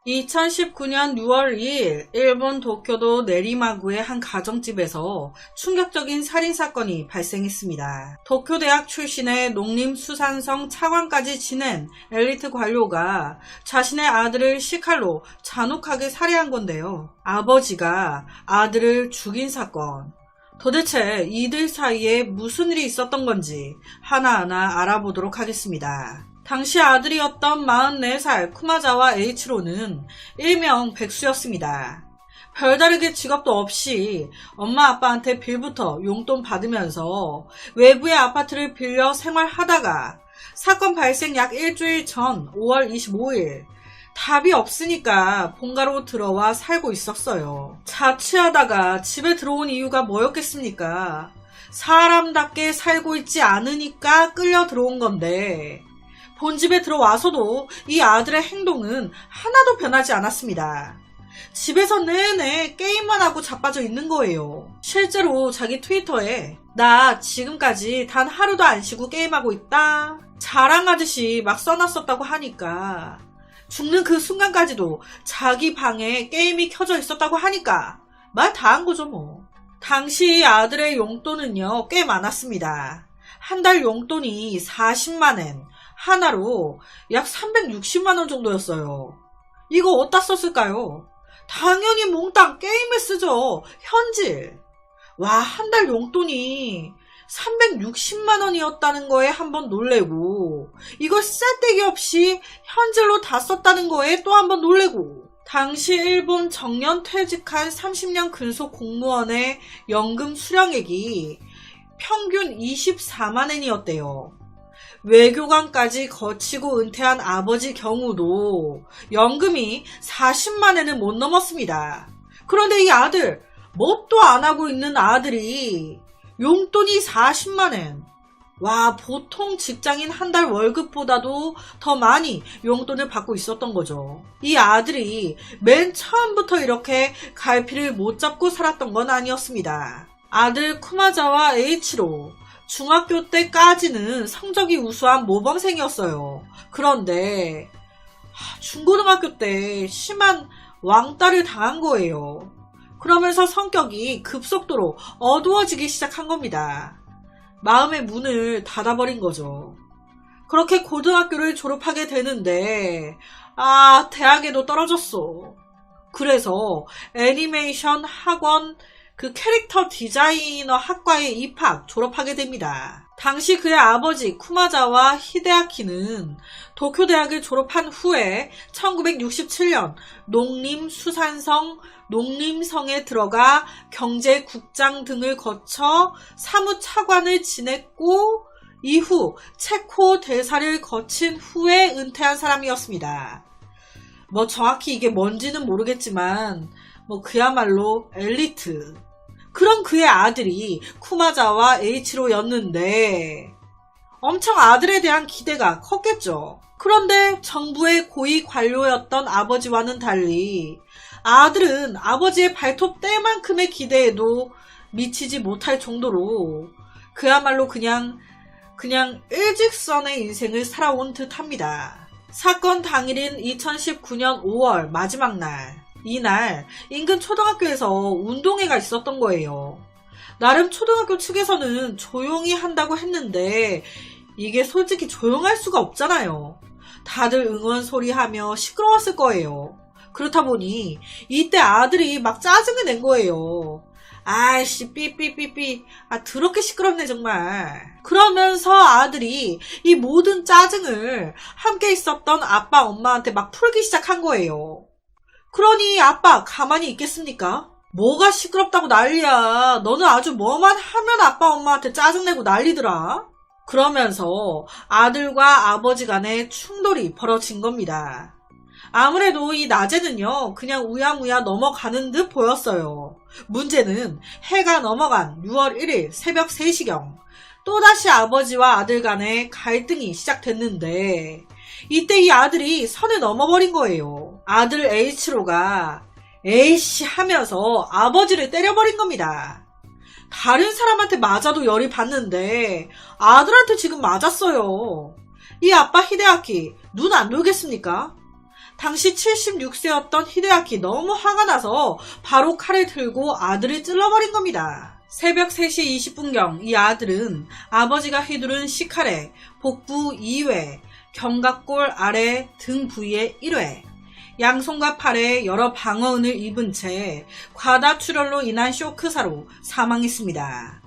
2019년 6월 2일 일본 도쿄도 내리마구의 한 가정집에서 충격적인 살인사건이 발생했습니다. 도쿄대학 출신의 농림수산성 차관까지 지낸 엘리트 관료가 자신의 아들을 시칼로 잔혹하게 살해한 건데요. 아버지가 아들을 죽인 사건. 도대체 이들 사이에 무슨 일이 있었던 건지 하나하나 알아보도록 하겠습니다. 당시 아들이었던 44살 쿠마자와 H로는 일명 백수였습니다. 별다르게 직업도 없이 엄마 아빠한테 빌부터 용돈 받으면서 외부의 아파트를 빌려 생활하다가 사건 발생 약 일주일 전 5월 25일 답이 없으니까 본가로 들어와 살고 있었어요. 자취하다가 집에 들어온 이유가 뭐였겠습니까? 사람답게 살고 있지 않으니까 끌려 들어온 건데 본집에 들어와서도 이 아들의 행동은 하나도 변하지 않았습니다. 집에서 내내 게임만 하고 자빠져 있는 거예요. 실제로 자기 트위터에 나 지금까지 단 하루도 안 쉬고 게임하고 있다 자랑하듯이 막 써놨었다고 하니까 죽는 그 순간까지도 자기 방에 게임이 켜져 있었다고 하니까 말 다 한 거죠 뭐. 당시 아들의 용돈은요 꽤 많았습니다. 한 달 용돈이 40만엔 하나로 약 360만원 정도였어요. 이거 어디다 썼을까요? 당연히 몽땅 게임에 쓰죠. 현질. 와, 한 달 용돈이 360만원이었다는 거에 한번 놀래고 이걸 쓸데기 없이 현질로 다 썼다는 거에 또 한번 놀래고 당시 일본 정년 퇴직한 30년 근속 공무원의 연금 수령액이 평균 24만엔이었대요. 외교관까지 거치고 은퇴한 아버지 경우도 연금이 40만엔은 못 넘었습니다. 그런데 이 아들, 뭣도 안 하고 있는 아들이 용돈이 40만엔. 와, 보통 직장인 한 달 월급보다도 더 많이 용돈을 받고 있었던 거죠. 이 아들이 맨 처음부터 이렇게 갈피를 못 잡고 살았던 건 아니었습니다. 아들 쿠마자와 H로 중학교 때까지는 성적이 우수한 모범생이었어요. 그런데 중고등학교 때 심한 왕따를 당한 거예요. 그러면서 성격이 급속도로 어두워지기 시작한 겁니다. 마음의 문을 닫아버린 거죠. 그렇게 고등학교를 졸업하게 되는데 대학에도 떨어졌어. 그래서 애니메이션 학원 그 캐릭터 디자이너 학과에 졸업하게 됩니다. 당시 그의 아버지 쿠마자와 히데아키는 도쿄대학을 졸업한 후에 1967년 농림수산성 농림성에 들어가 경제국장 등을 거쳐 사무차관을 지냈고 이후 체코 대사를 거친 후에 은퇴한 사람이었습니다. 뭐 정확히 이게 뭔지는 모르겠지만 그야말로 엘리트. 그런 그의 아들이 쿠마자와 H로였는데 엄청 아들에 대한 기대가 컸겠죠. 그런데 정부의 고위 관료였던 아버지와는 달리 아들은 아버지의 발톱 때만큼의 기대에도 미치지 못할 정도로 그야말로 그냥 일직선의 인생을 살아온 듯합니다. 사건 당일인 2019년 5월 마지막 날, 이날 인근 초등학교에서 운동회가 있었던 거예요. 나름 초등학교 측에서는 조용히 한다고 했는데 이게 솔직히 조용할 수가 없잖아요. 다들 응원 소리하며 시끄러웠을 거예요. 그렇다 보니 이때 아들이 막 짜증을 낸 거예요. 아이씨 삐삐삐삐 더럽게 시끄럽네 정말. 그러면서 아들이 이 모든 짜증을 함께 있었던 아빠 엄마한테 막 풀기 시작한 거예요. 그러니 아빠 가만히 있겠습니까? 뭐가 시끄럽다고 난리야. 너는 아주 뭐만 하면 아빠 엄마한테 짜증내고 난리더라. 그러면서 아들과 아버지 간에 충돌이 벌어진 겁니다. 아무래도 이 낮에는요 그냥 우야무야 넘어가는 듯 보였어요. 문제는 해가 넘어간 6월 1일 새벽 3시경 또다시 아버지와 아들 간에 갈등이 시작됐는데 이때 이 아들이 선을 넘어버린 거예요. 아들 H로가 에이씨 하면서 아버지를 때려버린 겁니다. 다른 사람한테 맞아도 열이 받는데 아들한테 지금 맞았어요. 이 아빠 히데아키 눈 안 돌겠습니까? 당시 76세였던 히데아키 너무 화가 나서 바로 칼을 들고 아들을 찔러버린 겁니다. 새벽 3시 20분경 이 아들은 아버지가 휘두른 시칼에 복부 2회, 견갑골 아래 등 부위에 1회, 양손과 팔에 여러 방어은을 입은 채 과다출혈로 인한 쇼크사로 사망했습니다.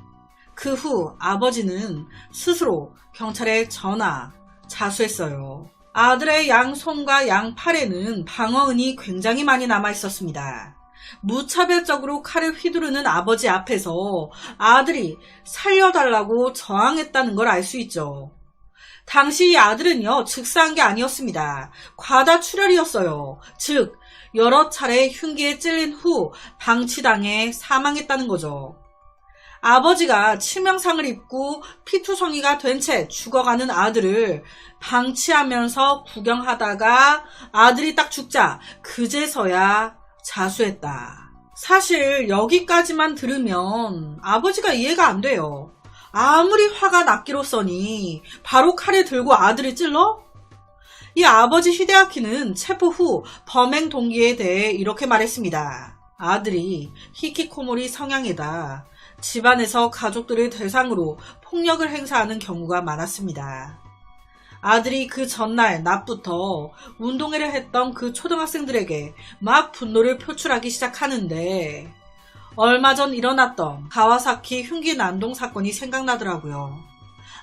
그 후 아버지는 스스로 경찰에 전화, 자수했어요. 아들의 양손과 양팔에는 방어은이 굉장히 많이 남아 있었습니다. 무차별적으로 칼을 휘두르는 아버지 앞에서 아들이 살려달라고 저항했다는 걸 알 수 있죠. 당시 이 아들은요, 즉사한 게 아니었습니다. 과다출혈이었어요. 즉 여러 차례 흉기에 찔린 후 방치당해 사망했다는 거죠. 아버지가 치명상을 입고 피투성이가 된 채 죽어가는 아들을 방치하면서 구경하다가 아들이 딱 죽자 그제서야 자수했다. 사실 여기까지만 들으면 아버지가 이해가 안 돼요. 아무리 화가 났기로써니 바로 칼을 들고 아들을 찔러? 이 아버지 히데아키는 체포 후 범행 동기에 대해 이렇게 말했습니다. 아들이 히키코모리 성향이다. 집안에서 가족들을 대상으로 폭력을 행사하는 경우가 많았습니다. 아들이 그 전날 낮부터 운동회를 했던 그 초등학생들에게 막 분노를 표출하기 시작하는데 얼마 전 일어났던 가와사키 흉기 난동 사건이 생각나더라고요.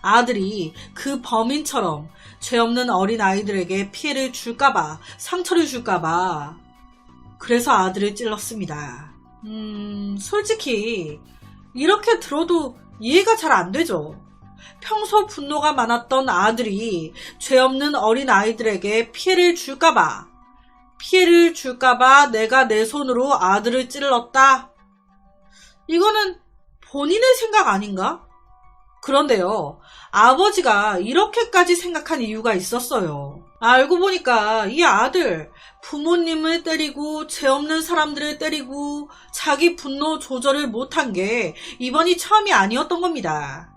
아들이 그 범인처럼 죄 없는 어린 아이들에게 피해를 줄까봐, 상처를 줄까봐 그래서 아들을 찔렀습니다. 솔직히 이렇게 들어도 이해가 잘 안 되죠. 평소 분노가 많았던 아들이 죄 없는 어린 아이들에게 피해를 줄까봐 내가 내 손으로 아들을 찔렀다? 이거는 본인의 생각 아닌가? 그런데요, 아버지가 이렇게까지 생각한 이유가 있었어요. 알고 보니까 이 아들 부모님을 때리고 죄 없는 사람들을 때리고 자기 분노 조절을 못한 게 이번이 처음이 아니었던 겁니다.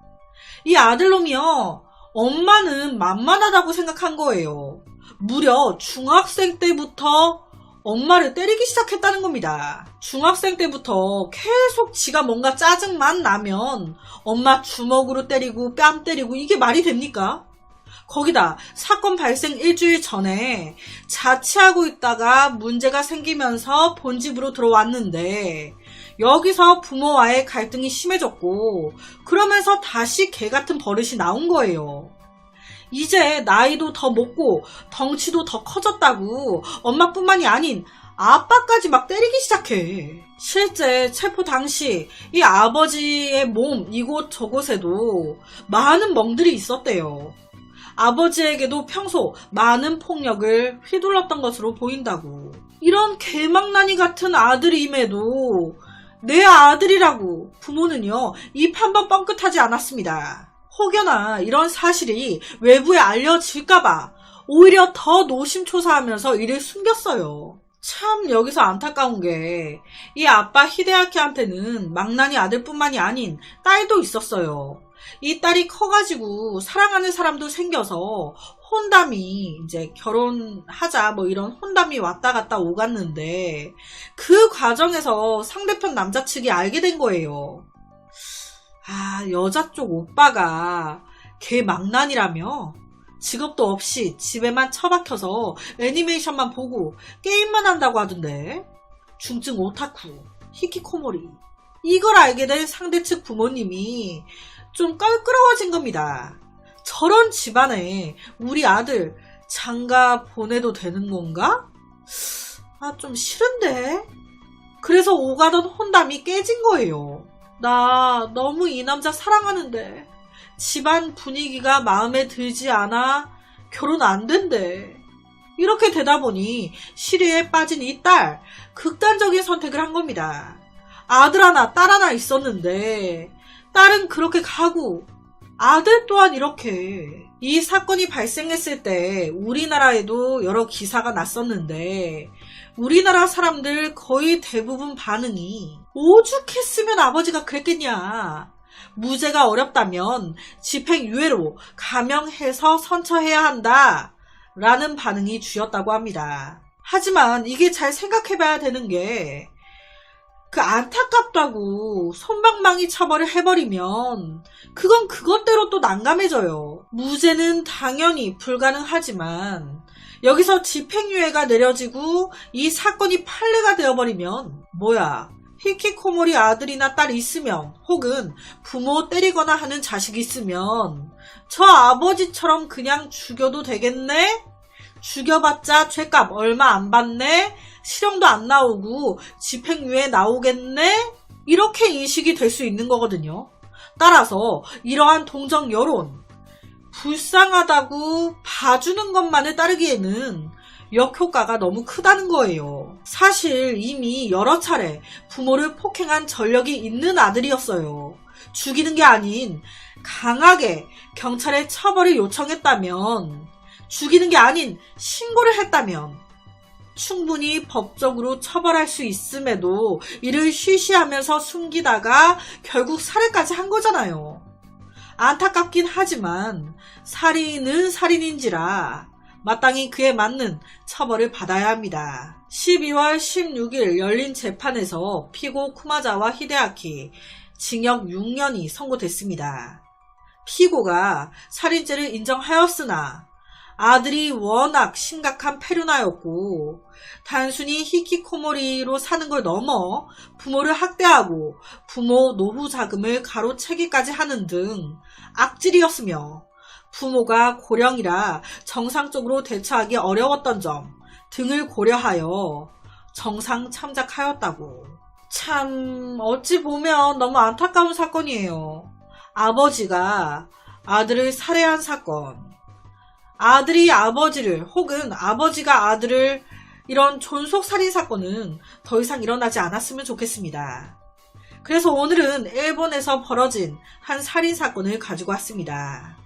이 아들놈이요, 엄마는 만만하다고 생각한 거예요. 무려 중학생 때부터 엄마를 때리기 시작했다는 겁니다. 중학생 때부터 계속 지가 뭔가 짜증만 나면 엄마 주먹으로 때리고 뺨 때리고 이게 말이 됩니까? 거기다 사건 발생 일주일 전에 자취하고 있다가 문제가 생기면서 본집으로 들어왔는데 여기서 부모와의 갈등이 심해졌고 그러면서 다시 개같은 버릇이 나온 거예요. 이제 나이도 더 먹고 덩치도 더 커졌다고 엄마뿐만이 아닌 아빠까지 막 때리기 시작해. 실제 체포 당시 이 아버지의 몸 이곳 저곳에도 많은 멍들이 있었대요. 아버지에게도 평소 많은 폭력을 휘둘렀던 것으로 보인다고. 이런 개망나니 같은 아들임에도 내 아들이라고 부모는요, 입 한 번 뻥끗하지 않았습니다. 혹여나 이런 사실이 외부에 알려질까봐 오히려 더 노심초사하면서 이를 숨겼어요. 참 여기서 안타까운 게 이 아빠 히데아키한테는 망나니 아들뿐만이 아닌 딸도 있었어요. 이 딸이 커가지고 사랑하는 사람도 생겨서 혼담이 이제 결혼하자 뭐 이런 혼담이 왔다 갔다 오갔는데 그 과정에서 상대편 남자 측이 알게 된 거예요. 아, 여자 쪽 오빠가 걔 망난이라며? 직업도 없이 집에만 처박혀서 애니메이션만 보고 게임만 한다고 하던데. 중증 오타쿠, 히키코모리. 이걸 알게 된 상대 측 부모님이 좀 껄끄러워진 겁니다. 저런 집안에 우리 아들 장가 보내도 되는 건가? 아, 좀 싫은데? 그래서 오가던 혼담이 깨진 거예요. 나 너무 이 남자 사랑하는데 집안 분위기가 마음에 들지 않아 결혼 안 된대. 이렇게 되다 보니 시리에 빠진 이 딸, 극단적인 선택을 한 겁니다. 아들 하나 딸 하나 있었는데 딸은 그렇게 가고 아들 또한 이렇게. 이 사건이 발생했을 때 우리나라에도 여러 기사가 났었는데 우리나라 사람들 거의 대부분 반응이 오죽했으면 아버지가 그랬겠냐. 무죄가 어렵다면 집행유예로 감형해서 선처해야 한다 라는 반응이 주였다고 합니다. 하지만 이게 잘 생각해봐야 되는 게 그 안타깝다고 솜방망이 처벌을 해버리면 그건 그것대로 또 난감해져요. 무죄는 당연히 불가능하지만 여기서 집행유예가 내려지고 이 사건이 판례가 되어버리면 뭐야, 히키코모리 아들이나 딸이 있으면 혹은 부모 때리거나 하는 자식이 있으면 저 아버지처럼 그냥 죽여도 되겠네? 죽여봤자 죄값 얼마 안 받네? 실형도 안 나오고 집행유예 나오겠네? 이렇게 인식이 될 수 있는 거거든요. 따라서 이러한 동정 여론, 불쌍하다고 봐주는 것만을 따르기에는 역효과가 너무 크다는 거예요. 사실 이미 여러 차례 부모를 폭행한 전력이 있는 아들이었어요. 죽이는 게 아닌 강하게 경찰에 처벌을 요청했다면, 죽이는 게 아닌 신고를 했다면 충분히 법적으로 처벌할 수 있음에도 이를 쉬쉬하면서 숨기다가 결국 살해까지 한 거잖아요. 안타깝긴 하지만 살인은 살인인지라 마땅히 그에 맞는 처벌을 받아야 합니다. 12월 16일 열린 재판에서 피고 쿠마자와 히데아키 징역 6년이 선고됐습니다. 피고가 살인죄를 인정하였으나 아들이 워낙 심각한 폐륜아였고 단순히 히키코모리로 사는 걸 넘어 부모를 학대하고 부모 노후 자금을 가로채기까지 하는 등 악질이었으며 부모가 고령이라 정상적으로 대처하기 어려웠던 점 등을 고려하여 정상 참작하였다고. 참 어찌 보면 너무 안타까운 사건이에요. 아버지가 아들을 살해한 사건, 아들이 아버지를 혹은 아버지가 아들을, 이런 존속살인 사건은 더 이상 일어나지 않았으면 좋겠습니다. 그래서 오늘은 일본에서 벌어진 한 살인사건을 가지고 왔습니다.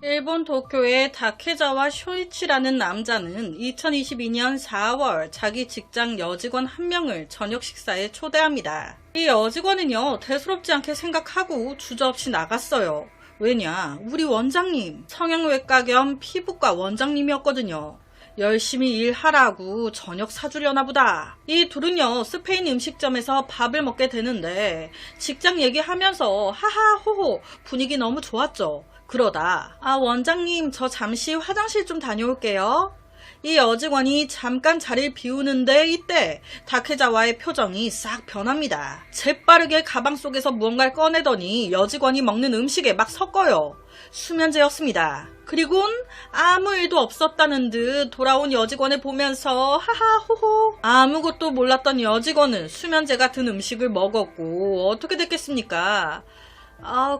일본 도쿄의 다케자와 쇼이치라는 남자는 2022년 4월 자기 직장 여직원 한 명을 저녁 식사에 초대합니다. 이 여직원은요, 대수롭지 않게 생각하고 주저없이 나갔어요. 왜냐, 우리 원장님, 성형외과 겸 피부과 원장님이었거든요. 열심히 일하라고 저녁 사주려나 보다. 이 둘은요, 스페인 음식점에서 밥을 먹게 되는데 직장 얘기하면서 하하호호 분위기 너무 좋았죠. 그러다 원장님, 저 잠시 화장실 좀 다녀올게요. 이 여직원이 잠깐 자리를 비우는데 이때 다케자와의 표정이 싹 변합니다. 재빠르게 가방 속에서 무언가를 꺼내더니 여직원이 먹는 음식에 막 섞어요. 수면제였습니다. 그리곤 아무 일도 없었다는 듯 돌아온 여직원을 보면서 하하호호. 아무것도 몰랐던 여직원은 수면제가 든 음식을 먹었고 어떻게 됐겠습니까?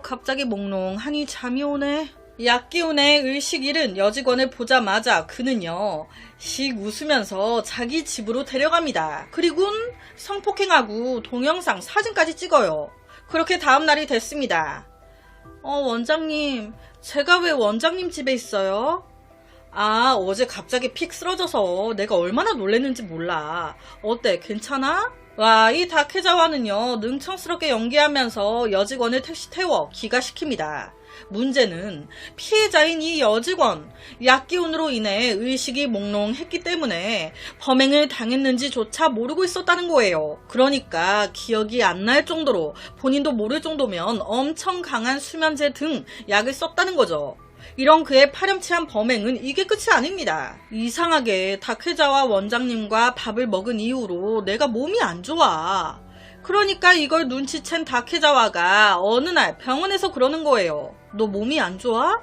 갑자기 몽롱하니 잠이 오네. 약기운에 의식 잃은 여직원을 보자마자 그는요, 씩 웃으면서 자기 집으로 데려갑니다. 그리곤 성폭행하고 동영상 사진까지 찍어요. 그렇게 다음날이 됐습니다. 원장님, 제가 왜 원장님 집에 있어요? 어제 갑자기 픽 쓰러져서 내가 얼마나 놀랬는지 몰라. 어때, 괜찮아? 와, 이 다케자와는요, 능청스럽게 연기하면서 여직원을 택시 태워 기가시킵니다. 문제는 피해자인 이 여직원, 약기운으로 인해 의식이 몽롱했기 때문에 범행을 당했는지조차 모르고 있었다는 거예요. 그러니까 기억이 안 날 정도로, 본인도 모를 정도면 엄청 강한 수면제 등 약을 썼다는 거죠. 이런 그의 파렴치한 범행은 이게 끝이 아닙니다. 이상하게 다케자와 원장님과 밥을 먹은 이후로 내가 몸이 안 좋아. 그러니까 이걸 눈치챈 다케자와가 어느 날 병원에서 그러는 거예요. 너 몸이 안 좋아?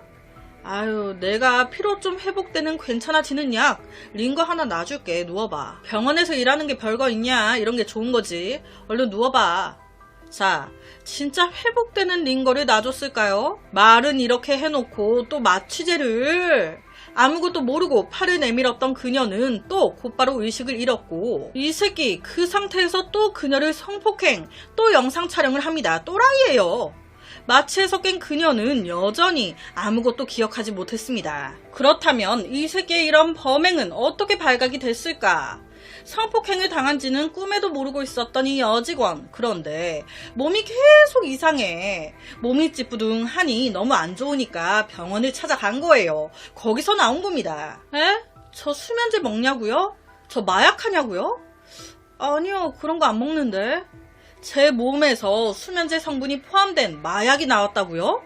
내가 피로 좀 회복되는 괜찮아지는 약 링거 하나 놔줄게. 누워봐. 병원에서 일하는 게 별거 있냐? 이런 게 좋은 거지. 얼른 누워봐. 자, 진짜 회복되는 링거를 놔줬을까요? 말은 이렇게 해놓고 또 마취제를. 아무것도 모르고 팔을 내밀었던 그녀는 또 곧바로 의식을 잃었고, 이 새끼 그 상태에서 또 그녀를 성폭행, 또 영상 촬영을 합니다. 또라이예요. 마취에서 깬 그녀는 여전히 아무것도 기억하지 못했습니다. 그렇다면 이 새끼의 이런 범행은 어떻게 발각이 됐을까? 성폭행을 당한지는 꿈에도 모르고 있었던 이 여직원. 그런데 몸이 계속 이상해. 몸이 찌뿌둥하니 너무 안 좋으니까 병원을 찾아간 거예요. 거기서 나온 겁니다. 저 수면제 먹냐고요? 저 마약하냐고요? 아니요, 그런 거 안 먹는데. 제 몸에서 수면제 성분이 포함된 마약이 나왔다고요?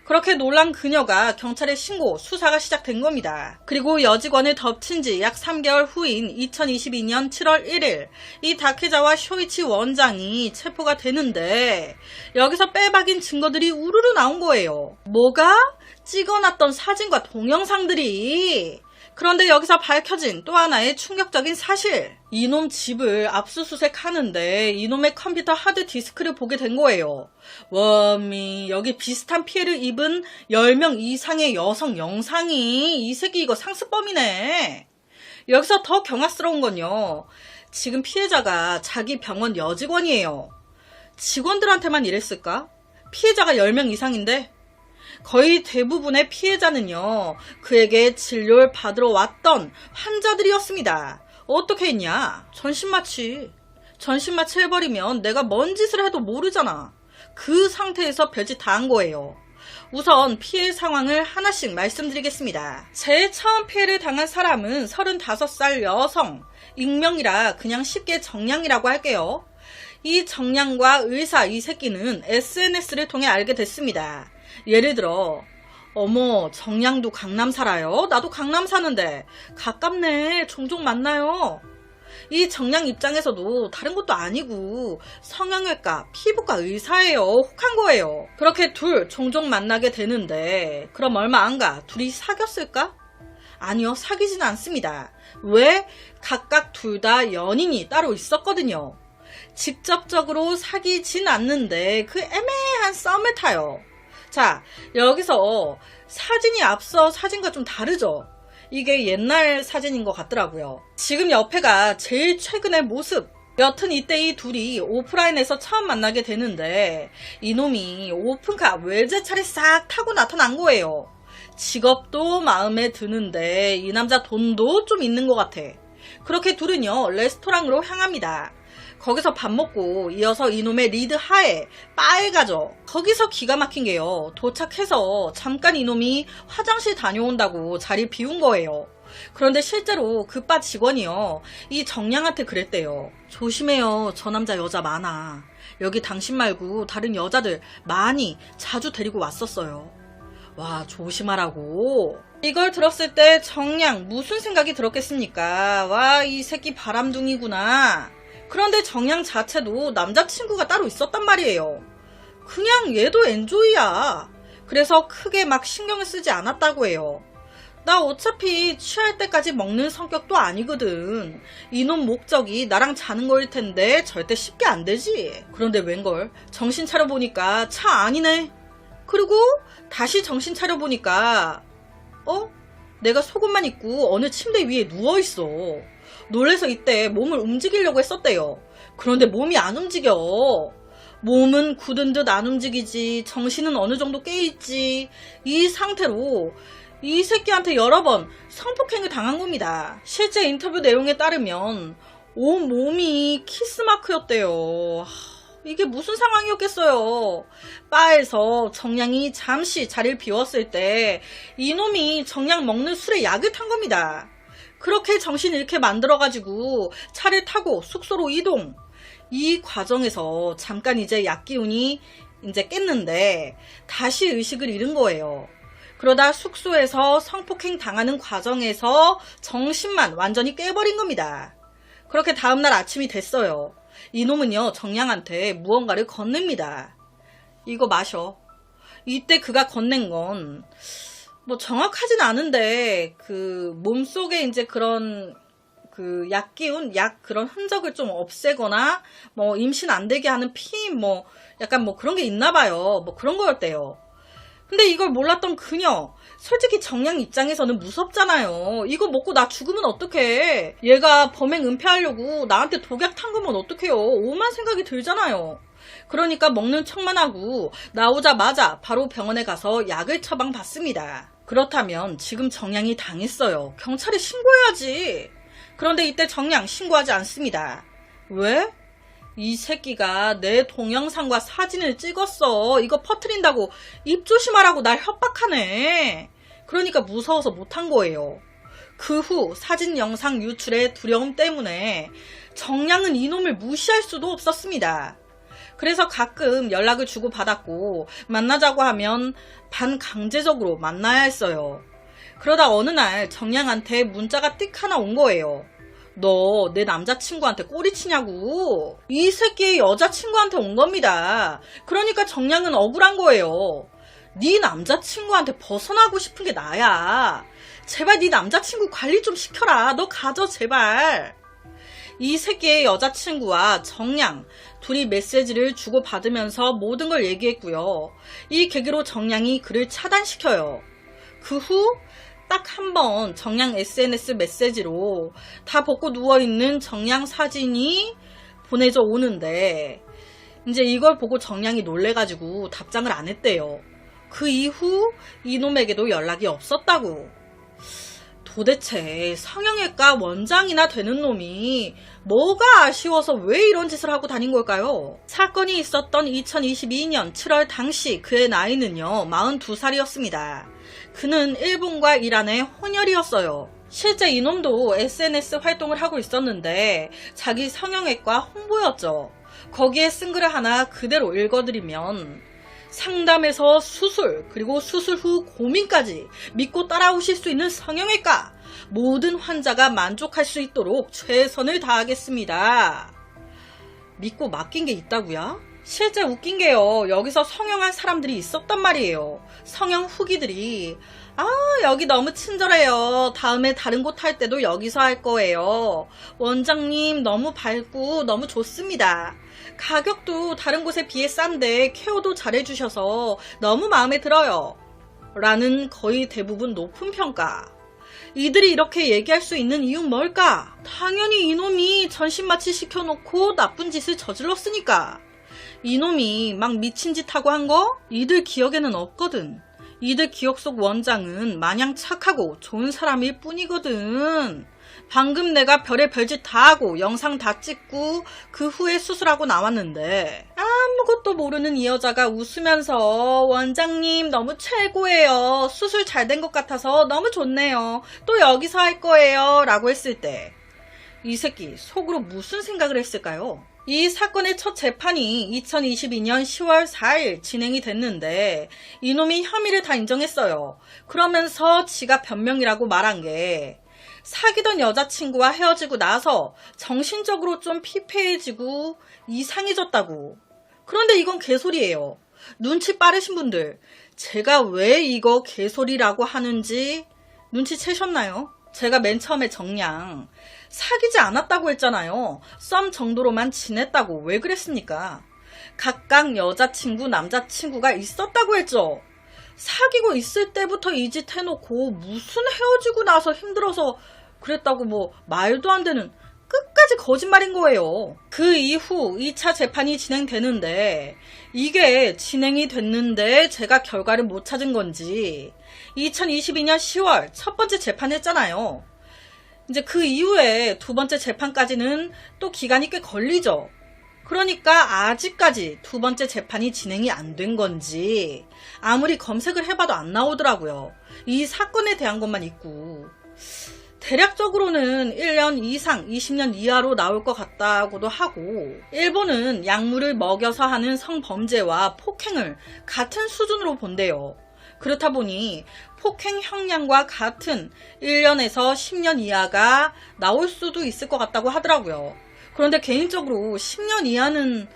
그렇게 놀란 그녀가 경찰에 신고 수사가 시작된 겁니다. 그리고 여직원을 덮친 지 약 3개월 후인 2022년 7월 1일 이 다케자와 쇼이치 원장이 체포가 되는데 여기서 빼박인 증거들이 우르르 나온 거예요. 뭐가? 찍어놨던 사진과 동영상들이. 그런데 여기서 밝혀진 또 하나의 충격적인 사실. 이놈 집을 압수수색하는데 이놈의 컴퓨터 하드디스크를 보게 된 거예요. 워미, 여기 비슷한 피해를 입은 10명 이상의 여성 영상이. 이 새끼 이거 상습범이네. 여기서 더 경악스러운 건요, 지금 피해자가 자기 병원 여직원이에요. 직원들한테만 이랬을까? 피해자가 10명 이상인데 거의 대부분의 피해자는요, 그에게 진료를 받으러 왔던 환자들이었습니다. 어떻게 했냐? 전신마취 해버리면 내가 뭔 짓을 해도 모르잖아. 그 상태에서 별짓 다 한 거예요. 우선 피해 상황을 하나씩 말씀드리겠습니다. 제일 처음 피해를 당한 사람은 35살 여성, 익명이라 그냥 쉽게 정량이라고 할게요. 이 정량과 의사 이 새끼는 SNS를 통해 알게 됐습니다. 예를 들어, 어머, 정량도 강남 살아요? 나도 강남 사는데 가깝네, 종종 만나요. 이 정량 입장에서도 다른 것도 아니고 성형외과, 피부과 의사예요. 혹한 거예요. 그렇게 둘 종종 만나게 되는데 그럼 얼마 안 가 둘이 사귀었을까? 아니요, 사귀진 않습니다. 왜? 각각 둘 다 연인이 따로 있었거든요. 직접적으로 사귀진 않는데 그 애매한 썸을 타요. 자, 여기서 사진이 앞서 사진과 좀 다르죠? 이게 옛날 사진인 것 같더라고요. 지금 옆에가 제일 최근의 모습. 여튼 이때 이 둘이 오프라인에서 처음 만나게 되는데 이놈이 오픈카 외제차를 싹 타고 나타난 거예요. 직업도 마음에 드는데 이 남자 돈도 좀 있는 것 같아. 그렇게 둘은요, 레스토랑으로 향합니다. 거기서 밥 먹고 이어서 이놈의 리드 하에 바에 가죠. 거기서 기가 막힌 게요, 도착해서 잠깐 이놈이 화장실 다녀온다고 자리 비운 거예요. 그런데 실제로 그 바 직원이요, 이 정량한테 그랬대요. 조심해요, 저 남자 여자 많아. 여기 당신 말고 다른 여자들 많이 자주 데리고 왔었어요. 와, 조심하라고. 이걸 들었을 때 정량 무슨 생각이 들었겠습니까? 와, 이 새끼 바람둥이구나. 그런데 정량 자체도 남자친구가 따로 있었단 말이에요. 그냥 얘도 엔조이야. 그래서 크게 막 신경을 쓰지 않았다고 해요. 나 어차피 취할 때까지 먹는 성격도 아니거든. 이놈 목적이 나랑 자는 거일 텐데 절대 쉽게 안 되지. 그런데 웬걸, 정신 차려보니까 차 아니네. 그리고 다시 정신 차려보니까 내가 속옷만 입고 어느 침대 위에 누워있어. 놀래서 이때 몸을 움직이려고 했었대요. 그런데 몸이 안 움직여. 몸은 굳은 듯 안 움직이지, 정신은 어느 정도 깨있지. 이 상태로 이 새끼한테 여러 번 성폭행을 당한 겁니다. 실제 인터뷰 내용에 따르면 온 몸이 키스마크였대요. 이게 무슨 상황이었겠어요. 바에서 정량이 잠시 자리를 비웠을 때 이놈이 정량 먹는 술에 약을 탄 겁니다. 그렇게 정신 잃게 만들어가지고 차를 타고 숙소로 이동. 이 과정에서 잠깐 이제 약 기운이 이제 깼는데 다시 의식을 잃은 거예요. 그러다 숙소에서 성폭행 당하는 과정에서 정신만 완전히 깨버린 겁니다. 그렇게 다음날 아침이 됐어요. 이놈은요, 정량한테 무언가를 건넵니다. 이거 마셔. 이때 그가 건넨 건 뭐 정확하진 않은데 그 몸속에 이제 그런 그 약기운, 약 그런 흔적을 좀 없애거나 뭐 임신 안 되게 하는 피 뭐 약간 뭐 그런 게 있나 봐요. 뭐 그런 거였대요. 근데 이걸 몰랐던 그녀, 솔직히 정량 입장에서는 무섭잖아요. 이거 먹고 나 죽으면 어떡해. 얘가 범행 은폐하려고 나한테 독약 탄 거면 어떡해요. 오만 생각이 들잖아요. 그러니까 먹는 척만 하고 나오자마자 바로 병원에 가서 약을 처방받습니다. 그렇다면 지금 정량이 당했어요. 경찰에 신고해야지. 그런데 이때 정량 신고하지 않습니다. 왜? 이 새끼가 내 동영상과 사진을 찍었어. 이거 퍼뜨린다고 입 조심하라고 날 협박하네. 그러니까 무서워서 못한 거예요. 그 후 사진 영상 유출의 두려움 때문에 정량은 이놈을 무시할 수도 없었습니다. 그래서 가끔 연락을 주고받았고 만나자고 하면 반강제적으로 만나야 했어요. 그러다 어느 날 정량한테 문자가 띡 하나 온 거예요. 너 내 남자친구한테 꼬리치냐고. 이 새끼의 여자친구한테 온 겁니다. 그러니까 정량은 억울한 거예요. 네 남자친구한테 벗어나고 싶은 게 나야. 제발 네 남자친구 관리 좀 시켜라. 너 가져 제발. 이 새끼의 여자친구와 정량 둘이 메시지를 주고받으면서 모든 걸 얘기했고요. 이 계기로 정량이 그를 차단시켜요. 그 후 딱 한 번 정량 SNS 메시지로 다 벗고 누워있는 정량 사진이 보내져 오는데 이제 이걸 보고 정량이 놀래가지고 답장을 안 했대요. 그 이후 이놈에게도 연락이 없었다고. 도대체 성형외과 원장이나 되는 놈이 뭐가 아쉬워서 왜 이런 짓을 하고 다닌 걸까요? 사건이 있었던 2022년 7월 당시 그의 나이는요 42살이었습니다. 그는 일본과 이란의 혼혈이었어요. 실제 이놈도 SNS 활동을 하고 있었는데 자기 성형외과 홍보였죠. 거기에 쓴 글을 하나 그대로 읽어드리면 상담에서 수술 그리고 수술 후 고민까지 믿고 따라오실 수 있는 성형외과 모든 환자가 만족할 수 있도록 최선을 다하겠습니다. 믿고 맡긴 게 있다고요? 실제 웃긴 게요. 여기서 성형한 사람들이 있었단 말이에요. 성형 후기들이 여기 너무 친절해요. 다음에 다른 곳 할 때도 여기서 할 거예요. 원장님 너무 밝고 너무 좋습니다. 가격도 다른 곳에 비해 싼데 케어도 잘해주셔서 너무 마음에 들어요. 라는 거의 대부분 높은 평가. 이들이 이렇게 얘기할 수 있는 이유는 뭘까? 당연히 이놈이 전신마취 시켜놓고 나쁜 짓을 저질렀으니까. 이놈이 막 미친 짓 하고 한 거? 이들 기억에는 없거든. 이들 기억 속 원장은 마냥 착하고 좋은 사람일 뿐이거든. 방금 내가 별의 별짓 다 하고 영상 다 찍고 그 후에 수술하고 나왔는데 아무것도 모르는 이 여자가 웃으면서 원장님 너무 최고예요. 수술 잘 된 것 같아서 너무 좋네요. 또 여기서 할 거예요. 라고 했을 때 이 새끼 속으로 무슨 생각을 했을까요? 이 사건의 첫 재판이 2022년 10월 4일 진행이 됐는데 이놈이 혐의를 다 인정했어요. 그러면서 지가 변명이라고 말한 게 사귀던 여자친구와 헤어지고 나서 정신적으로 좀 피폐해지고 이상해졌다고. 그런데 이건 개소리예요. 눈치 빠르신 분들, 제가 왜 이거 개소리라고 하는지 눈치채셨나요? 제가 맨 처음에 정량 사귀지 않았다고 했잖아요. 썸 정도로만 지냈다고. 왜 그랬습니까? 각각 여자친구, 남자친구가 있었다고 했죠. 사귀고 있을 때부터 이 짓 해놓고 무슨 헤어지고 나서 힘들어서 그랬다고 뭐 말도 안 되는 끝까지 거짓말인 거예요. 그 이후 2차 재판이 진행되는데 이게 진행이 됐는데 제가 결과를 못 찾은 건지 2022년 10월 첫 번째 재판했잖아요. 이제 그 이후에 두 번째 재판까지는 또 기간이 꽤 걸리죠. 그러니까 아직까지 두 번째 재판이 진행이 안 된 건지 아무리 검색을 해봐도 안 나오더라고요. 이 사건에 대한 것만 있고 대략적으로는 1년 이상 20년 이하로 나올 것 같다고도 하고 일본은 약물을 먹여서 하는 성범죄와 폭행을 같은 수준으로 본대요. 그렇다 보니 폭행 형량과 같은 1년에서 10년 이하가 나올 수도 있을 것 같다고 하더라고요. 그런데 개인적으로 10년 이하는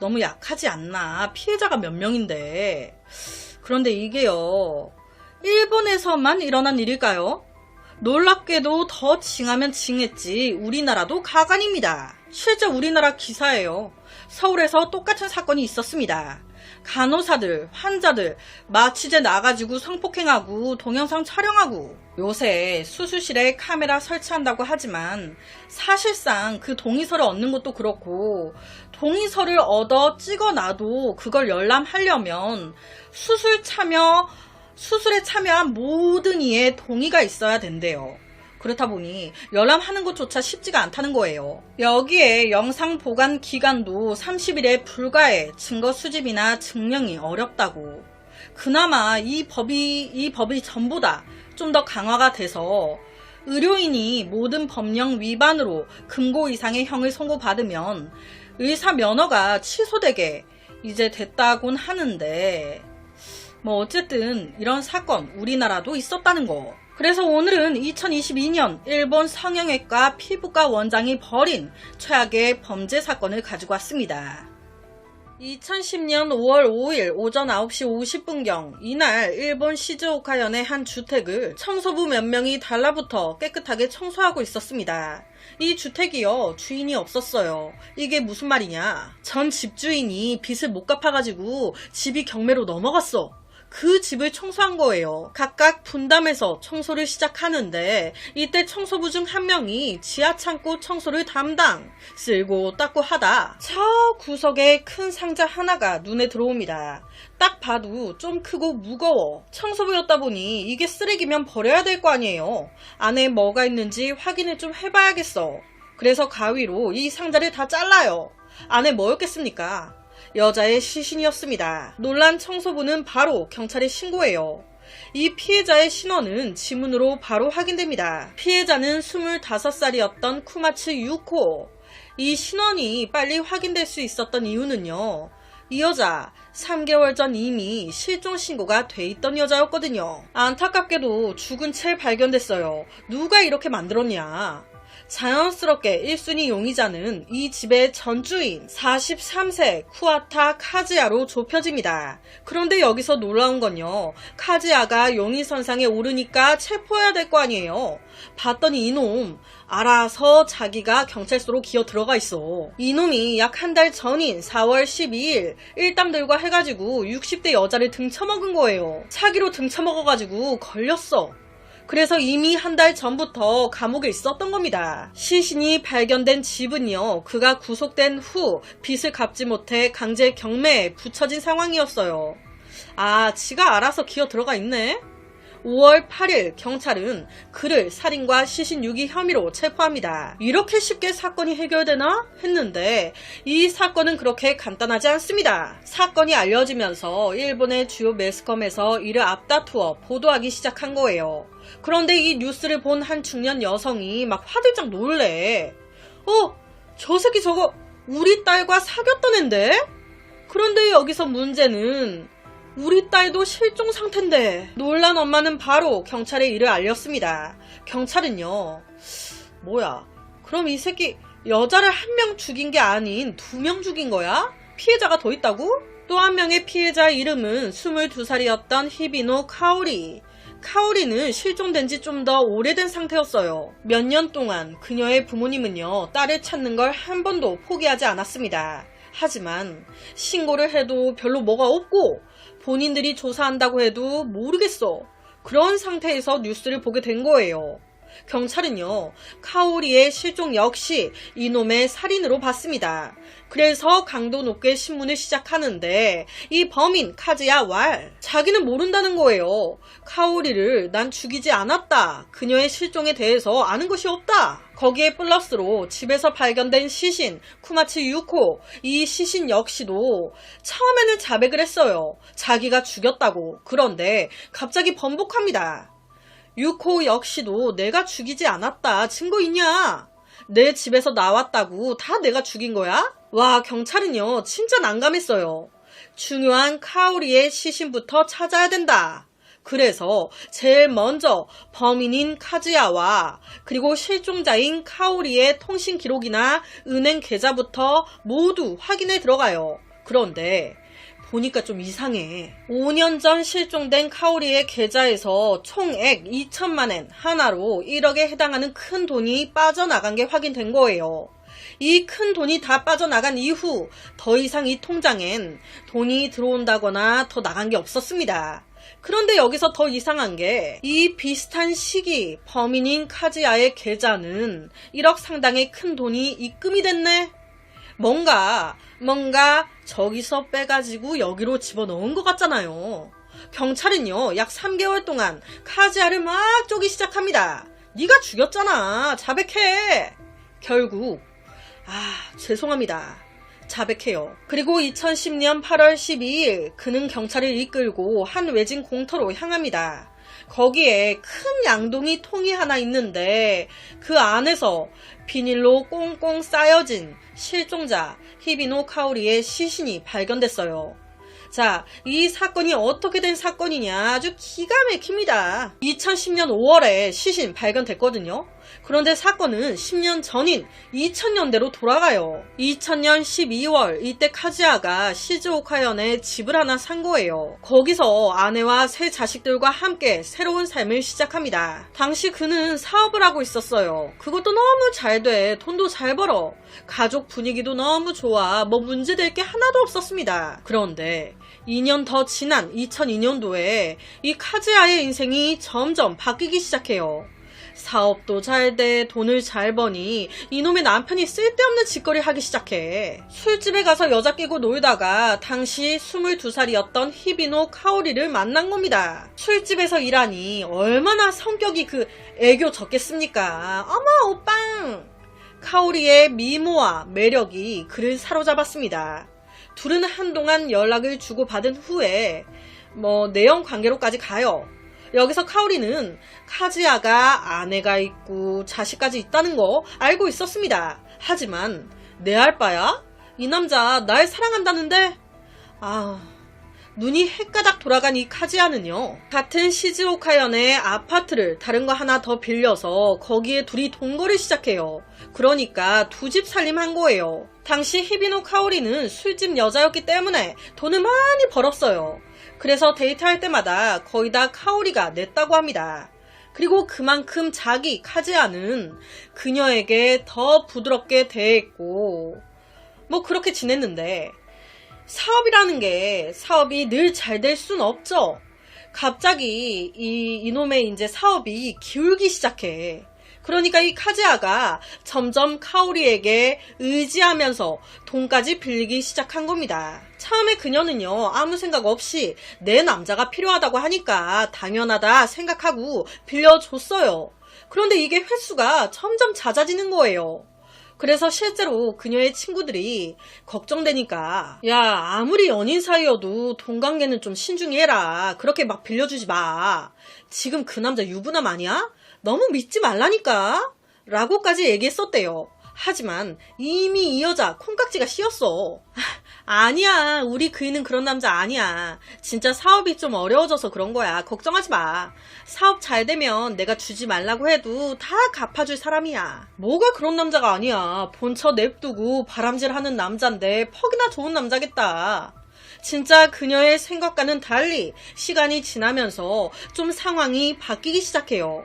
너무 약하지 않나. 피해자가 몇 명인데. 그런데 이게요. 일본에서만 일어난 일일까요? 놀랍게도 더 징하면 징했지 우리나라도 가관입니다. 실제 우리나라 기사예요. 서울에서 똑같은 사건이 있었습니다. 간호사들, 환자들 마취제 나가지고 성폭행하고 동영상 촬영하고 요새 수술실에 카메라 설치한다고 하지만 사실상 그 동의서를 얻는 것도 그렇고 동의서를 얻어 찍어놔도 그걸 열람하려면 수술에 참여한 모든 이의 동의가 있어야 된대요. 그렇다 보니 열람하는 것조차 쉽지가 않다는 거예요. 여기에 영상 보관 기간도 30일에 불과해 증거 수집이나 증명이 어렵다고. 그나마 이 법이 전보다 좀 더 강화가 돼서 의료인이 모든 법령 위반으로 금고 이상의 형을 선고받으면 의사 면허가 취소되게 이제 됐다곤 하는데, 어쨌든 이런 사건 우리나라도 있었다는 거. 그래서 오늘은 2022년 일본 성형외과 피부과 원장이 벌인 최악의 범죄 사건을 가지고 왔습니다. 2010년 5월 5일 오전 9시 50분경 이날 일본 시즈오카현의 한 주택을 청소부 몇 명이 달라붙어 깨끗하게 청소하고 있었습니다. 이 주택이요, 주인이 없었어요. 이게 무슨 말이냐? 전 집주인이 빚을 못 갚아가지고 집이 경매로 넘어갔어. 그 집을 청소한 거예요. 각각 분담해서 청소를 시작하는데 이때 청소부 중 한 명이 지하창고 청소를 담당. 쓸고 닦고 하다 저 구석에 큰 상자 하나가 눈에 들어옵니다. 딱 봐도 좀 크고 무거워. 청소부였다 보니 이게 쓰레기면 버려야 될 거 아니에요. 안에 뭐가 있는지 확인을 좀 해봐야겠어. 그래서 가위로 이 상자를 다 잘라요. 안에 뭐였겠습니까? 여자의 시신이었습니다. 놀란 청소부는 바로 경찰에 신고해요. 이 피해자의 신원은 지문으로 바로 확인됩니다. 피해자는 25살이었던 쿠마츠 유코. 이 신원이 빨리 확인될 수 있었던 이유는요, 이 여자 3개월 전 이미 실종 신고가 돼 있던 여자였거든요. 안타깝게도 죽은 채 발견됐어요. 누가 이렇게 만들었냐. 자연스럽게 1순위 용의자는 이 집의 전주인 43세 쿠아타 카즈야로 좁혀집니다. 그런데 여기서 놀라운 건요, 카즈야가 용의선상에 오르니까 체포해야 될 거 아니에요. 봤더니 이놈 알아서 자기가 경찰서로 기어 들어가 있어. 이놈이 약 한 달 전인 4월 12일 일당들과 해가지고 60대 여자를 등쳐먹은 거예요. 차기로 등쳐먹어가지고 걸렸어. 그래서 이미 한 달 전부터 감옥에 있었던 겁니다. 시신이 발견된 집은요, 그가 구속된 후 빚을 갚지 못해 강제 경매에 붙여진 상황이었어요. 아, 지가 알아서 기어 들어가 있네? 5월 8일 경찰은 그를 살인과 시신 유기 혐의로 체포합니다. 이렇게 쉽게 사건이 해결되나 했는데 이 사건은 그렇게 간단하지 않습니다. 사건이 알려지면서 일본의 주요 매스컴에서 이를 앞다투어 보도하기 시작한 거예요. 그런데 이 뉴스를 본 한 중년 여성이 막 화들짝 놀래. 저 새끼 저거 우리 딸과 사귀었던 앤데? 그런데 여기서 문제는 우리 딸도 실종 상태인데. 놀란 엄마는 바로 경찰에 이를 알렸습니다. 경찰은요, 뭐야, 그럼 이 새끼 여자를 1명 죽인 게 아닌 2명 죽인 거야? 피해자가 더 있다고? 또 한 명의 피해자 이름은 22살이었던 히비노 카오리. 카오리는 실종된 지 좀 더 오래된 상태였어요. 몇 년 동안 그녀의 부모님은요, 딸을 찾는 걸 한 번도 포기하지 않았습니다. 하지만 신고를 해도 별로 뭐가 없고 본인들이 조사한다고 해도 모르겠어. 그런 상태에서 뉴스를 보게 된 거예요. 경찰은요, 카오리의 실종 역시 이놈의 살인으로 봤습니다. 그래서 강도 높게 신문을 시작하는데 이 범인 카즈야 왈, 자기는 모른다는 거예요. 카오리를 난 죽이지 않았다. 그녀의 실종에 대해서 아는 것이 없다. 거기에 플러스로 집에서 발견된 시신 쿠마츠 유코, 이 시신 역시도 처음에는 자백을 했어요. 자기가 죽였다고. 그런데 갑자기 번복합니다. 유코 역시도 내가 죽이지 않았다. 증거 있냐? 내 집에서 나왔다고 다 내가 죽인 거야? 와, 경찰은요 진짜 난감했어요. 중요한 카오리의 시신부터 찾아야 된다. 그래서 제일 먼저 범인인 카즈야와 그리고 실종자인 카오리의 통신 기록이나 은행 계좌부터 모두 확인에 들어가요. 그런데 보니까 좀 이상해. 5년 전 실종된 카오리의 계좌에서 총액 2천만엔 하나로 1억에 해당하는 큰 돈이 빠져나간 게 확인된 거예요. 이 큰 돈이 다 빠져나간 이후 더 이상 이 통장엔 돈이 들어온다거나 더 나간 게 없었습니다. 그런데 여기서 더 이상한 게 이 비슷한 시기 범인인 카즈야의 계좌는 1억 상당의 큰 돈이 입금이 됐네. 뭔가 저기서 빼가지고 여기로 집어넣은 것 같잖아요. 경찰은요 약 3개월 동안 카즈야를 막 쪼기 시작합니다. 네가 죽였잖아. 자백해. 결국 죄송합니다. 자백해요. 그리고 2010년 8월 12일 그는 경찰을 이끌고 한 외진 공터로 향합니다. 거기에 큰 양동이 통이 하나 있는데 그 안에서 비닐로 꽁꽁 쌓여진 실종자 히비노 카오리의 시신이 발견됐어요. 자, 이 사건이 어떻게 된 사건이냐 아주 기가 막힙니다. 2010년 5월에 시신 발견됐거든요. 그런데 사건은 10년 전인 2000년대로 돌아가요. 2000년 12월 이때 카즈야가 시즈오카현에 집을 하나 산 거예요. 거기서 아내와 세 자식들과 함께 새로운 삶을 시작합니다. 당시 그는 사업을 하고 있었어요. 그것도 너무 잘 돼. 돈도 잘 벌어. 가족 분위기도 너무 좋아. 뭐 문제될 게 하나도 없었습니다. 그런데 2년 더 지난 2002년도에 이 카즈야의 인생이 점점 바뀌기 시작해요. 사업도 잘 돼, 돈을 잘 버니 이놈의 남편이 쓸데없는 짓거리 하기 시작해. 술집에 가서 여자 끼고 놀다가 당시 22살이었던 히비노 카오리를 만난 겁니다. 술집에서 일하니 얼마나 성격이 애교졌겠습니까. 어머 오빵! 카오리의 미모와 매력이 그를 사로잡았습니다. 둘은 한동안 연락을 주고받은 후에 내연 관계로까지 가요. 여기서 카오리는 카즈야가 아내가 있고 자식까지 있다는 거 알고 있었습니다. 하지만 내 알바야? 이 남자 날 사랑한다는데? 눈이 헷가닥 돌아간 이 카즈야는요, 같은 시즈오카현의 아파트를 다른 거 하나 더 빌려서 거기에 둘이 동거를 시작해요. 그러니까 두 집 살림한 거예요. 당시 히비노 카오리는 술집 여자였기 때문에 돈을 많이 벌었어요. 그래서 데이트할 때마다 거의 다 카오리가 냈다고 합니다. 그리고 그만큼 자기 카즈야는 그녀에게 더 부드럽게 대했고 그렇게 지냈는데, 사업이 늘 잘 될 순 없죠. 갑자기 이놈의 이제 사업이 기울기 시작해. 그러니까 이 카즈야가 점점 카오리에게 의지하면서 돈까지 빌리기 시작한 겁니다. 처음에 그녀는요, 아무 생각 없이 내 남자가 필요하다고 하니까 당연하다 생각하고 빌려줬어요. 그런데 이게 횟수가 점점 잦아지는 거예요. 그래서 실제로 그녀의 친구들이 걱정되니까, 야, 아무리 연인 사이여도 돈 관계는 좀 신중히 해라. 그렇게 막 빌려주지 마. 지금 그 남자 유부남 아니야? 너무 믿지 말라니까. 라고까지 얘기했었대요. 하지만 이미 이 여자 콩깍지가 씌었어. 아니야, 우리 그이는 그런 남자 아니야. 진짜 사업이 좀 어려워져서 그런 거야. 걱정하지 마. 사업 잘 되면 내가 주지 말라고 해도 다 갚아줄 사람이야. 뭐가 그런 남자가 아니야. 본처 냅두고 바람질하는 남잔데 퍽이나 좋은 남자겠다. 진짜 그녀의 생각과는 달리 시간이 지나면서 좀 상황이 바뀌기 시작해요.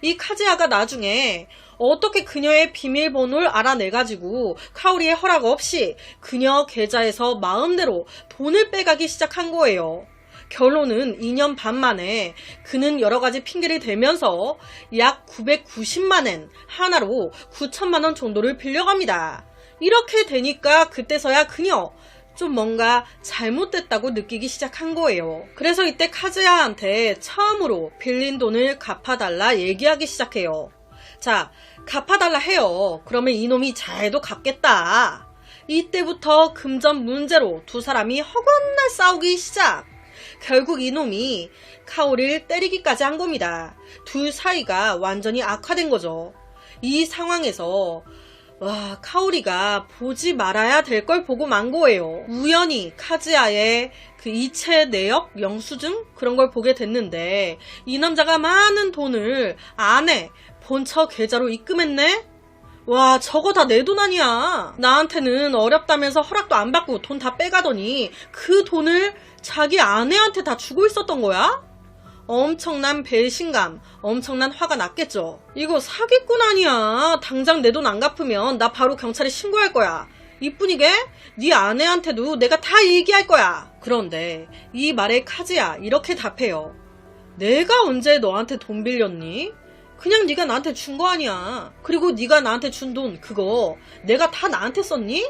이 카즈야가 나중에 어떻게 그녀의 비밀번호를 알아내가지고 카오리의 허락 없이 그녀 계좌에서 마음대로 돈을 빼가기 시작한 거예요. 결론은 2년 반 만에 그는 여러가지 핑계를 대면서 약 990만엔, 하나로 9천만원 정도를 빌려갑니다. 이렇게 되니까 그때서야 그녀 좀 뭔가 잘못됐다고 느끼기 시작한 거예요. 그래서 이때 카즈야한테 처음으로 빌린 돈을 갚아달라 얘기하기 시작해요. 자, 갚아달라 해요. 그러면 이놈이 잘도 갚겠다. 이때부터 금전 문제로 두 사람이 허건날 싸우기 시작. 결국 이놈이 카오리를 때리기까지 한 겁니다. 둘 사이가 완전히 악화된 거죠. 이 상황에서 카오리가 보지 말아야 될 걸 보고 만 거예요. 우연히 카즈야의 그 이체 내역 영수증 그런 걸 보게 됐는데, 이 남자가 많은 돈을 아내 본처 계좌로 입금했네? 와, 저거 다 내 돈 아니야. 나한테는 어렵다면서 허락도 안 받고 돈 다 빼가더니 그 돈을 자기 아내한테 다 주고 있었던 거야? 엄청난 배신감, 엄청난 화가 났겠죠. 이거 사기꾼 아니야. 당장 내 돈 안 갚으면 나 바로 경찰에 신고할 거야. 이뿐이게 네 아내한테도 내가 다 얘기할 거야. 그런데 이 말에 카즈야 이렇게 답해요. 내가 언제 너한테 돈 빌렸니? 그냥 네가 나한테 준 거 아니야. 그리고 네가 나한테 준 돈 그거 내가 다 나한테 썼니?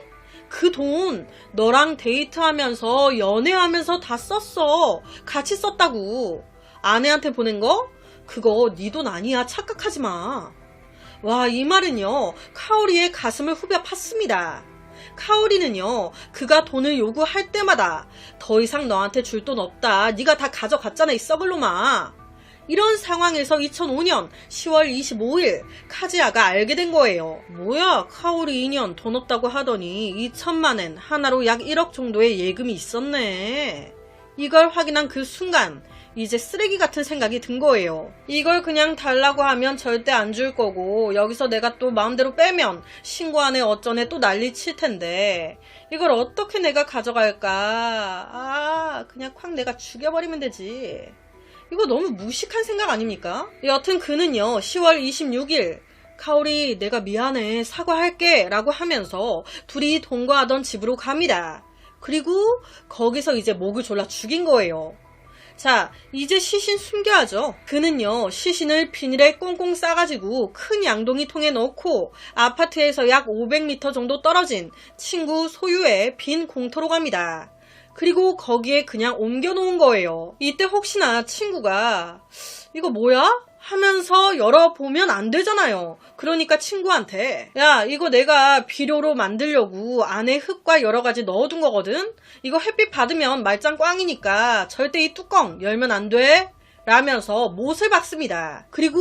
그 돈 너랑 데이트하면서 연애하면서 다 썼어. 같이 썼다고. 아내한테 보낸 거? 그거 네 돈 아니야. 착각하지 마. 와, 이 말은요, 카오리의 가슴을 후벼 팠습니다. 카오리는요, 그가 돈을 요구할 때마다 더 이상 너한테 줄 돈 없다. 네가 다 가져갔잖아, 이 썩을 놈아. 이런 상황에서 2005년 10월 25일 카즈야가 알게 된 거예요. 뭐야, 카오리 2년 돈 없다고 하더니 2천만엔 하나로 약 1억 정도의 예금이 있었네. 이걸 확인한 그 순간 이제 쓰레기 같은 생각이 든 거예요. 이걸 그냥 달라고 하면 절대 안 줄 거고, 여기서 내가 또 마음대로 빼면 신고하네 어쩌네 또 난리 칠 텐데, 이걸 어떻게 내가 가져갈까? 그냥 콱 내가 죽여버리면 되지. 이거 너무 무식한 생각 아닙니까? 여튼 그는요, 10월 26일 카오리 내가 미안해 사과할게 라고 하면서 둘이 동거하던 집으로 갑니다. 그리고 거기서 이제 목을 졸라 죽인 거예요. 자, 이제 시신 숨겨야죠. 그는요, 시신을 비닐에 꽁꽁 싸가지고 큰 양동이 통에 넣고 아파트에서 약 500m 정도 떨어진 친구 소유의 빈 공터로 갑니다. 그리고 거기에 그냥 옮겨놓은 거예요. 이때 혹시나 친구가 이거 뭐야? 하면서 열어보면 안 되잖아요. 그러니까 친구한테 야, 이거 내가 비료로 만들려고 안에 흙과 여러가지 넣어둔 거거든? 이거 햇빛 받으면 말짱 꽝이니까 절대 이 뚜껑 열면 안 돼? 라면서 못을 박습니다. 그리고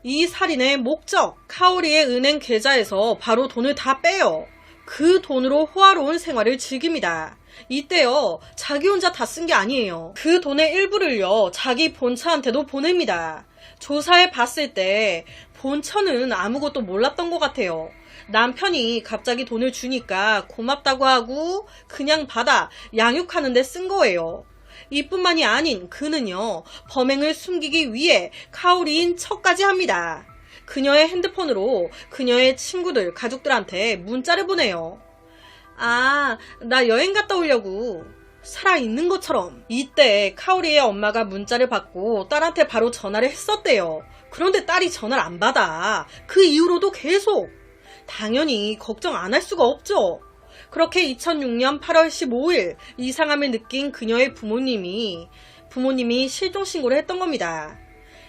이 살인의 목적, 카오리의 은행 계좌에서 바로 돈을 다 빼요. 그 돈으로 호화로운 생활을 즐깁니다. 이때요, 자기 혼자 다 쓴 게 아니에요. 그 돈의 일부를요, 자기 본처한테도 보냅니다. 조사해 봤을 때 본처는 아무것도 몰랐던 것 같아요. 남편이 갑자기 돈을 주니까 고맙다고 하고 그냥 받아 양육하는 데 쓴 거예요. 이뿐만이 아닌 그는요, 범행을 숨기기 위해 카오리인 척까지 합니다. 그녀의 핸드폰으로 그녀의 친구들, 가족들한테 문자를 보내요. 나 여행 갔다 오려고. 살아있는 것처럼. 이때 카오리의 엄마가 문자를 받고 딸한테 바로 전화를 했었대요. 그런데 딸이 전화를 안 받아. 그 이후로도 계속. 당연히 걱정 안 할 수가 없죠. 그렇게 2006년 8월 15일 이상함을 느낀 그녀의 부모님이 실종신고를 했던 겁니다.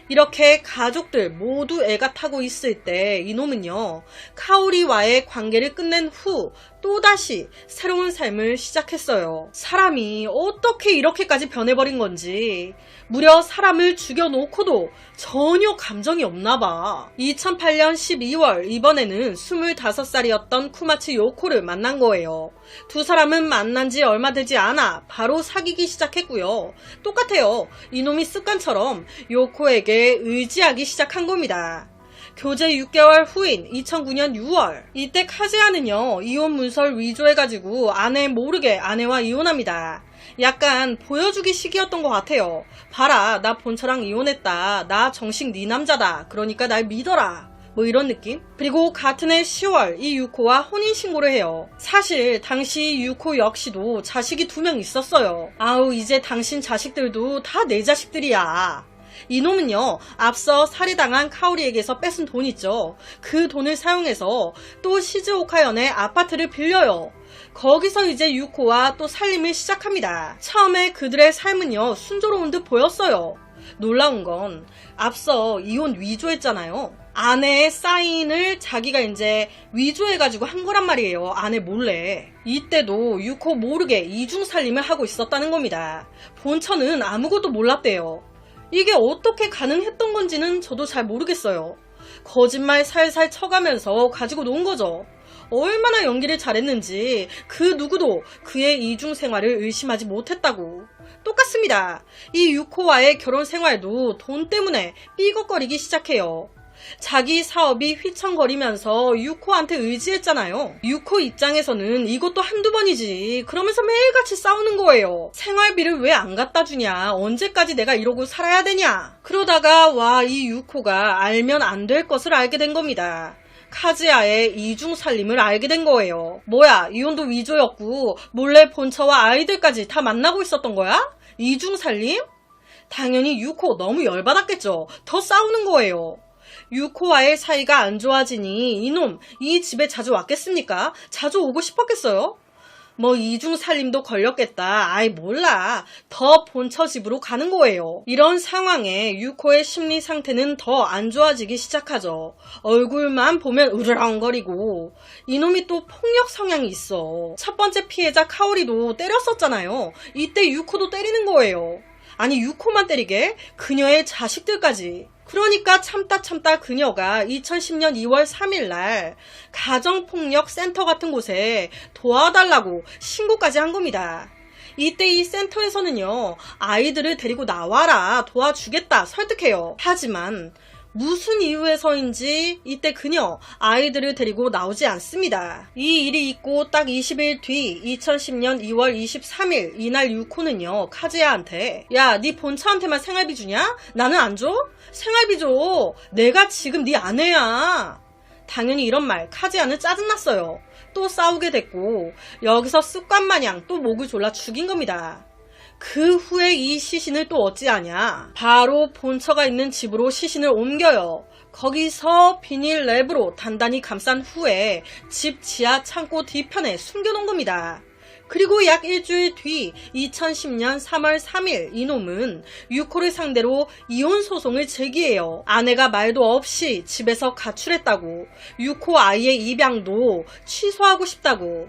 이렇게 가족들 모두 애가 타고 있을 때 이놈은요, 카오리와의 관계를 끝낸 후 또다시 새로운 삶을 시작했어요. 사람이 어떻게 이렇게까지 변해버린 건지, 무려 사람을 죽여놓고도 전혀 감정이 없나봐. 2008년 12월 이번에는 25살이었던 쿠마츠 요코를 만난 거예요. 두 사람은 만난 지 얼마 되지 않아 바로 사귀기 시작했고요. 똑같아요. 이놈이 습관처럼 요코에게 의지하기 시작한 겁니다. 교제 6개월 후인 2009년 6월, 이때 카즈야는요, 이혼 문서를 위조해가지고 아내 모르게 아내와 이혼합니다. 약간 보여주기 식이었던 것 같아요. 봐라, 나 본처랑 이혼했다. 나 정식 네 남자다. 그러니까 날 믿어라. 뭐 이런 느낌? 그리고 같은 해 10월 이 유코와 혼인신고를 해요. 사실 당시 유코 역시도 자식이 2명 있었어요. 이제 당신 자식들도 다 내 자식들이야. 이놈은요, 앞서 살해당한 카오리에게서 뺏은 돈 있죠. 그 돈을 사용해서 또 시즈오카현의 아파트를 빌려요. 거기서 이제 유코와 또 살림을 시작합니다. 처음에 그들의 삶은요, 순조로운 듯 보였어요. 놀라운 건 앞서 이혼 위조했잖아요. 아내의 사인을 자기가 이제 위조해가지고 한 거란 말이에요. 아내 몰래. 이때도 유코 모르게 이중살림을 하고 있었다는 겁니다. 본처는 아무것도 몰랐대요. 이게 어떻게 가능했던 건지는 저도 잘 모르겠어요. 거짓말 살살 쳐가면서 가지고 논 거죠. 얼마나 연기를 잘했는지 그 누구도 그의 이중생활을 의심하지 못했다고. 똑같습니다. 이 유코와의 결혼 생활도 돈 때문에 삐걱거리기 시작해요. 자기 사업이 휘청거리면서 유코한테 의지했잖아요. 유코 입장에서는 이것도 한두 번이지. 그러면서 매일같이 싸우는 거예요. 생활비를 왜 안 갖다 주냐. 언제까지 내가 이러고 살아야 되냐. 그러다가 이 유코가 알면 안 될 것을 알게 된 겁니다. 카즈야의 이중살림을 알게 된 거예요. 뭐야, 이혼도 위조였고 몰래 본처와 아이들까지 다 만나고 있었던 거야? 이중살림? 당연히 유코 너무 열받았겠죠. 더 싸우는 거예요. 유코와의 사이가 안 좋아지니 이놈 이 집에 자주 왔겠습니까? 자주 오고 싶었겠어요? 뭐 이중살림도 걸렸겠다. 몰라. 더 본처 집으로 가는 거예요. 이런 상황에 유코의 심리 상태는 더 안 좋아지기 시작하죠. 얼굴만 보면 으르렁거리고. 이놈이 또 폭력 성향이 있어. 첫 번째 피해자 카오리도 때렸었잖아요. 이때 유코도 때리는 거예요. 아니 유코만 때리게? 그녀의 자식들까지. 그러니까 참다 그녀가 2010년 2월 3일 날 가정폭력센터 같은 곳에 도와달라고 신고까지 한 겁니다. 이때 이 센터에서는요, 아이들을 데리고 나와라, 도와주겠다 설득해요. 하지만 무슨 이유에서인지 이때 그녀 아이들을 데리고 나오지 않습니다. 이 일이 있고 딱 20일 뒤 2010년 2월 23일 이날 유코는요, 카즈야한테 야, 네 본처한테만 생활비 주냐? 나는 안 줘? 생활비 줘. 내가 지금 네 아내야. 당연히 이런 말 카즈야는 짜증났어요. 또 싸우게 됐고 여기서 습관마냥 또 목을 졸라 죽인 겁니다. 그 후에 이 시신을 또 어찌하냐? 바로 본처가 있는 집으로 시신을 옮겨요. 거기서 비닐 랩으로 단단히 감싼 후에 집 지하 창고 뒤편에 숨겨놓은 겁니다. 그리고 약 일주일 뒤 2010년 3월 3일 이놈은 유코를 상대로 이혼 소송을 제기해요. 아내가 말도 없이 집에서 가출했다고, 유코 아이의 입양도 취소하고 싶다고.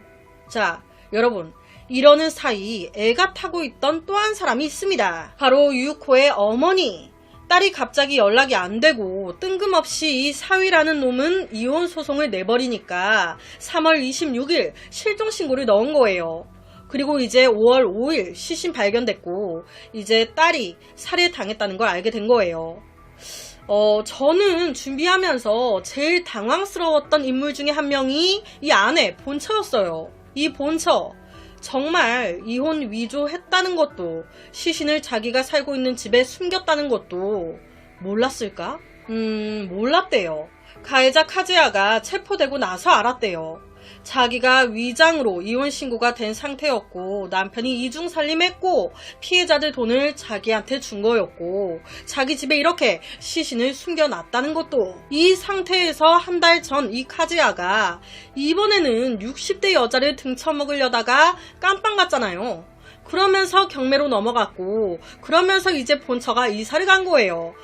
자, 여러분, 이러는 사이 애가 타고 있던 또 한 사람이 있습니다. 바로 유코의 어머니. 딸이 갑자기 연락이 안 되고 뜬금없이 이 사위라는 놈은 이혼 소송을 내버리니까 3월 26일 실종신고를 넣은 거예요. 그리고 이제 5월 5일 시신 발견됐고 이제 딸이 살해당했다는 걸 알게 된 거예요. 저는 준비하면서 제일 당황스러웠던 인물 중에 한 명이 이 아내 본처였어요. 이 본처 정말 이혼 위조했다는 것도, 시신을 자기가 살고 있는 집에 숨겼다는 것도 몰랐을까? 몰랐대요. 가해자 카즈야가 체포되고 나서 알았대요. 자기가 위장으로 이혼 신고가 된 상태였고 남편이 이중살림했고 피해자들 돈을 자기한테 준 거였고 자기 집에 이렇게 시신을 숨겨놨다는 것도. 이 상태에서 한 달 전 이 카즈야가 이번에는 60대 여자를 등쳐먹으려다가 깜빵 갔잖아요. 그러면서 경매로 넘어갔고 그러면서 이제 본처가 이사를 간 거예요.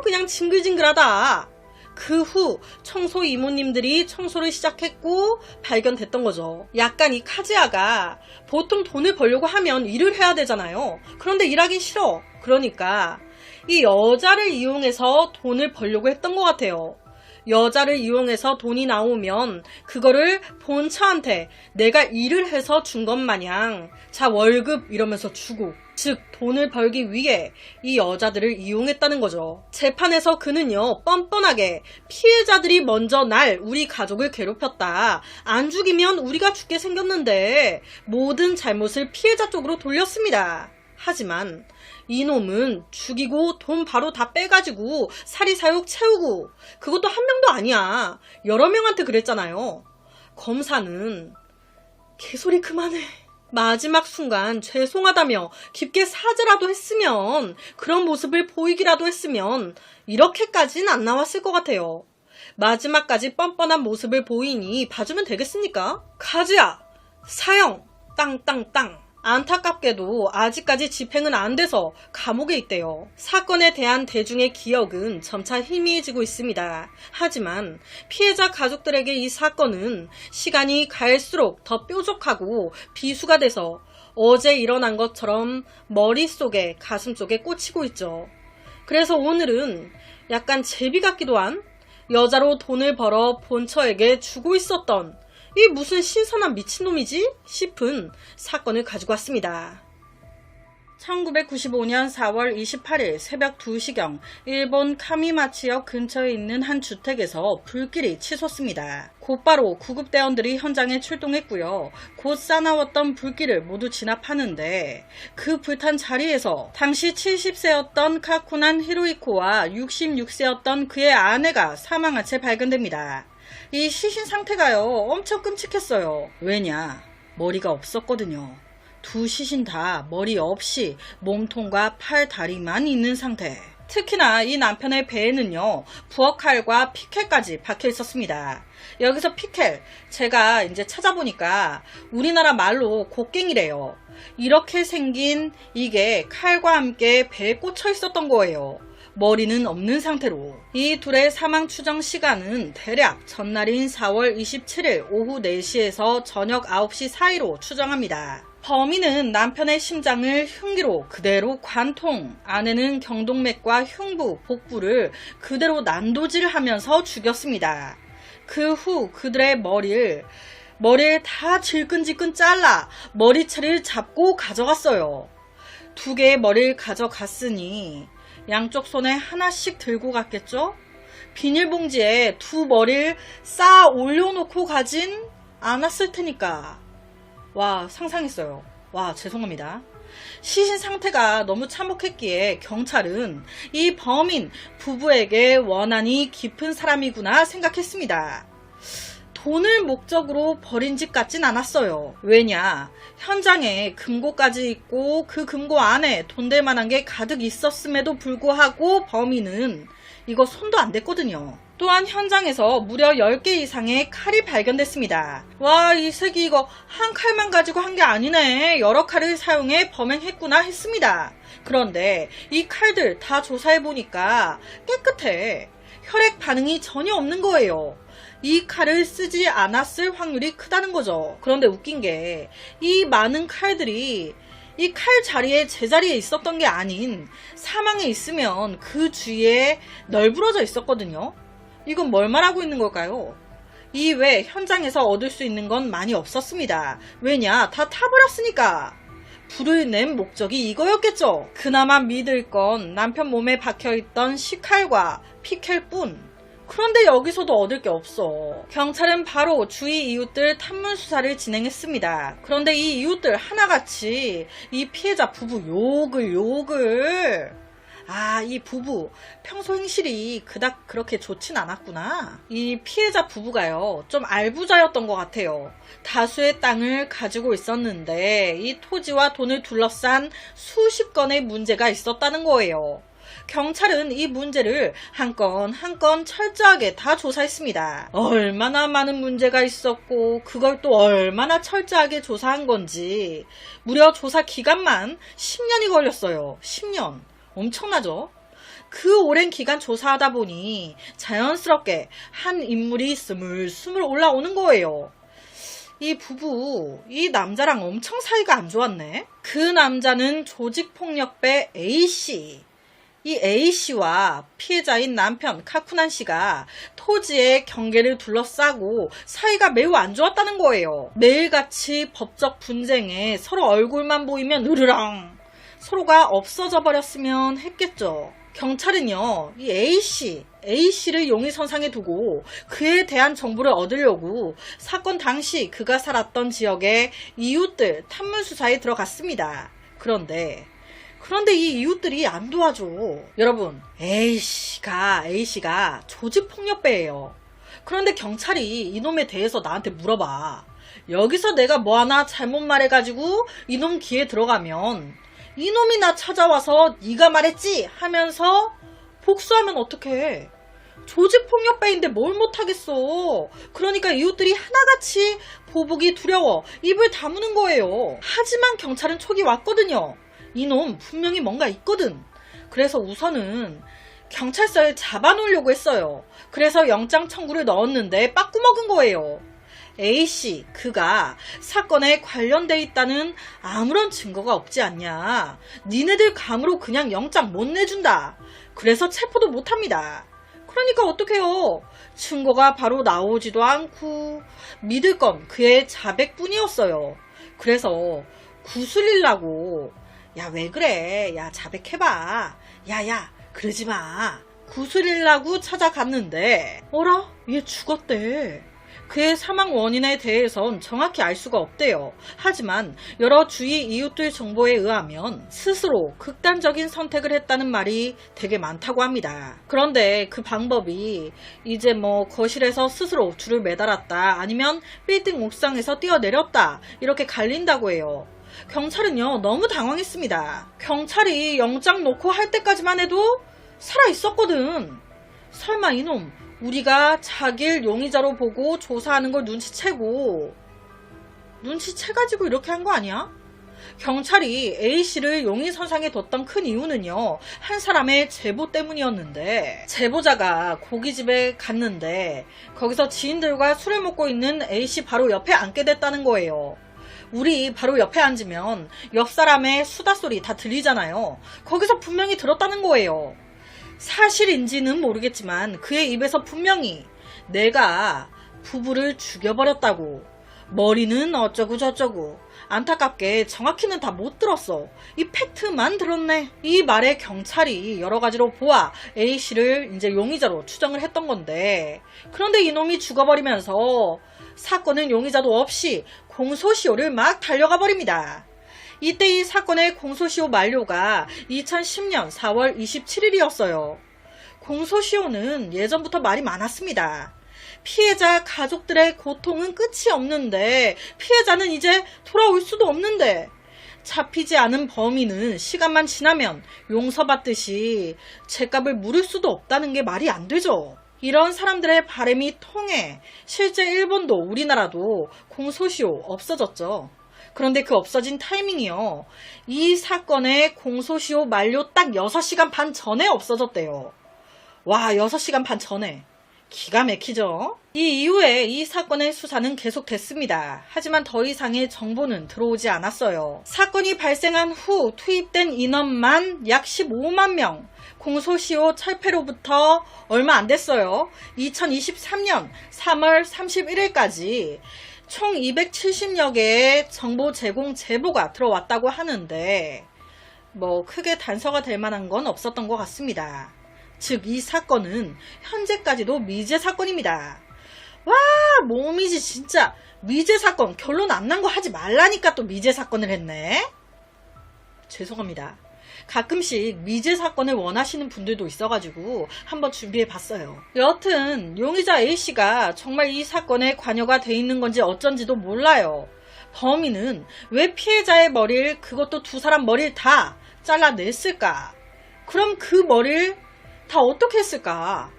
그냥 징글징글하다. 그 후 청소 이모님들이 청소를 시작했고 발견됐던 거죠. 약간 이 카즈야가 보통 돈을 벌려고 하면 일을 해야 되잖아요. 그런데 일하기 싫어. 그러니까 이 여자를 이용해서 돈을 벌려고 했던 것 같아요. 여자를 이용해서 돈이 나오면 그거를 본처한테 내가 일을 해서 준 것 마냥 자 월급 이러면서 주고, 즉 돈을 벌기 위해 이 여자들을 이용했다는 거죠. 재판에서 그는요 뻔뻔하게 피해자들이 먼저 우리 가족을 괴롭혔다, 안 죽이면 우리가 죽게 생겼는데 모든 잘못을 피해자 쪽으로 돌렸습니다. 하지만 이놈은 죽이고 돈 바로 다 빼가지고 사리사욕 채우고, 그것도 한 명도 아니야, 여러 명한테 그랬잖아요. 검사는 개소리 그만해, 마지막 순간 죄송하다며 깊게 사죄라도 했으면, 그런 모습을 보이기라도 했으면 이렇게까지는 안 나왔을 것 같아요. 마지막까지 뻔뻔한 모습을 보이니 봐주면 되겠습니까? 카즈야 사형 땅땅땅. 안타깝게도 아직까지 집행은 안 돼서 감옥에 있대요. 사건에 대한 대중의 기억은 점차 희미해지고 있습니다. 하지만 피해자 가족들에게 이 사건은 시간이 갈수록 더 뾰족하고 비수가 돼서 어제 일어난 것처럼 머릿속에 가슴 쪽에 꽂히고 있죠. 그래서 오늘은 약간 제비 같기도 한, 여자로 돈을 벌어 본처에게 주고 있었던 이 무슨 신선한 미친놈이지? 싶은 사건을 가지고 왔습니다. 1995년 4월 28일 새벽 2시경 일본 카미마치역 근처에 있는 한 주택에서 불길이 치솟습니다. 곧바로 구급대원들이 현장에 출동했고요. 곧 싸나웠던 불길을 모두 진압하는데 그 불탄 자리에서 당시 70세였던 카쿠난 히로이코와 66세였던 그의 아내가 사망한 채 발견됩니다. 이 시신 상태가요 엄청 끔찍했어요. 왜냐? 머리가 없었거든요. 두 시신 다 머리 없이 몸통과 팔, 다리만 있는 상태. 특히나 이 남편의 배에는요 부엌칼과 피켈까지 박혀 있었습니다. 여기서 피켈, 제가 이제 찾아보니까 우리나라 말로 곡괭이래요. 이렇게 생긴 이게 칼과 함께 배에 꽂혀 있었던 거예요. 머리는 없는 상태로. 이 둘의 사망 추정 시간은 대략 전날인 4월 27일 오후 4시에서 저녁 9시 사이로 추정합니다. 범인은 남편의 심장을 흉기로 그대로 관통, 아내는 경동맥과 흉부, 복부를 그대로 난도질하면서 죽였습니다. 그 후 그들의 머리를 다 질끈질끈 잘라 머리채를 잡고 가져갔어요. 2개의 머리를 가져갔으니 양쪽 손에 하나씩 들고 갔겠죠? 비닐봉지에 2 머리를 쌓아 올려놓고 가진 않았을 테니까. 와, 상상했어요. 와, 죄송합니다. 시신 상태가 너무 참혹했기에 경찰은 이 범인 부부에게 원한이 깊은 사람이구나 생각했습니다. 돈을 목적으로 버린 집 같진 않았어요. 왜냐, 현장에 금고까지 있고 그 금고 안에 돈 될 만한 게 가득 있었음에도 불구하고 범인은 이거 손도 안 댔거든요. 또한 현장에서 무려 10개 이상의 칼이 발견됐습니다. 와, 이 새끼 이거 한 칼만 가지고 한 게 아니네. 여러 칼을 사용해 범행했구나 했습니다. 그런데 이 칼들 다 조사해보니까 깨끗해. 혈액 반응이 전혀 없는 거예요. 이 칼을 쓰지 않았을 확률이 크다는 거죠. 그런데 웃긴 게 이 많은 칼들이 이 칼 자리에 제자리에 있었던 게 아닌 사망에 있으면 그 주위에 널브러져 있었거든요. 이건 뭘 말하고 있는 걸까요? 이외 현장에서 얻을 수 있는 건 많이 없었습니다. 왜냐, 다 타버렸으니까. 불을 낸 목적이 이거였겠죠. 그나마 믿을 건 남편 몸에 박혀있던 식칼과 피켈뿐. 그런데 여기서도 얻을 게 없어. 경찰은 바로 주위 이웃들 탐문 수사를 진행했습니다. 그런데 이 이웃들 하나같이 이 피해자 부부 욕을 이 부부 평소 행실이 그닥 그렇게 좋진 않았구나. 이 피해자 부부가요, 좀 알부자였던 것 같아요. 다수의 땅을 가지고 있었는데 이 토지와 돈을 둘러싼 수십 건의 문제가 있었다는 거예요. 경찰은 이 문제를 한 건 한 건 철저하게 다 조사했습니다. 얼마나 많은 문제가 있었고 그걸 또 얼마나 철저하게 조사한 건지 무려 조사 기간만 10년이 걸렸어요. 10년. 엄청나죠? 그 오랜 기간 조사하다 보니 자연스럽게 한 인물이 스물스물 올라오는 거예요. 이 부부, 이 남자랑 엄청 사이가 안 좋았네. 그 남자는 조직폭력배 A씨. 이 A씨와 피해자인 남편 카쿠난 씨가 토지의 경계를 둘러싸고 사이가 매우 안 좋았다는 거예요. 매일같이 법적 분쟁에 서로 얼굴만 보이면 으르렁 서로가 없어져 버렸으면 했겠죠. 경찰은요, 이 A씨를 용의선상에 두고 그에 대한 정보를 얻으려고 사건 당시 그가 살았던 지역의 이웃들 탐문수사에 들어갔습니다. 그런데 이 이웃들이 안 도와줘. 여러분, A씨가 조직폭력배예요. 그런데 경찰이 이놈에 대해서 나한테 물어봐. 여기서 내가 뭐 하나 잘못 말해가지고 이놈 귀에 들어가면 이놈이 나 찾아와서 네가 말했지 하면서 복수하면 어떡해. 조직폭력배인데 뭘 못하겠어. 그러니까 이웃들이 하나같이 보복이 두려워 입을 다무는 거예요. 하지만 경찰은 촉이 왔거든요. 이놈 분명히 뭔가 있거든. 그래서 우선은 경찰서에 잡아놓으려고 했어요. 그래서 영장 청구를 넣었는데 빠꾸먹은 거예요. A씨, 그가 사건에 관련돼 있다는 아무런 증거가 없지 않냐. 니네들 감으로 그냥 영장 못 내준다. 그래서 체포도 못합니다. 그러니까 어떡해요. 증거가 바로 나오지도 않고 믿을 건 그의 자백뿐이었어요. 그래서 구슬리려고 야, 왜 그래? 야, 자백해봐. 야, 그러지 마. 구슬리려고 찾아갔는데 어라? 얘 죽었대. 그의 사망 원인에 대해선 정확히 알 수가 없대요. 하지만 여러 주위 이웃들 정보에 의하면 스스로 극단적인 선택을 했다는 말이 되게 많다고 합니다. 그런데 그 방법이 이제 뭐 거실에서 스스로 줄을 매달았다, 아니면 빌딩 옥상에서 뛰어내렸다, 이렇게 갈린다고 해요. 경찰은요, 너무 당황했습니다. 경찰이 영장 놓고 할 때까지만 해도 살아있었거든. 설마 이놈 우리가 자기를 용의자로 보고 조사하는 걸 눈치채가지고 이렇게 한 거 아니야? 경찰이 A씨를 용의선상에 뒀던 큰 이유는요, 한 사람의 제보 때문이었는데, 제보자가 고깃집에 갔는데 거기서 지인들과 술을 먹고 있는 A씨 바로 옆에 앉게 됐다는 거예요. 우리 바로 옆에 앉으면 옆 사람의 수다 소리 다 들리잖아요. 거기서 분명히 들었다는 거예요. 사실인지는 모르겠지만 그의 입에서 분명히 내가 부부를 죽여버렸다고, 머리는 어쩌고 저쩌고, 안타깝게 정확히는 다 못 들었어, 이 팩트만 들었네, 이 말에 경찰이 여러 가지로 보아 A씨를 이제 용의자로 추정을 했던 건데, 그런데 이놈이 죽어버리면서 사건은 용의자도 없이 공소시효를 막 달려가 버립니다. 이때 이 사건의 공소시효 만료가 2010년 4월 27일이었어요. 공소시효는 예전부터 말이 많았습니다. 피해자 가족들의 고통은 끝이 없는데, 피해자는 이제 돌아올 수도 없는데, 잡히지 않은 범인은 시간만 지나면 용서받듯이 죗값을 물을 수도 없다는 게 말이 안 되죠. 이런 사람들의 바람이 통해 실제 일본도 우리나라도 공소시효 없어졌죠. 그런데 그 없어진 타이밍이요, 이 사건의 공소시효 만료 딱 6시간 반 전에 없어졌대요. 와, 6시간 반 전에. 기가 막히죠? 이 이후에 이 사건의 수사는 계속됐습니다. 하지만 더 이상의 정보는 들어오지 않았어요. 사건이 발생한 후 투입된 인원만 약 15만 명. 공소시효 철폐로부터 얼마 안 됐어요. 2023년 3월 31일까지 총 270여 개의 정보 제공 제보가 들어왔다고 하는데, 뭐 크게 단서가 될 만한 건 없었던 것 같습니다. 즉, 이 사건은 현재까지도 미제 사건입니다. 와, 몸이지 진짜. 미제 사건, 결론 안 난 거 하지 말라니까 또 미제 사건을 했네. 죄송합니다. 가끔씩 미제 사건을 원하시는 분들도 있어가지고 한번 준비해봤어요. 여튼 용의자 A씨가 정말 이 사건에 관여가 돼 있는 건지 어쩐지도 몰라요. 범인은 왜 피해자의 머리를, 그것도 두 사람 머리를 다 잘라냈을까? 그럼 그 머리를 다 어떻게 했을까?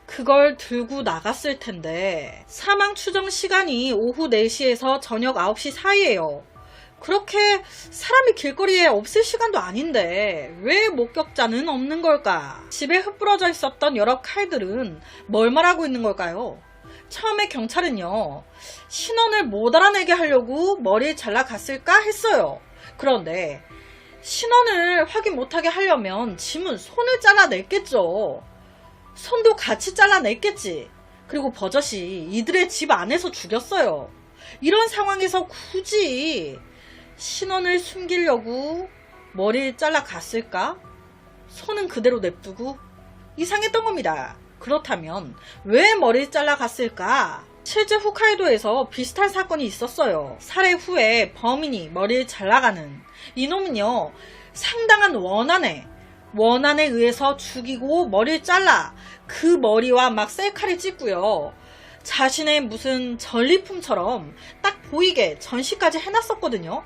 그걸 들고 나갔을 텐데, 사망 추정 시간이 오후 4시에서 저녁 9시 사이예요. 그렇게 사람이 길거리에 없을 시간도 아닌데 왜 목격자는 없는 걸까? 집에 흩뿌러져 있었던 여러 칼들은 뭘 말하고 있는 걸까요? 처음에 경찰은요, 신원을 못 알아내게 하려고 머리를 잘라갔을까 했어요. 그런데 신원을 확인 못하게 하려면 짐은 손을 잘라냈겠죠. 손도 같이 잘라냈겠지. 그리고 버젓이 이들의 집 안에서 죽였어요. 이런 상황에서 굳이 신원을 숨기려고 머리를 잘라갔을까? 손은 그대로 냅두고? 이상했던 겁니다. 그렇다면 왜 머리를 잘라갔을까? 실제 홋카이도에서 비슷한 사건이 있었어요. 살해 후에 범인이 머리를 잘라가는 이놈은요, 상당한 원한에 의해서 죽이고 머리를 잘라 그 머리와 막 셀카를 찍고요, 자신의 무슨 전리품처럼 딱 보이게 전시까지 해놨었거든요.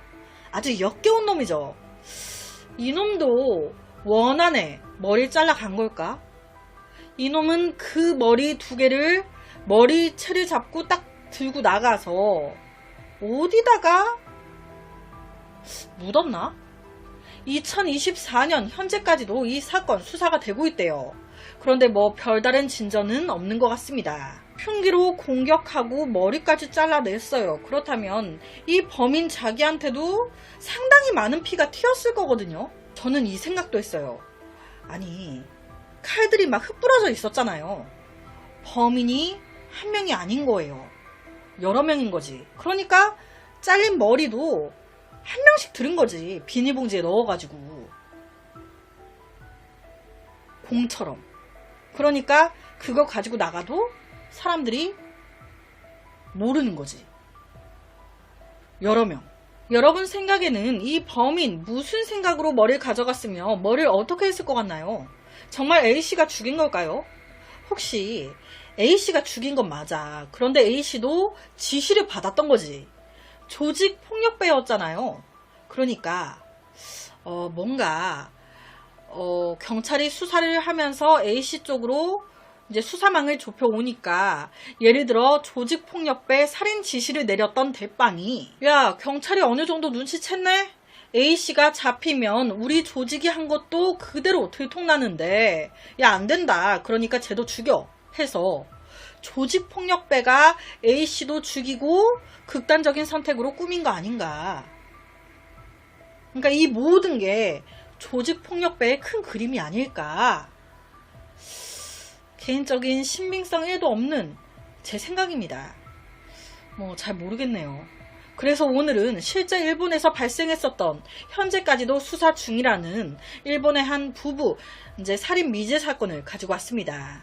아주 역겨운 놈이죠. 이놈도 원한에 머리를 잘라간 걸까? 이놈은 그 머리 2개를 머리채를 잡고 딱 들고 나가서 어디다가 묻었나? 2024년 현재까지도 이 사건 수사가 되고 있대요. 그런데 뭐 별다른 진전은 없는 것 같습니다. 흉기로 공격하고 머리까지 잘라냈어요. 그렇다면 이 범인 자기한테도 상당히 많은 피가 튀었을 거거든요. 저는 이 생각도 했어요. 아니, 칼들이 막 흩뿌러져 있었잖아요. 범인이 한 명이 아닌 거예요. 여러 명인 거지. 그러니까 잘린 머리도 한 명씩 들은 거지. 비닐봉지에 넣어가지고. 공처럼. 그러니까 그거 가지고 나가도 사람들이 모르는 거지. 여러 명. 여러분 생각에는 이 범인 무슨 생각으로 머리를 가져갔으며 머리를 어떻게 했을 것 같나요? 정말 A씨가 죽인 걸까요? 혹시 A씨가 죽인 건 맞아. 그런데 A씨도 지시를 받았던 거지. 조직 폭력배였잖아요. 그러니까 뭔가 경찰이 수사를 하면서 A씨 쪽으로 이제 수사망을 좁혀오니까 예를 들어 조직폭력배 살인 지시를 내렸던 대빵이 야, 경찰이 어느 정도 눈치챘네? A씨가 잡히면 우리 조직이 한 것도 그대로 들통나는데 야, 안 된다. 그러니까 쟤도 죽여. 해서 조직폭력배가 A씨도 죽이고 극단적인 선택으로 꾸민 거 아닌가. 그러니까 이 모든 게 조직폭력배의 큰 그림이 아닐까. 개인적인 신빙성 1도 없는 제 생각입니다. 뭐 잘 모르겠네요. 그래서 오늘은 실제 일본에서 발생했었던 현재까지도 수사 중이라는 일본의 한 부부 이제 살인 미제 사건을 가지고 왔습니다.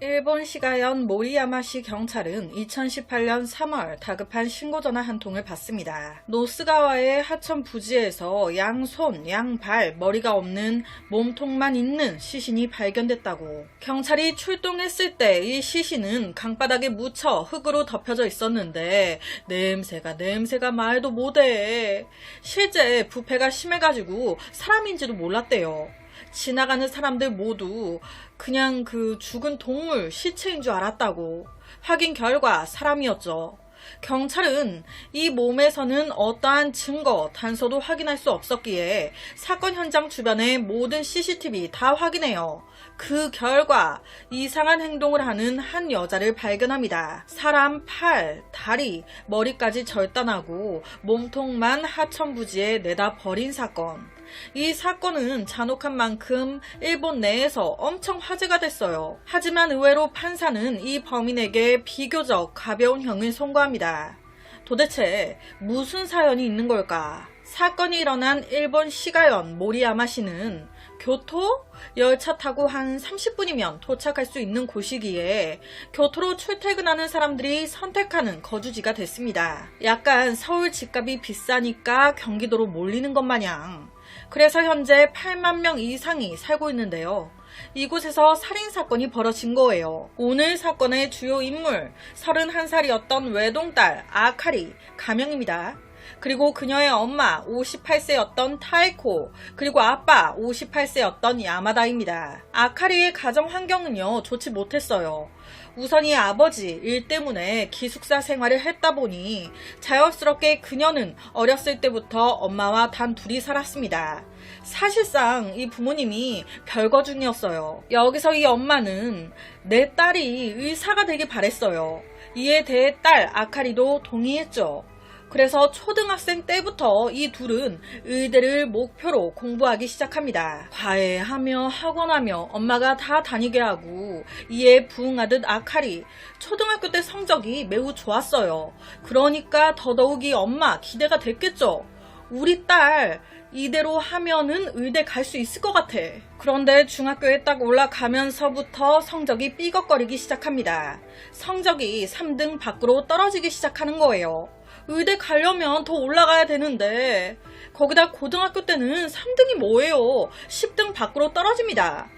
일본 시가현 모리야마시 경찰은 2018년 3월 다급한 신고 전화 한 통을 받습니다. 노스가와의 하천 부지에서 양손, 양발, 머리가 없는 몸통만 있는 시신이 발견됐다고. 경찰이 출동했을 때 이 시신은 강바닥에 묻혀 흙으로 덮여져 있었는데 냄새가 말도 못해. 실제 부패가 심해가지고 사람인지도 몰랐대요. 지나가는 사람들 모두 그냥 그 죽은 동물 시체인 줄 알았다고. 확인 결과 사람이었죠. 경찰은 이 몸에서는 어떠한 증거, 단서도 확인할 수 없었기에 사건 현장 주변의 모든 CCTV 다 확인해요. 그 결과 이상한 행동을 하는 한 여자를 발견합니다. 사람 팔, 다리, 머리까지 절단하고 몸통만 하천 부지에 내다 버린 사건. 이 사건은 잔혹한 만큼 일본 내에서 엄청 화제가 됐어요. 하지만 의외로 판사는 이 범인에게 비교적 가벼운 형을 선고합니다. 도대체 무슨 사연이 있는 걸까? 사건이 일어난 일본 시가현 모리야마시는 교토? 열차 타고 한 30분이면 도착할 수 있는 곳이기에 교토로 출퇴근하는 사람들이 선택하는 거주지가 됐습니다. 약간 서울 집값이 비싸니까 경기도로 몰리는 것 마냥. 그래서 현재 8만 명 이상이 살고 있는데요. 이곳에서 살인사건이 벌어진 거예요. 오늘 사건의 주요 인물 31살이었던 외동딸 아카리 가명입니다. 그리고 그녀의 엄마 58세였던 타이코, 그리고 아빠 58세였던 야마다입니다. 아카리의 가정 환경은요, 좋지 못했어요. 우선 이 아버지 일 때문에 기숙사 생활을 했다 보니 자연스럽게 그녀는 어렸을 때부터 엄마와 단 둘이 살았습니다. 사실상 이 부모님이 별거 중이었어요. 여기서 이 엄마는 내 딸이 의사가 되길 바랬어요. 이에 대해 딸 아카리도 동의했죠. 그래서 초등학생 때부터 이 둘은 의대를 목표로 공부하기 시작합니다. 과외하며 학원하며 엄마가 다 다니게 하고 이에 부응하듯 아카리 초등학교 때 성적이 매우 좋았어요. 그러니까 더더욱이 엄마 기대가 됐겠죠. 우리 딸 이대로 하면은 의대 갈 수 있을 것 같아. 그런데 중학교에 딱 올라가면서부터 성적이 삐걱거리기 시작합니다. 성적이 3등 밖으로 떨어지기 시작하는 거예요. 의대 가려면 더 올라가야 되는데 거기다 고등학교 때는 3등이 뭐예요? 10등 밖으로 떨어집니다.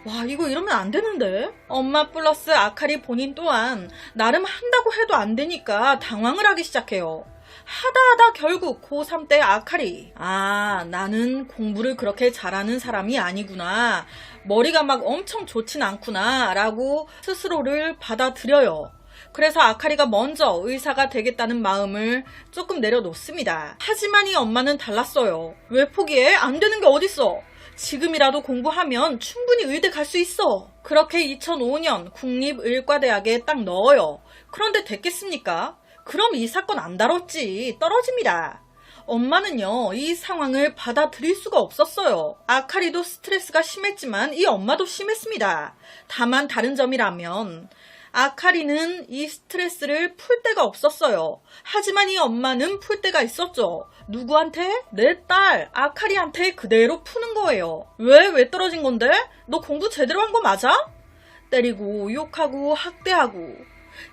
와, 이거 이러면 안 되는데? 엄마 플러스 아카리 본인 또한 나름 한다고 해도 안 되니까 당황을 하기 시작해요. 하다 결국 고3 때 아카리, 나는 공부를 그렇게 잘하는 사람이 아니구나, 머리가 막 엄청 좋진 않구나 라고 스스로를 받아들여요. 그래서 아카리가 먼저 의사가 되겠다는 마음을 조금 내려놓습니다. 하지만 이 엄마는 달랐어요. 왜 포기해? 안 되는 게 어딨어. 지금이라도 공부하면 충분히 의대 갈 수 있어. 그렇게 2005년 국립의과대학에 딱 넣어요. 그런데 됐겠습니까? 그럼 이 사건 안 다뤘지. 떨어집니다. 엄마는요, 이 상황을 받아들일 수가 없었어요. 아카리도 스트레스가 심했지만 이 엄마도 심했습니다. 다만 다른 점이라면 아카리는 이 스트레스를 풀 데가 없었어요. 하지만 이 엄마는 풀 데가 있었죠. 누구한테? 내 딸 아카리한테 그대로 푸는 거예요. 왜 떨어진 건데? 너 공부 제대로 한 거 맞아? 때리고 욕하고 학대하고.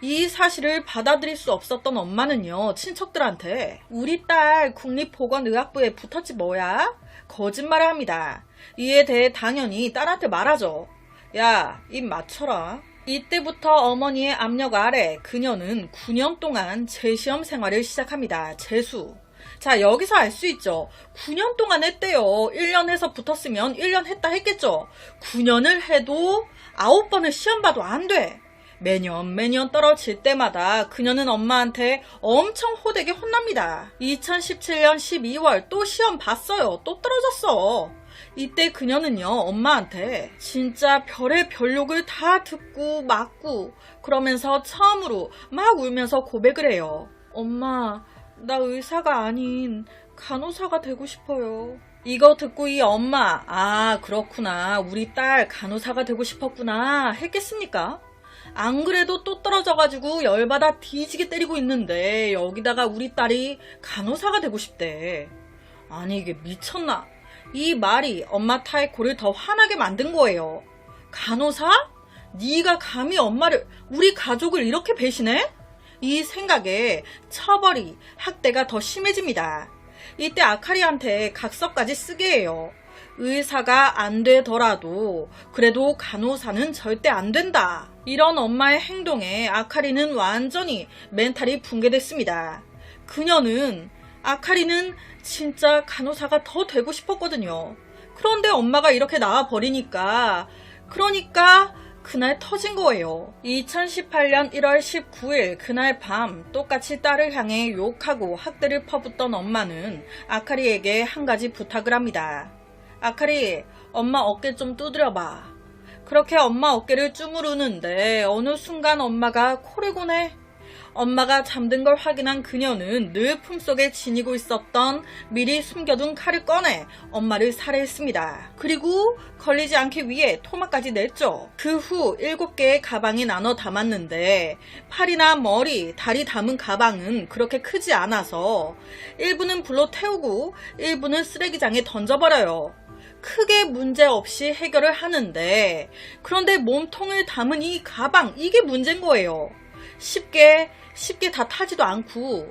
이 사실을 받아들일 수 없었던 엄마는요, 친척들한테 우리 딸 국립보건의학부에 붙었지 뭐야? 거짓말을 합니다. 이에 대해 당연히 딸한테 말하죠. 야, 입 맞춰라. 이때부터 어머니의 압력 아래 그녀는 9년 동안 재시험 생활을 시작합니다. 재수. 자, 여기서 알 수 있죠. 9년 동안 했대요. 1년 해서 붙었으면 1년 했다 했겠죠. 9년을 해도 9번을 시험 봐도 안 돼. 매년 떨어질 때마다 그녀는 엄마한테 엄청 호되게 혼납니다. 2017년 12월 또 시험 봤어요. 또 떨어졌어. 이때 그녀는요, 엄마한테 진짜 별의 별욕을 다 듣고 맞고 그러면서 처음으로 막 울면서 고백을 해요. 엄마, 나 의사가 아닌 간호사가 되고 싶어요. 이거 듣고 이 엄마, 아, 그렇구나. 우리 딸 간호사가 되고 싶었구나 했겠습니까? 안 그래도 또 떨어져가지고 열받아 뒤지게 때리고 있는데 여기다가 우리 딸이 간호사가 되고 싶대. 아니, 이게 미쳤나? 이 말이 엄마 타이코를 더 화나게 만든 거예요. 간호사? 네가 감히 엄마를, 우리 가족을 이렇게 배신해? 이 생각에 처벌이, 학대가 더 심해집니다. 이때 아카리한테 각서까지 쓰게 해요. 의사가 안 되더라도 그래도 간호사는 절대 안 된다. 이런 엄마의 행동에 아카리는 완전히 멘탈이 붕괴됐습니다. 그녀는, 아카리는 진짜 간호사가 더 되고 싶었거든요. 그런데 엄마가 이렇게 나와버리니까, 그러니까 그날 터진 거예요. 2018년 1월 19일 그날 밤 똑같이 딸을 향해 욕하고 학대를 퍼붓던 엄마는 아카리에게 한 가지 부탁을 합니다. 아카리, 엄마 어깨 좀 두드려봐. 그렇게 엄마 어깨를 주무르는데 어느 순간 엄마가 코를 고네. 엄마가 잠든 걸 확인한 그녀는 늘 품속에 지니고 있었던 미리 숨겨둔 칼을 꺼내 엄마를 살해했습니다. 그리고 걸리지 않기 위해 토막까지 냈죠. 그 후 7개의 가방에 나눠 담았는데 팔이나 머리, 다리 담은 가방은 그렇게 크지 않아서 일부는 불로 태우고 일부는 쓰레기장에 던져버려요. 크게 문제없이 해결을 하는데, 그런데 몸통을 담은 이 가방, 이게 문제인 거예요. 쉽게 다 타지도 않고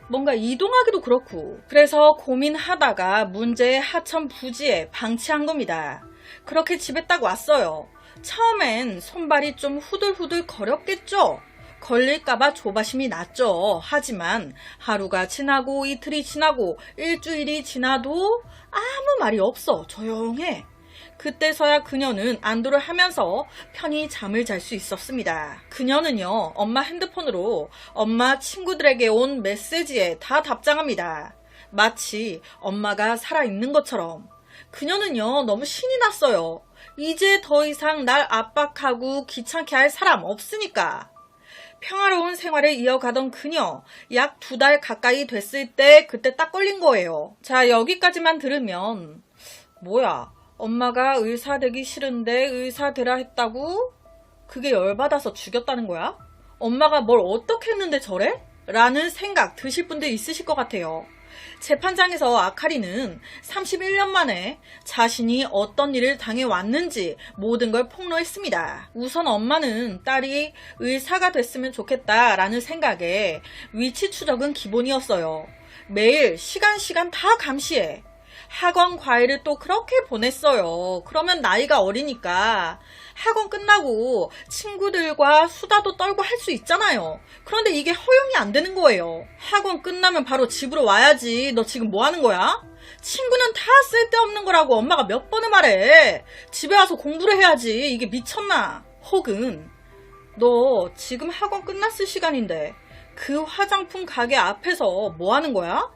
뭔가 이동하기도 그렇고, 그래서 고민하다가 문제의 하천 부지에 방치한 겁니다. 그렇게 집에 딱 왔어요. 처음엔 손발이 좀 후들후들 거렸겠죠. 걸릴까봐 조바심이 났죠. 하지만 하루가 지나고 이틀이 지나고 일주일이 지나도 아무 말이 없어. 조용해. 그때서야 그녀는 안도를 하면서 편히 잠을 잘 수 있었습니다. 그녀는요, 엄마 핸드폰으로 엄마 친구들에게 온 메시지에 다 답장합니다. 마치 엄마가 살아있는 것처럼. 그녀는요, 너무 신이 났어요. 이제 더 이상 날 압박하고 귀찮게 할 사람 없으니까. 평화로운 생활을 이어가던 그녀, 약 2달 가까이 됐을 때 그때 딱 걸린 거예요. 자, 여기까지만 들으면 뭐야, 엄마가 의사 되기 싫은데 의사 되라 했다고? 그게 열받아서 죽였다는 거야? 엄마가 뭘 어떻게 했는데 저래? 라는 생각 드실 분들 있으실 것 같아요. 재판장에서 아카리는 31년 만에 자신이 어떤 일을 당해왔는지 모든 걸 폭로했습니다. 우선 엄마는 딸이 의사가 됐으면 좋겠다라는 생각에 위치 추적은 기본이었어요. 매일 시간 다 감시해. 학원 과외를 또 그렇게 보냈어요. 그러면 나이가 어리니까 학원 끝나고 친구들과 수다도 떨고 할 수 있잖아요. 그런데 이게 허용이 안 되는 거예요. 학원 끝나면 바로 집으로 와야지. 너 지금 뭐 하는 거야? 친구는 다 쓸데없는 거라고 엄마가 몇 번을 말해. 집에 와서 공부를 해야지. 이게 미쳤나? 혹은 너 지금 학원 끝났을 시간인데 그 화장품 가게 앞에서 뭐 하는 거야?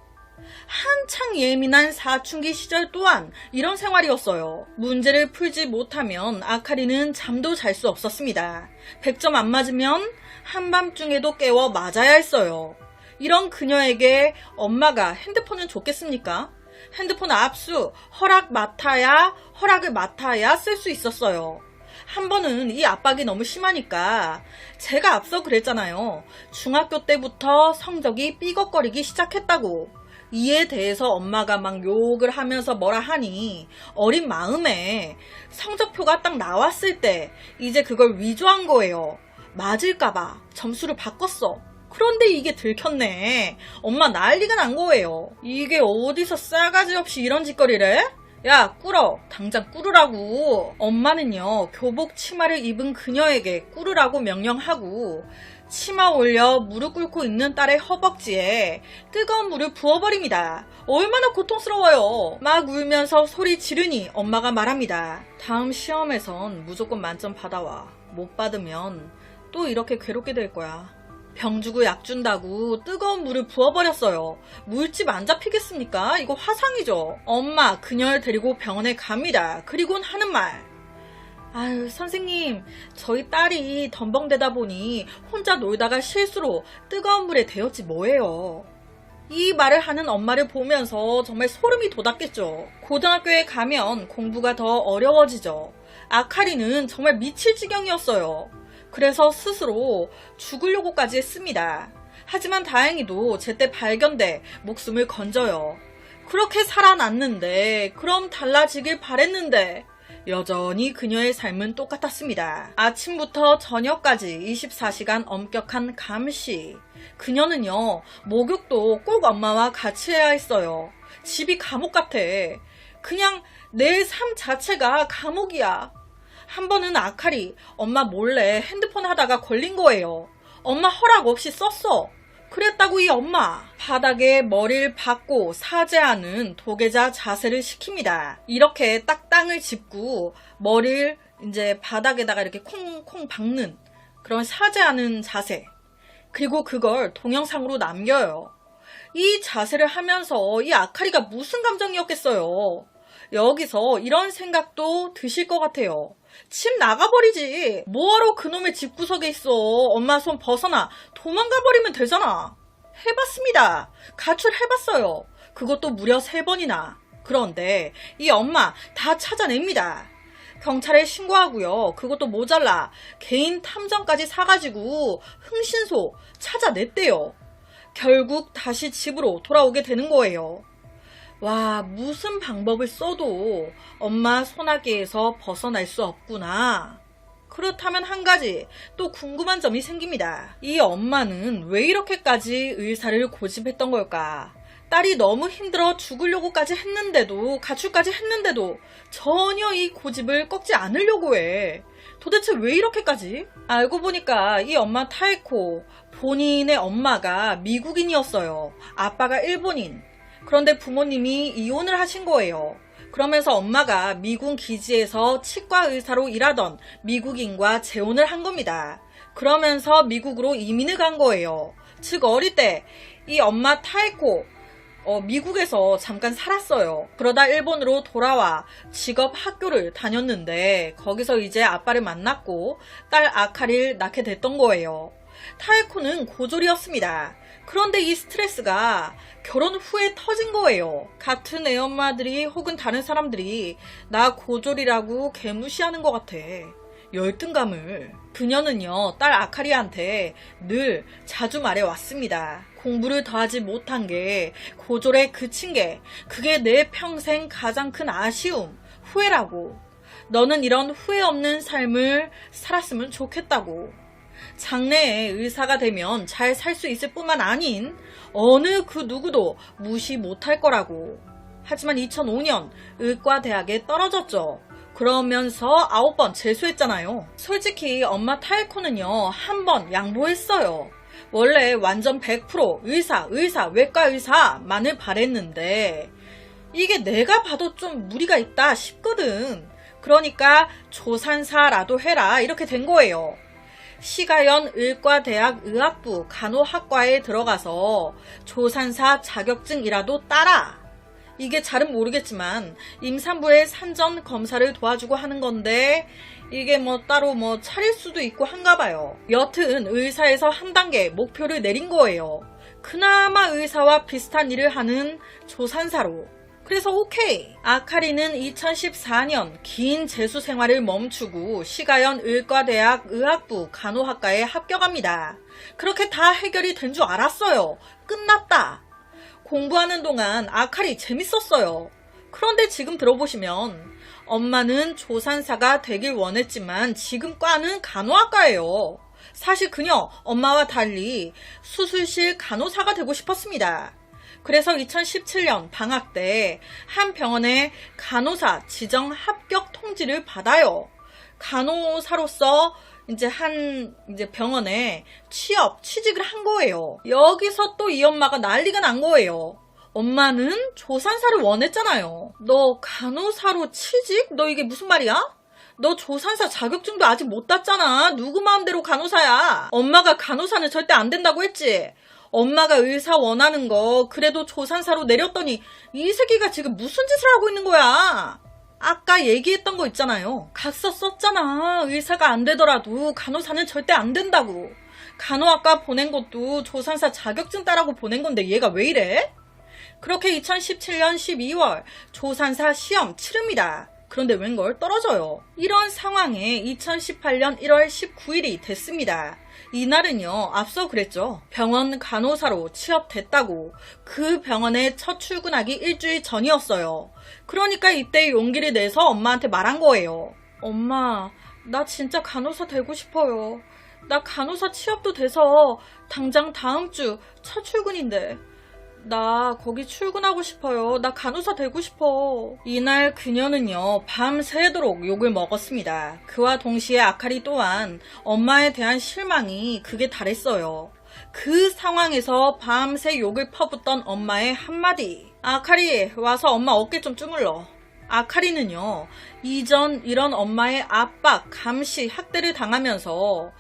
한창 예민한 사춘기 시절 또한 이런 생활이었어요. 문제를 풀지 못하면 아카리는 잠도 잘 수 없었습니다. 100점 안 맞으면 한밤중에도 깨워 맞아야 했어요. 이런 그녀에게 엄마가 핸드폰을 줬겠습니까? 핸드폰 압수, 허락을 맡아야 쓸 수 있었어요. 한 번은 이 압박이 너무 심하니까 제가 앞서 그랬잖아요. 중학교 때부터 성적이 삐걱거리기 시작했다고. 이에 대해서 엄마가 막 욕을 하면서 뭐라 하니 어린 마음에 성적표가 딱 나왔을 때 이제 그걸 위조한 거예요. 맞을까봐 점수를 바꿨어. 그런데 이게 들켰네. 엄마 난리가 난 거예요. 이게 어디서 싸가지 없이 이런 짓거리를 해? 야, 꿇어. 당장 꿇으라고. 엄마는요, 교복 치마를 입은 그녀에게 꿇으라고 명령하고 치마 올려 무릎 꿇고 있는 딸의 허벅지에 뜨거운 물을 부어버립니다. 얼마나 고통스러워요. 막 울면서 소리 지르니 엄마가 말합니다. 다음 시험에선 무조건 만점 받아와. 못 받으면 또 이렇게 괴롭게 될 거야. 병 주고 약 준다고 뜨거운 물을 부어버렸어요. 물집 안 잡히겠습니까? 이거 화상이죠. 엄마 그녀를 데리고 병원에 갑니다. 그리고는 하는 말. 아유, 선생님, 저희 딸이 덤벙대다 보니 혼자 놀다가 실수로 뜨거운 물에 데였지 뭐예요. 이 말을 하는 엄마를 보면서 정말 소름이 돋았겠죠. 고등학교에 가면 공부가 더 어려워지죠. 아카리는 정말 미칠 지경이었어요. 그래서 스스로 죽으려고까지 했습니다. 하지만 다행히도 제때 발견돼 목숨을 건져요. 그렇게 살아났는데, 그럼 달라지길 바랬는데, 여전히 그녀의 삶은 똑같았습니다. 아침부터 저녁까지 24시간 엄격한 감시. 그녀는요, 목욕도 꼭 엄마와 같이 해야 했어요. 집이 감옥 같아. 그냥 내 삶 자체가 감옥이야. 한 번은 아카리 엄마 몰래 핸드폰 하다가 걸린 거예요. 엄마 허락 없이 썼어. 그랬다고 이 엄마 바닥에 머리를 박고 사죄하는 도계자 자세를 시킵니다. 이렇게 딱 땅을 짚고 머리를 이제 바닥에다가 이렇게 콩콩 박는 그런 사죄하는 자세. 그리고 그걸 동영상으로 남겨요. 이 자세를 하면서 이 아카리가 무슨 감정이었겠어요. 여기서 이런 생각도 드실 것 같아요. 집 나가버리지. 뭐하러 그놈의 집구석에 있어. 엄마 손 벗어나. 도망가버리면 되잖아. 해봤습니다. 가출해봤어요. 그것도 무려 3번이나. 그런데 이 엄마 다 찾아냅니다. 경찰에 신고하고요. 그것도 모자라 개인 탐정까지 사가지고 흥신소 찾아냈대요. 결국 다시 집으로 돌아오게 되는 거예요. 와, 무슨 방법을 써도 엄마 손아귀에서 벗어날 수 없구나. 그렇다면 한 가지 또 궁금한 점이 생깁니다. 이 엄마는 왜 이렇게까지 의사를 고집했던 걸까? 딸이 너무 힘들어 죽으려고까지 했는데도, 가출까지 했는데도 전혀 이 고집을 꺾지 않으려고 해. 도대체 왜 이렇게까지? 알고 보니까 이 엄마 타에코, 본인의 엄마가 미국인이었어요. 아빠가 일본인. 그런데 부모님이 이혼을 하신 거예요. 그러면서 엄마가 미군 기지에서 치과 의사로 일하던 미국인과 재혼을 한 겁니다. 그러면서 미국으로 이민을 간 거예요. 즉 어릴 때 이 엄마 타에코 미국에서 잠깐 살았어요. 그러다 일본으로 돌아와 직업 학교를 다녔는데 거기서 이제 아빠를 만났고 딸 아카리를 낳게 됐던 거예요. 타에코는 고졸이었습니다. 그런데 이 스트레스가 결혼 후에 터진 거예요. 같은 애엄마들이 혹은 다른 사람들이 나 고졸이라고 개무시하는 것 같아. 열등감을. 그녀는요, 딸 아카리한테 늘 자주 말해왔습니다. 공부를 더하지 못한 게, 고졸에 그친 게, 그게 내 평생 가장 큰 아쉬움, 후회라고. 너는 이런 후회 없는 삶을 살았으면 좋겠다고. 장래에 의사가 되면 잘 살 수 있을 뿐만 아닌 어느 그 누구도 무시 못할 거라고. 하지만 2005년 의과대학에 떨어졌죠. 그러면서 9번 재수했잖아요. 솔직히 엄마 타에코는요, 한 번 양보했어요. 원래 완전 100% 의사, 외과 의사만을 바랬는데 이게 내가 봐도 좀 무리가 있다 싶거든. 그러니까 조산사라도 해라 이렇게 된 거예요. 시가연 의과대학 의학부 간호학과에 들어가서 조산사 자격증이라도 따라. 이게 잘은 모르겠지만 임산부의 산전 검사를 도와주고 하는 건데 이게 따로 차릴 수도 있고 한가 봐요. 여튼 의사에서 한 단계 목표를 내린 거예요. 그나마 의사와 비슷한 일을 하는 조산사로. 그래서 오케이. 아카리는 2014년 긴 재수 생활을 멈추고 시가연 의과대학 의학부 간호학과에 합격합니다. 그렇게 다 해결이 된 줄 알았어요. 끝났다. 공부하는 동안 아카리 재밌었어요. 그런데 지금 들어보시면 엄마는 조산사가 되길 원했지만 지금 과는 간호학과예요. 사실 그녀 엄마와 달리 수술실 간호사가 되고 싶었습니다. 그래서 2017년 방학 때 한 병원에 간호사 지정 합격 통지를 받아요. 간호사로서 이제 병원에 취직을 한 거예요. 여기서 또 이 엄마가 난리가 난 거예요. 엄마는 조산사를 원했잖아요. 너 간호사로 취직? 너 이게 무슨 말이야? 너 조산사 자격증도 아직 못 땄잖아. 누구 마음대로 간호사야? 엄마가 간호사는 절대 안 된다고 했지. 엄마가 의사 원하는 거 그래도 조산사로 내렸더니 이 새끼가 지금 무슨 짓을 하고 있는 거야? 아까 얘기했던 거 있잖아요. 각서 썼잖아. 의사가 안 되더라도 간호사는 절대 안 된다고. 간호학과 보낸 것도 조산사 자격증 따라고 보낸 건데 얘가 왜 이래? 그렇게 2017년 12월 조산사 시험 치릅니다. 그런데 웬걸 떨어져요. 이런 상황에 2018년 1월 19일이 됐습니다. 이날은요, 앞서 그랬죠. 병원 간호사로 취업됐다고. 그 병원에 첫 출근하기 일주일 전이었어요. 그러니까 이때 용기를 내서 엄마한테 말한 거예요. 엄마, 나 진짜 간호사 되고 싶어요. 나 간호사 취업도 돼서 당장 다음 주 첫 출근인데. 나 거기 출근하고 싶어요. 나 간호사 되고 싶어. 이날 그녀는요, 밤새도록 욕을 먹었습니다. 그와 동시에 아카리 또한 엄마에 대한 실망이 극에 달했어요. 그 상황에서 밤새 욕을 퍼붓던 엄마의 한마디. 아카리, 와서 엄마 어깨 좀 주물러. 아카리는요, 이전 이런 엄마의 압박, 감시, 학대를 당하면서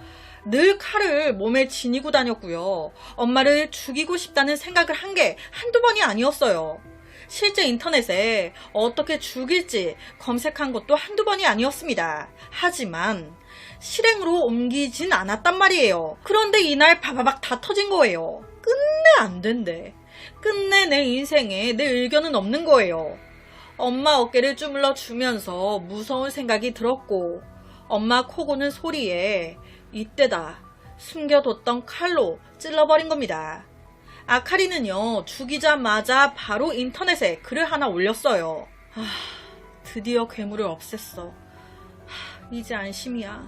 늘 칼을 몸에 지니고 다녔고요. 엄마를 죽이고 싶다는 생각을 한 게 한두 번이 아니었어요. 실제 인터넷에 어떻게 죽일지 검색한 것도 한두 번이 아니었습니다. 하지만 실행으로 옮기진 않았단 말이에요. 그런데 이날 바바박 다 터진 거예요. 끝내 안 된대. 끝내 내 인생에 내 의견은 없는 거예요. 엄마 어깨를 주물러 주면서 무서운 생각이 들었고, 엄마 코 고는 소리에 이때다 숨겨뒀던 칼로 찔러버린 겁니다. 아카리는요, 죽이자마자 바로 인터넷에 글을 하나 올렸어요. 드디어 괴물을 없앴어. 이제 안심이야.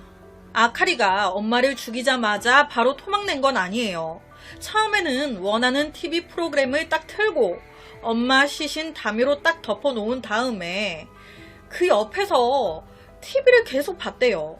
아카리가 엄마를 죽이자마자 바로 토막낸 건 아니에요. 처음에는 원하는 TV 프로그램을 딱 틀고 엄마 시신 담요로 딱 덮어놓은 다음에 그 옆에서 TV를 계속 봤대요.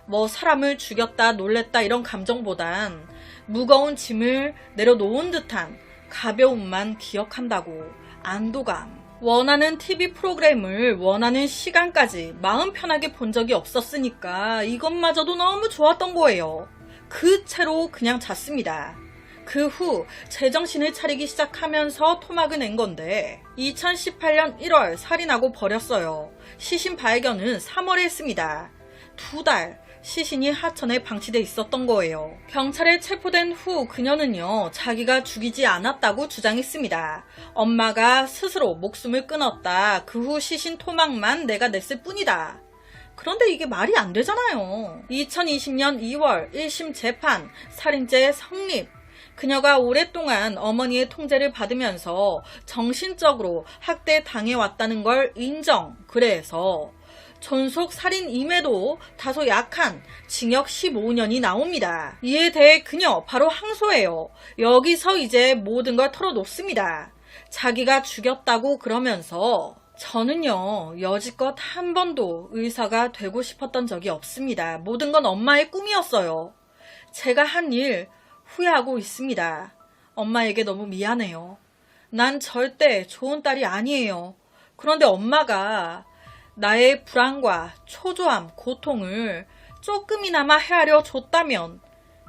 뭐 사람을 죽였다 놀랬다 이런 감정보단 무거운 짐을 내려놓은 듯한 가벼움만 기억한다고. 안도감. 원하는 TV 프로그램을 원하는 시간까지 마음 편하게 본 적이 없었으니까 이것마저도 너무 좋았던 거예요. 그 채로 그냥 잤습니다. 그 후 제정신을 차리기 시작하면서 토막을 낸 건데 2018년 1월 살인하고 버렸어요. 시신 발견은 3월에 했습니다. 2달 시신이 하천에 방치돼 있었던 거예요. 경찰에 체포된 후 그녀는요, 자기가 죽이지 않았다고 주장했습니다. 엄마가 스스로 목숨을 끊었다. 그 후 시신 토막만 내가 냈을 뿐이다. 그런데 이게 말이 안 되잖아요. 2020년 2월 1심 재판, 살인죄 성립. 그녀가 오랫동안 어머니의 통제를 받으면서 정신적으로 학대 당해왔다는 걸 인정. 그래서 존속 살인임에도 다소 약한 징역 15년이 나옵니다. 이에 대해 그녀 바로 항소해요. 여기서 이제 모든 걸 털어놓습니다. 자기가 죽였다고 그러면서 저는요, 여지껏 한 번도 의사가 되고 싶었던 적이 없습니다. 모든 건 엄마의 꿈이었어요. 제가 한 일 후회하고 있습니다. 엄마에게 너무 미안해요. 난 절대 좋은 딸이 아니에요. 그런데 엄마가 나의 불안과 초조함, 고통을 조금이나마 헤아려 줬다면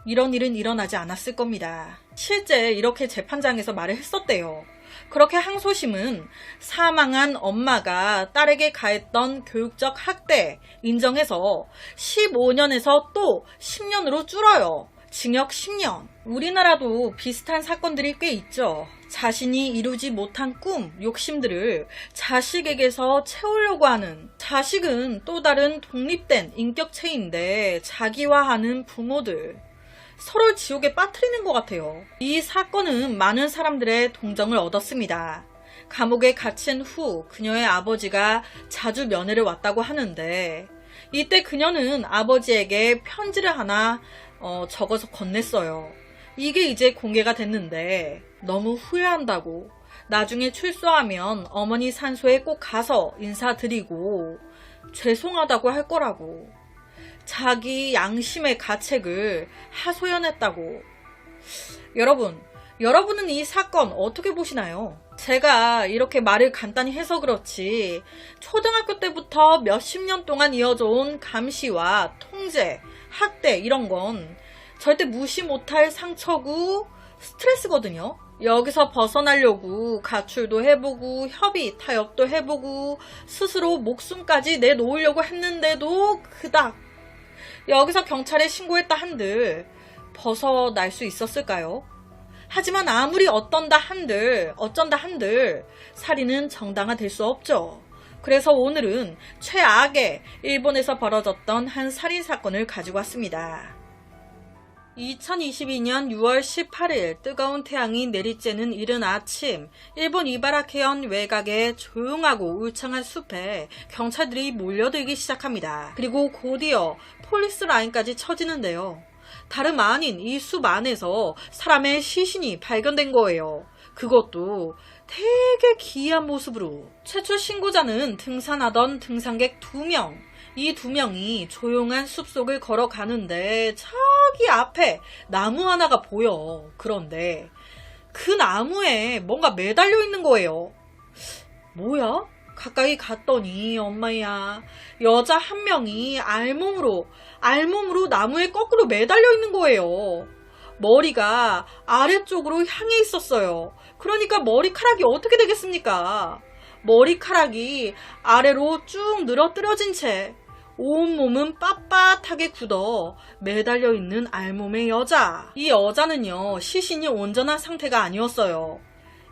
이런 일은 일어나지 않았을 겁니다. 실제 이렇게 재판장에서 말을 했었대요. 그렇게 항소심은 사망한 엄마가 딸에게 가했던 교육적 학대 인정해서 15년에서 또 10년으로 줄어요. 징역 10년. 우리나라도 비슷한 사건들이 꽤 있죠. 자신이 이루지 못한 꿈, 욕심들을 자식에게서 채우려고 하는, 자식은 또 다른 독립된 인격체인데 자기화하는 부모들. 서로 지옥에 빠뜨리는 것 같아요. 이 사건은 많은 사람들의 동정을 얻었습니다. 감옥에 갇힌 후 그녀의 아버지가 자주 면회를 왔다고 하는데 이때 그녀는 아버지에게 편지를 하나 적어서 건넸어요. 이게 이제 공개가 됐는데 너무 후회한다고. 나중에 출소하면 어머니 산소에 꼭 가서 인사드리고 죄송하다고 할 거라고. 자기 양심의 가책을 하소연했다고. 여러분은 이 사건 어떻게 보시나요? 제가 이렇게 말을 간단히 해서 그렇지 초등학교 때부터 몇십 년 동안 이어져 온 감시와 통제, 학대 이런 건 절대 무시 못할 상처고 스트레스거든요. 여기서 벗어나려고 가출도 해보고 협의, 타협도 해보고 스스로 목숨까지 내놓으려고 했는데도 그닥 여기서 경찰에 신고했다 한들 벗어날 수 있었을까요? 하지만 아무리 어쩐다 한들 살인은 정당화될 수 없죠. 그래서 오늘은 최악의 일본에서 벌어졌던 한 살인사건을 가지고 왔습니다. 2022년 6월 18일 뜨거운 태양이 내리쬐는 이른 아침, 일본 이바라키현 외곽의 조용하고 울창한 숲에 경찰들이 몰려들기 시작합니다. 그리고 곧이어 폴리스 라인까지 쳐지는데요. 다름 아닌 이 숲 안에서 사람의 시신이 발견된 거예요. 그것도 되게 기이한 모습으로. 최초 신고자는 등산하던 등산객 2명. 이 2명이 조용한 숲속을 걸어가는데 저기 앞에 나무 하나가 보여. 그런데 그 나무에 뭔가 매달려 있는 거예요. 뭐야? 가까이 갔더니 엄마야, 여자 한 명이 알몸으로 나무에 거꾸로 매달려 있는 거예요. 머리가 아래쪽으로 향해 있었어요. 그러니까 머리카락이 어떻게 되겠습니까? 머리카락이 아래로 쭉 늘어뜨려진 채 온몸은 빳빳하게 굳어 매달려 있는 알몸의 여자. 이 여자는요, 시신이 온전한 상태가 아니었어요.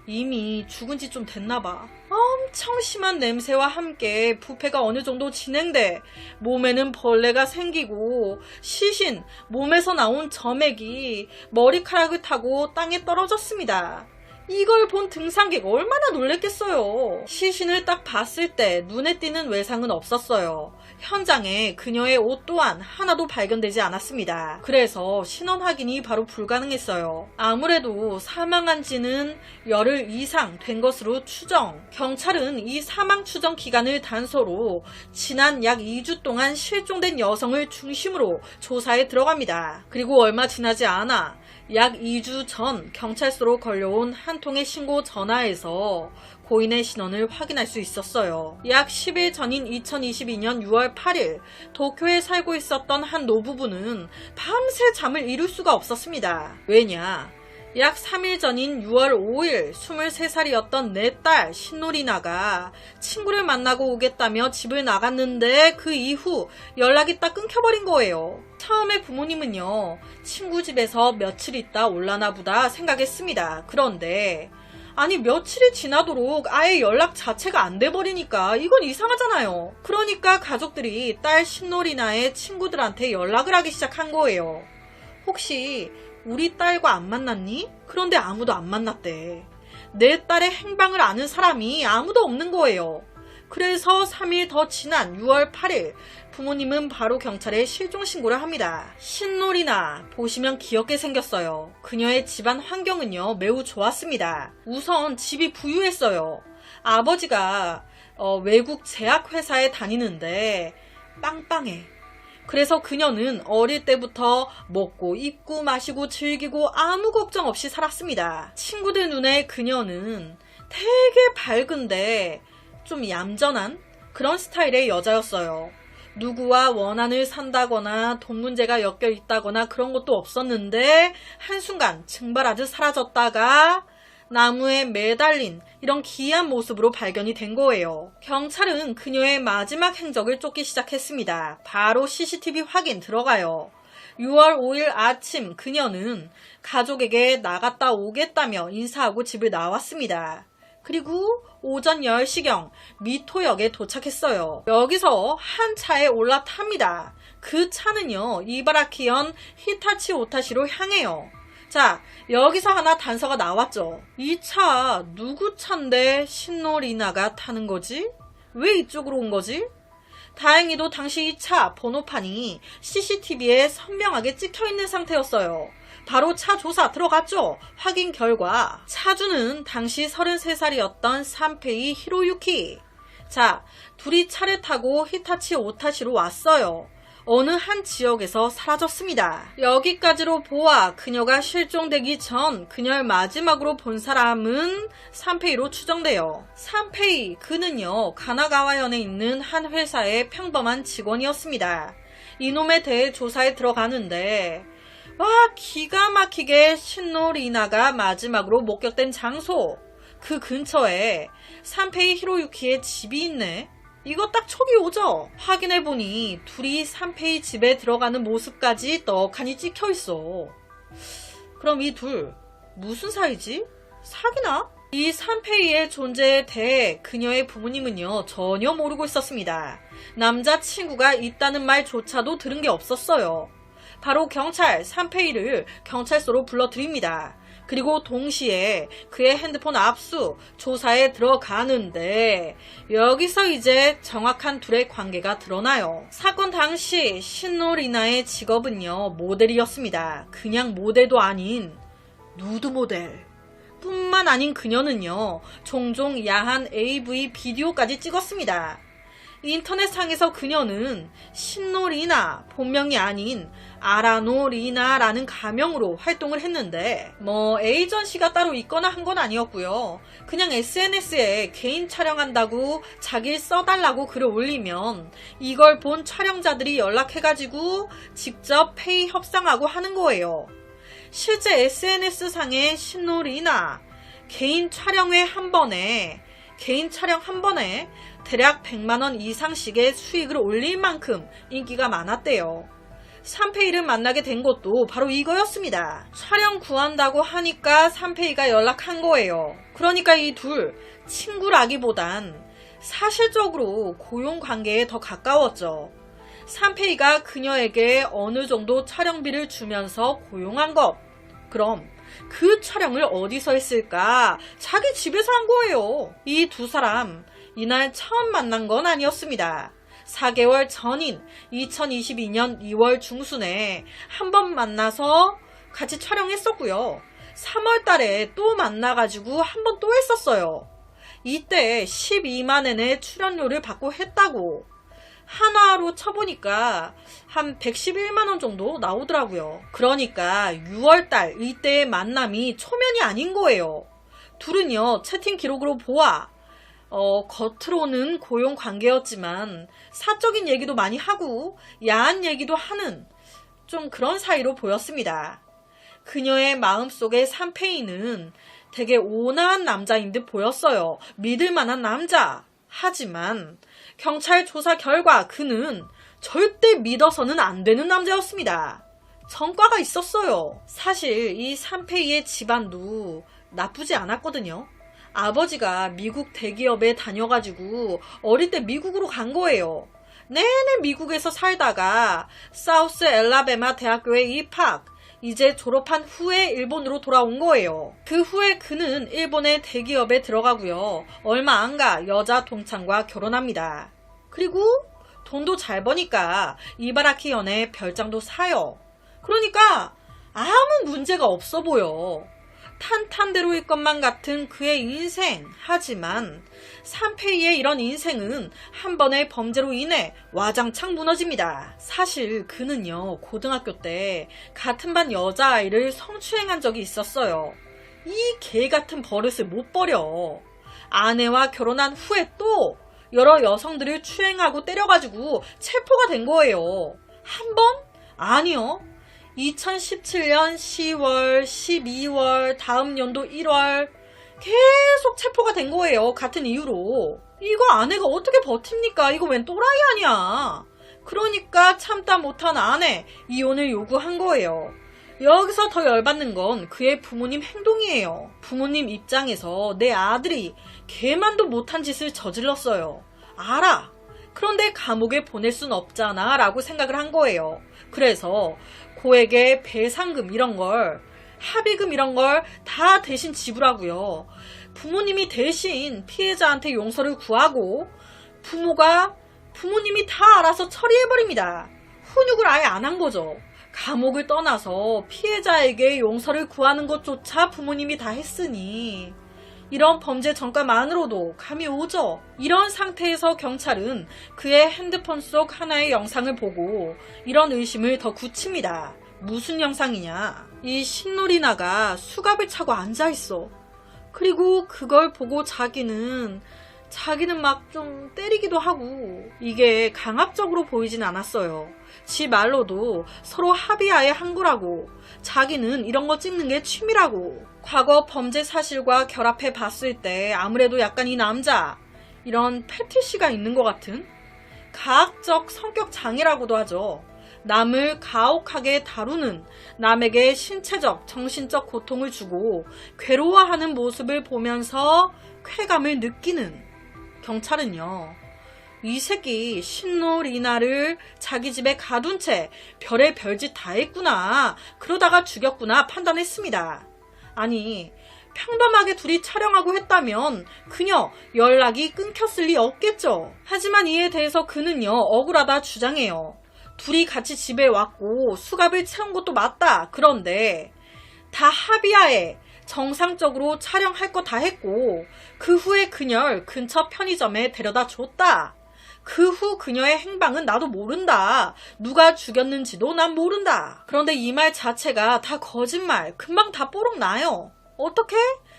이미 죽은 지 좀 됐나봐. 엄청 심한 냄새와 함께 부패가 어느 정도 진행돼 몸에는 벌레가 생기고 시신 몸에서 나온 점액이 머리카락을 타고 땅에 떨어졌습니다. 이걸 본 등산객 얼마나 놀랬겠어요. 시신을 딱 봤을 때 눈에 띄는 외상은 없었어요. 현장에 그녀의 옷 또한 하나도 발견되지 않았습니다. 그래서 신원 확인이 바로 불가능했어요. 아무래도 사망한 지는 열흘 이상 된 것으로 추정. 경찰은 이 사망 추정 기간을 단서로 지난 약 2주 동안 실종된 여성을 중심으로 조사에 들어갑니다. 그리고 얼마 지나지 않아 약 2주 전 경찰서로 걸려온 한 통의 신고 전화에서 고인의 신원을 확인할 수 있었어요. 약 10일 전인 2022년 6월 8일 도쿄에 살고 있었던 한 노부부는 밤새 잠을 이룰 수가 없었습니다. 왜냐? 약 3일 전인 6월 5일 23살이었던 내 딸 신노리나가 친구를 만나고 오겠다며 집을 나갔는데 그 이후 연락이 딱 끊겨버린 거예요. 처음에 부모님은요, 친구 집에서 며칠 있다 올라나 보다 생각했습니다. 그런데 아니 며칠이 지나도록 아예 연락 자체가 안 돼버리니까 이건 이상하잖아요. 그러니까 가족들이 딸 신노리나의 친구들한테 연락을 하기 시작한 거예요. 혹시 우리 딸과 안 만났니? 그런데 아무도 안 만났대. 내 딸의 행방을 아는 사람이 아무도 없는 거예요. 그래서 3일 더 지난 6월 8일 부모님은 바로 경찰에 실종 신고를 합니다. 신노리나 보시면 귀엽게 생겼어요. 그녀의 집안 환경은요 매우 좋았습니다. 우선 집이 부유했어요. 아버지가 외국 제약회사에 다니는데 빵빵해. 그래서 그녀는 어릴 때부터 먹고 입고 마시고 즐기고 아무 걱정 없이 살았습니다. 친구들 눈에 그녀는 되게 밝은데 좀 얌전한 그런 스타일의 여자였어요. 누구와 원한을 산다거나 돈 문제가 엮여 있다거나 그런 것도 없었는데 한순간 증발하듯 사라졌다가 나무에 매달린 이런 기이한 모습으로 발견이 된 거예요. 경찰은 그녀의 마지막 행적을 쫓기 시작했습니다. 바로 CCTV 확인 들어가요. 6월 5일 아침 그녀는 가족에게 나갔다 오겠다며 인사하고 집을 나왔습니다. 그리고 오전 10시경 미토역에 도착했어요. 여기서 한 차에 올라탑니다. 그 차는요, 이바라키현 히타치 오타시로 향해요. 자, 여기서 하나 단서가 나왔죠. 이 차 누구 차인데 신노리나가 타는 거지? 왜 이쪽으로 온 거지? 다행히도 당시 이 차 번호판이 CCTV에 선명하게 찍혀있는 상태였어요. 바로 차 조사 들어갔죠. 확인 결과 차주는 당시 33살이었던 산페이 히로유키. 자, 둘이 차를 타고 히타치 오타시로 왔어요. 어느 한 지역에서 사라졌습니다. 여기까지로 보아 그녀가 실종되기 전 그녀를 마지막으로 본 사람은 산페이로 추정돼요. 산페이, 그는요 가나가와현에 있는 한 회사의 평범한 직원이었습니다. 이놈에 대해 조사에 들어가는데 와, 기가 막히게 신노 리나가 마지막으로 목격된 장소, 그 근처에 산페이 히로유키의 집이 있네. 이거 딱 촉이 오죠? 확인해보니 둘이 산페이 집에 들어가는 모습까지 떡하니 찍혀있어. 그럼 이 둘 무슨 사이지? 사귀나? 이 산페이의 존재에 대해 그녀의 부모님은요 전혀 모르고 있었습니다. 남자친구가 있다는 말조차도 들은 게 없었어요. 바로 경찰 산페이를 경찰서로 불러드립니다. 그리고 동시에 그의 핸드폰 압수 조사에 들어가는데 여기서 이제 정확한 둘의 관계가 드러나요. 사건 당시 신노 리나의 직업은요 모델이었습니다. 그냥 모델도 아닌 누드 모델 뿐만 아닌 그녀는요 종종 야한 AV 비디오까지 찍었습니다. 인터넷상에서 그녀는 신노 리나, 본명이 아닌 아라노 리나라는 가명으로 활동을 했는데 에이전시가 따로 있거나 한 건 아니었고요. 그냥 SNS에 개인 촬영한다고 자기 써달라고 글을 올리면 이걸 본 촬영자들이 연락해가지고 직접 페이 협상하고 하는 거예요. 실제 SNS상의 신노 리나 개인 촬영 한 번에 대략 100만원 이상씩의 수익을 올릴 만큼 인기가 많았대요. 산페이를 만나게 된 것도 바로 이거였습니다. 촬영 구한다고 하니까 산페이가 연락한 거예요. 그러니까 이 둘 친구라기보단 사실적으로 고용관계에 더 가까웠죠. 산페이가 그녀에게 어느 정도 촬영비를 주면서 고용한 것. 그럼 그 촬영을 어디서 했을까? 자기 집에서 한 거예요. 이 두 사람 이날 처음 만난 건 아니었습니다. 4개월 전인 2022년 2월 중순에 한 번 만나서 같이 촬영했었고요. 3월 달에 또 만나가지고 한 번 또 했었어요. 이때 12만엔의 출연료를 받고 했다고. 한화로 쳐보니까 한 111만원 정도 나오더라고요. 그러니까 6월달 이때의 만남이 초면이 아닌 거예요. 둘은요 채팅 기록으로 보아 겉으로는 고용 관계였지만 사적인 얘기도 많이 하고 야한 얘기도 하는 좀 그런 사이로 보였습니다. 그녀의 마음속에 산페이는 되게 온화한 남자인 듯 보였어요. 믿을만한 남자. 하지만 경찰 조사 결과 그는 절대 믿어서는 안 되는 남자였습니다. 전과가 있었어요. 사실 이 산페이의 집안도 나쁘지 않았거든요. 아버지가 미국 대기업에 다녀가지고 어릴 때 미국으로 간 거예요. 내내 미국에서 살다가 사우스 엘라베마 대학교에 입학. 이제 졸업한 후에 일본으로 돌아온 거예요. 그 후에 그는 일본의 대기업에 들어가고요. 얼마 안 가 여자 동창과 결혼합니다. 그리고 돈도 잘 버니까 이바라키현에 별장도 사요. 그러니까 아무 문제가 없어 보여. 탄탄대로일 것만 같은 그의 인생. 하지만 산페이의 이런 인생은 한 번의 범죄로 인해 와장창 무너집니다. 사실 그는요 고등학교 때 같은 반 여자아이를 성추행한 적이 있었어요. 이 개같은 버릇을 못 버려. 아내와 결혼한 후에 또 여러 여성들을 추행하고 때려가지고 체포가 된 거예요. 한 번? 아니요. 2017년 10월, 12월, 다음 연도 1월 계속 체포가 된 거예요. 같은 이유로. 이거 아내가 어떻게 버팁니까? 이거 웬 또라이 아니야. 그러니까 참다 못한 아내 이혼을 요구한 거예요. 여기서 더 열받는 건 그의 부모님 행동이에요. 부모님 입장에서 내 아들이 개만도 못한 짓을 저질렀어요. 알아. 그런데 감옥에 보낼 순 없잖아 라고 생각을 한 거예요. 그래서 고에게 배상금 이런 걸, 합의금 이런 걸 다 대신 지불하고요. 부모님이 대신 피해자한테 용서를 구하고 부모님이 다 알아서 처리해버립니다. 훈육을 아예 안 한 거죠. 감옥을 떠나서 피해자에게 용서를 구하는 것조차 부모님이 다 했으니 이런 범죄 전과만으로도 감이 오죠. 이런 상태에서 경찰은 그의 핸드폰 속 하나의 영상을 보고 이런 의심을 더 굳힙니다. 무슨 영상이냐? 이 신노리나가 수갑을 차고 앉아있어. 그리고 그걸 보고 자기는 막 좀 때리기도 하고, 이게 강압적으로 보이진 않았어요. 지 말로도 서로 합의하에 한 거라고, 자기는 이런 거 찍는 게 취미라고. 과거 범죄 사실과 결합해 봤을 때 아무래도 약간 이 남자, 이런 패티시가 있는 것 같은 가학적 성격 장애라고도 하죠. 남을 가혹하게 다루는, 남에게 신체적, 정신적 고통을 주고 괴로워하는 모습을 보면서 쾌감을 느끼는. 경찰은요, 이 새끼 신노리나를 자기 집에 가둔 채 별의 별짓 다 했구나, 그러다가 죽였구나 판단했습니다. 아니, 평범하게 둘이 촬영하고 했다면 그녀 연락이 끊겼을 리 없겠죠. 하지만 이에 대해서 그는요, 억울하다 주장해요. 둘이 같이 집에 왔고 수갑을 채운 것도 맞다. 그런데 다 합의하에 정상적으로 촬영할 거 다 했고, 그 후에 그녀를 근처 편의점에 데려다 줬다. 그 후 그녀의 행방은 나도 모른다. 누가 죽였는지도 난 모른다. 그런데 이 말 자체가 다 거짓말. 금방 다 뽀록 나요. 어떻게?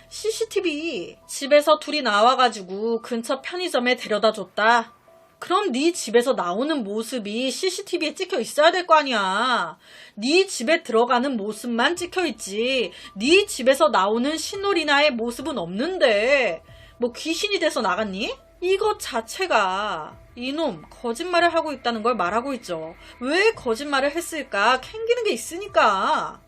CCTV. 집에서 둘이 나와가지고 근처 편의점에 데려다 줬다. 그럼 네 집에서 나오는 모습이 CCTV에 찍혀 있어야 될 거 아니야. 네 집에 들어가는 모습만 찍혀 있지, 네 집에서 나오는 신노리나의 모습은 없는데 뭐 귀신이 돼서 나갔니? 이것 자체가 이놈 거짓말을 하고 있다는 걸 말하고 있죠. 왜 거짓말을 했을까? 캥기는 게 있으니까.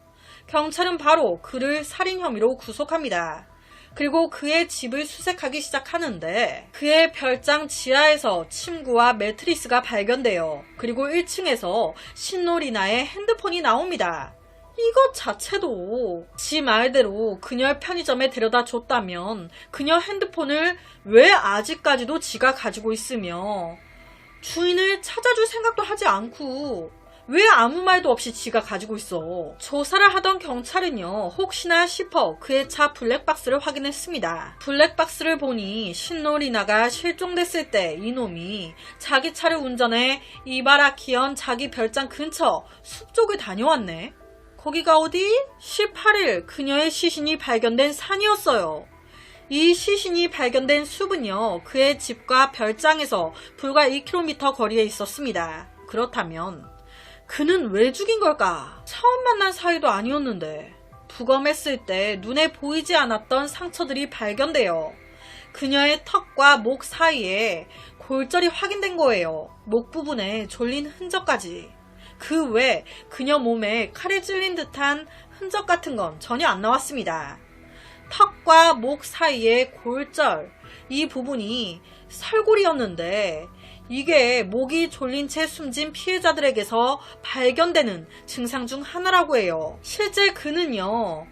경찰은 바로 그를 살인 혐의로 구속합니다. 그리고 그의 집을 수색하기 시작하는데, 그의 별장 지하에서 침구와 매트리스가 발견돼요. 그리고 1층에서 신노리나의 핸드폰이 나옵니다. 이것 자체도 지 말대로 그녀를 편의점에 데려다 줬다면 그녀 핸드폰을 왜 아직까지도 지가 가지고 있으며 주인을 찾아줄 생각도 하지 않고 왜 아무 말도 없이 지가 가지고 있어. 조사를 하던 경찰은요, 혹시나 싶어 그의 차 블랙박스를 확인했습니다. 블랙박스를 보니 신노리나가 실종됐을 때 이놈이 자기 차를 운전해 이바라키현 자기 별장 근처 숲 쪽을 다녀왔네. 거기가 어디? 18일 그녀의 시신이 발견된 산이었어요. 이 시신이 발견된 숲은요, 그의 집과 별장에서 불과 2km 거리에 있었습니다. 그렇다면 그는 왜 죽인 걸까? 처음 만난 사이도 아니었는데. 부검했을 때 눈에 보이지 않았던 상처들이 발견돼요. 그녀의 턱과 목 사이에 골절이 확인된 거예요. 목 부분에 졸린 흔적까지. 그 외 그녀 몸에 칼에 찔린 듯한 흔적 같은 건 전혀 안 나왔습니다. 턱과 목 사이의 골절, 이 부분이 설골이었는데 이게 목이 졸린 채 숨진 피해자들에게서 발견되는 증상 중 하나라고 해요. 실제 그는요,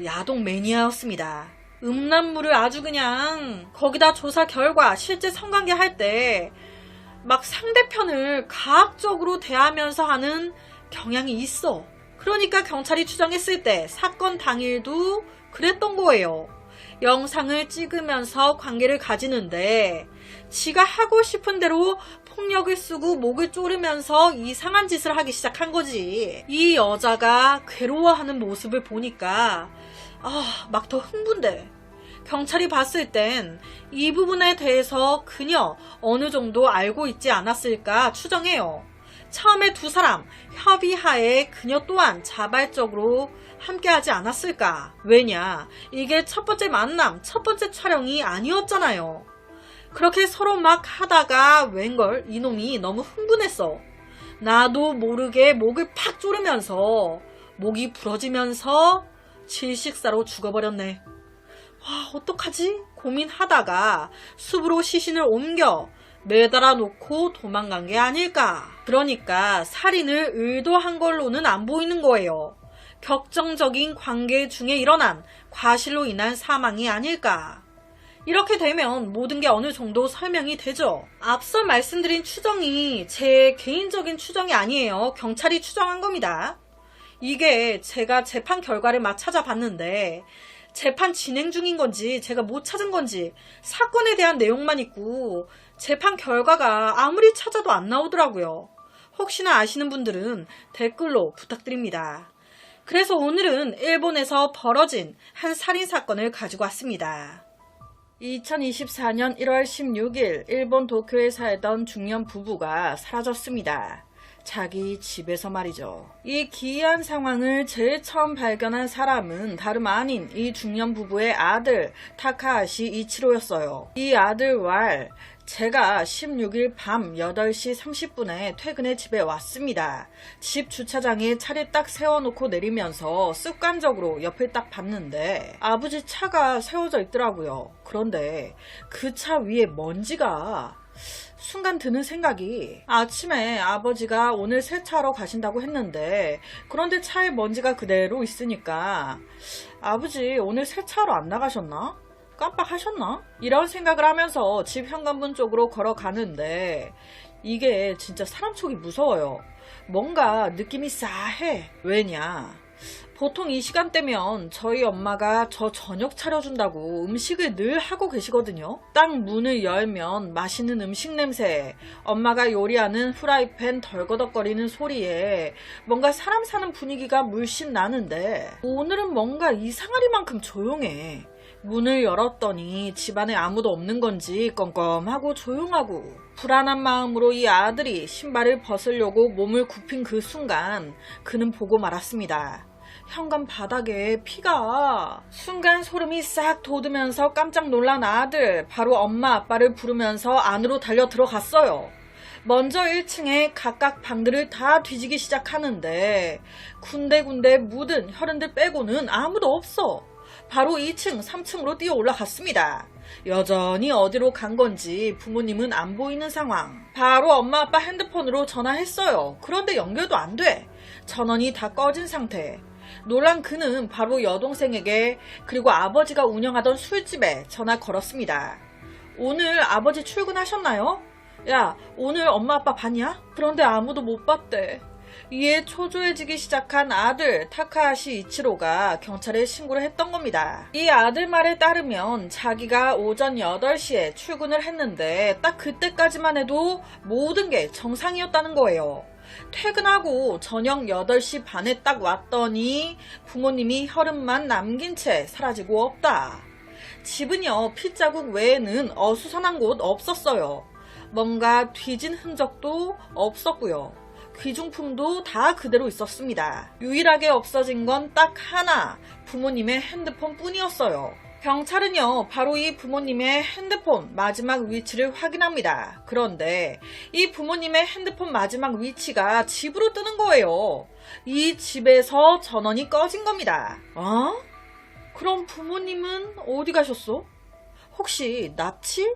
야동 매니아였습니다. 음란물을 아주 그냥, 거기다 조사 결과 실제 성관계 할 때 막 상대편을 가학적으로 대하면서 하는 경향이 있어. 그러니까 경찰이 추정했을 때 사건 당일도 그랬던 거예요. 영상을 찍으면서 관계를 가지는데 지가 하고 싶은 대로 폭력을 쓰고 목을 조르면서 이상한 짓을 하기 시작한 거지. 이 여자가 괴로워하는 모습을 보니까 막 더 흥분돼. 경찰이 봤을 땐 이 부분에 대해서 그녀 어느 정도 알고 있지 않았을까 추정해요. 처음에 두 사람 협의하에 그녀 또한 자발적으로 함께하지 않았을까. 왜냐, 이게 첫 번째 만남, 첫 번째 촬영이 아니었잖아요. 그렇게 서로 막 하다가 웬걸 이놈이 너무 흥분했어. 나도 모르게 목을 팍 조르면서 목이 부러지면서 질식사로 죽어버렸네. 와, 어떡하지? 고민하다가 숲으로 시신을 옮겨 매달아 놓고 도망간 게 아닐까. 그러니까 살인을 의도한 걸로는 안 보이는 거예요. 격정적인 관계 중에 일어난 과실로 인한 사망이 아닐까. 이렇게 되면 모든 게 어느 정도 설명이 되죠. 앞서 말씀드린 추정이 제 개인적인 추정이 아니에요. 경찰이 추정한 겁니다. 이게 제가 재판 결과를 막 찾아봤는데 재판 진행 중인 건지 제가 못 찾은 건지 사건에 대한 내용만 있고 재판 결과가 아무리 찾아도 안 나오더라고요. 혹시나 아시는 분들은 댓글로 부탁드립니다. 그래서 오늘은 일본에서 벌어진 한 살인사건을 가지고 왔습니다. 2024년 1월 16일 일본 도쿄에 살던 중년 부부가 사라졌습니다. 자기 집에서 말이죠. 이 기이한 상황을 제일 처음 발견한 사람은 다름 아닌 이 중년 부부의 아들 타카하시 이치로였어요. 이 아들 왈 제가 16일 밤 8시 30분에 퇴근해 집에 왔습니다. 집 주차장에 차를 딱 세워놓고 내리면서 습관적으로 옆을 딱 봤는데 아버지 차가 세워져 있더라고요. 그런데 그 차 위에 먼지가 순간 드는 생각이 아침에 아버지가 오늘 세차하러 가신다고 했는데 그런데 차에 먼지가 그대로 있으니까 아버지 오늘 세차하러 안 나가셨나? 깜빡하셨나? 이런 생각을 하면서 집 현관문 쪽으로 걸어가는데 이게 진짜 사람 촉이 무서워요. 뭔가 느낌이 싸해. 왜냐? 보통 이 시간대면 저희 엄마가 저 저녁 차려준다고 음식을 늘 하고 계시거든요. 딱 문을 열면 맛있는 음식 냄새, 엄마가 요리하는 후라이팬 덜거덕거리는 소리에 뭔가 사람 사는 분위기가 물씬 나는데 오늘은 뭔가 이상하리만큼 조용해. 문을 열었더니 집안에 아무도 없는 건지 껌껌하고 조용하고 불안한 마음으로 이 아들이 신발을 벗으려고 몸을 굽힌 그 순간 그는 보고 말았습니다. 현관 바닥에 피가. 순간 소름이 싹 돋으면서 깜짝 놀란 아들 바로 엄마 아빠를 부르면서 안으로 달려 들어갔어요. 먼저 1층에 각각 방들을 다 뒤지기 시작하는데 군데군데 묻은 혈흔들 빼고는 아무도 없어. 바로 2층, 3층으로 뛰어 올라갔습니다. 여전히 어디로 간 건지 부모님은 안 보이는 상황. 바로 엄마 아빠 핸드폰으로 전화했어요. 그런데 연결도 안 돼. 전원이 다 꺼진 상태. 놀란 그는 바로 여동생에게 그리고 아버지가 운영하던 술집에 전화 걸었습니다. 오늘 아버지 출근하셨나요? 야, 오늘 엄마 아빠 봤냐? 그런데 아무도 못 봤대. 이에 초조해지기 시작한 아들 타카하시 이치로가 경찰에 신고를 했던 겁니다. 이 아들 말에 따르면 자기가 오전 8시에 출근을 했는데 딱 그때까지만 해도 모든 게 정상이었다는 거예요. 퇴근하고 저녁 8시 반에 딱 왔더니 부모님이 혈흔만 남긴 채 사라지고 없다. 집은요 핏자국 외에는 어수선한 곳 없었어요. 뭔가 뒤진 흔적도 없었고요. 귀중품도 다 그대로 있었습니다. 유일하게 없어진 건 딱 하나, 부모님의 핸드폰 뿐이었어요. 경찰은요 바로 이 부모님의 핸드폰 마지막 위치를 확인합니다. 그런데 이 부모님의 핸드폰 마지막 위치가 집으로 뜨는 거예요. 이 집에서 전원이 꺼진 겁니다. 그럼 부모님은 어디 가셨어? 혹시 납치?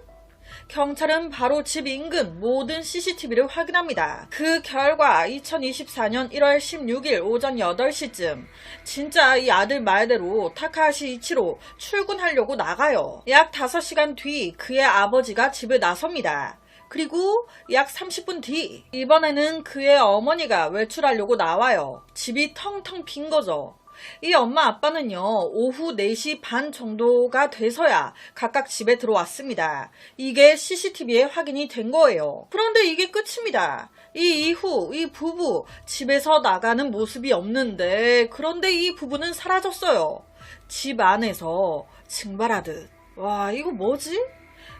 경찰은 바로 집 인근 모든 CCTV를 확인합니다. 그 결과 2024년 1월 16일 오전 8시쯤 진짜 이 아들 말대로 타카하시 이치로 출근하려고 나가요. 약 5시간 뒤 그의 아버지가 집을 나섭니다. 그리고 약 30분 뒤 이번에는 그의 어머니가 외출하려고 나와요. 집이 텅텅 빈 거죠. 이 엄마 아빠는요 오후 4시 반 정도가 돼서야 각각 집에 들어왔습니다. 이게 CCTV에 확인이 된 거예요. 그런데 이게 끝입니다. 이 이후 이 부부 집에서 나가는 모습이 없는데 그런데 이 부부는 사라졌어요. 집 안에서 증발하듯. 와 이거 뭐지?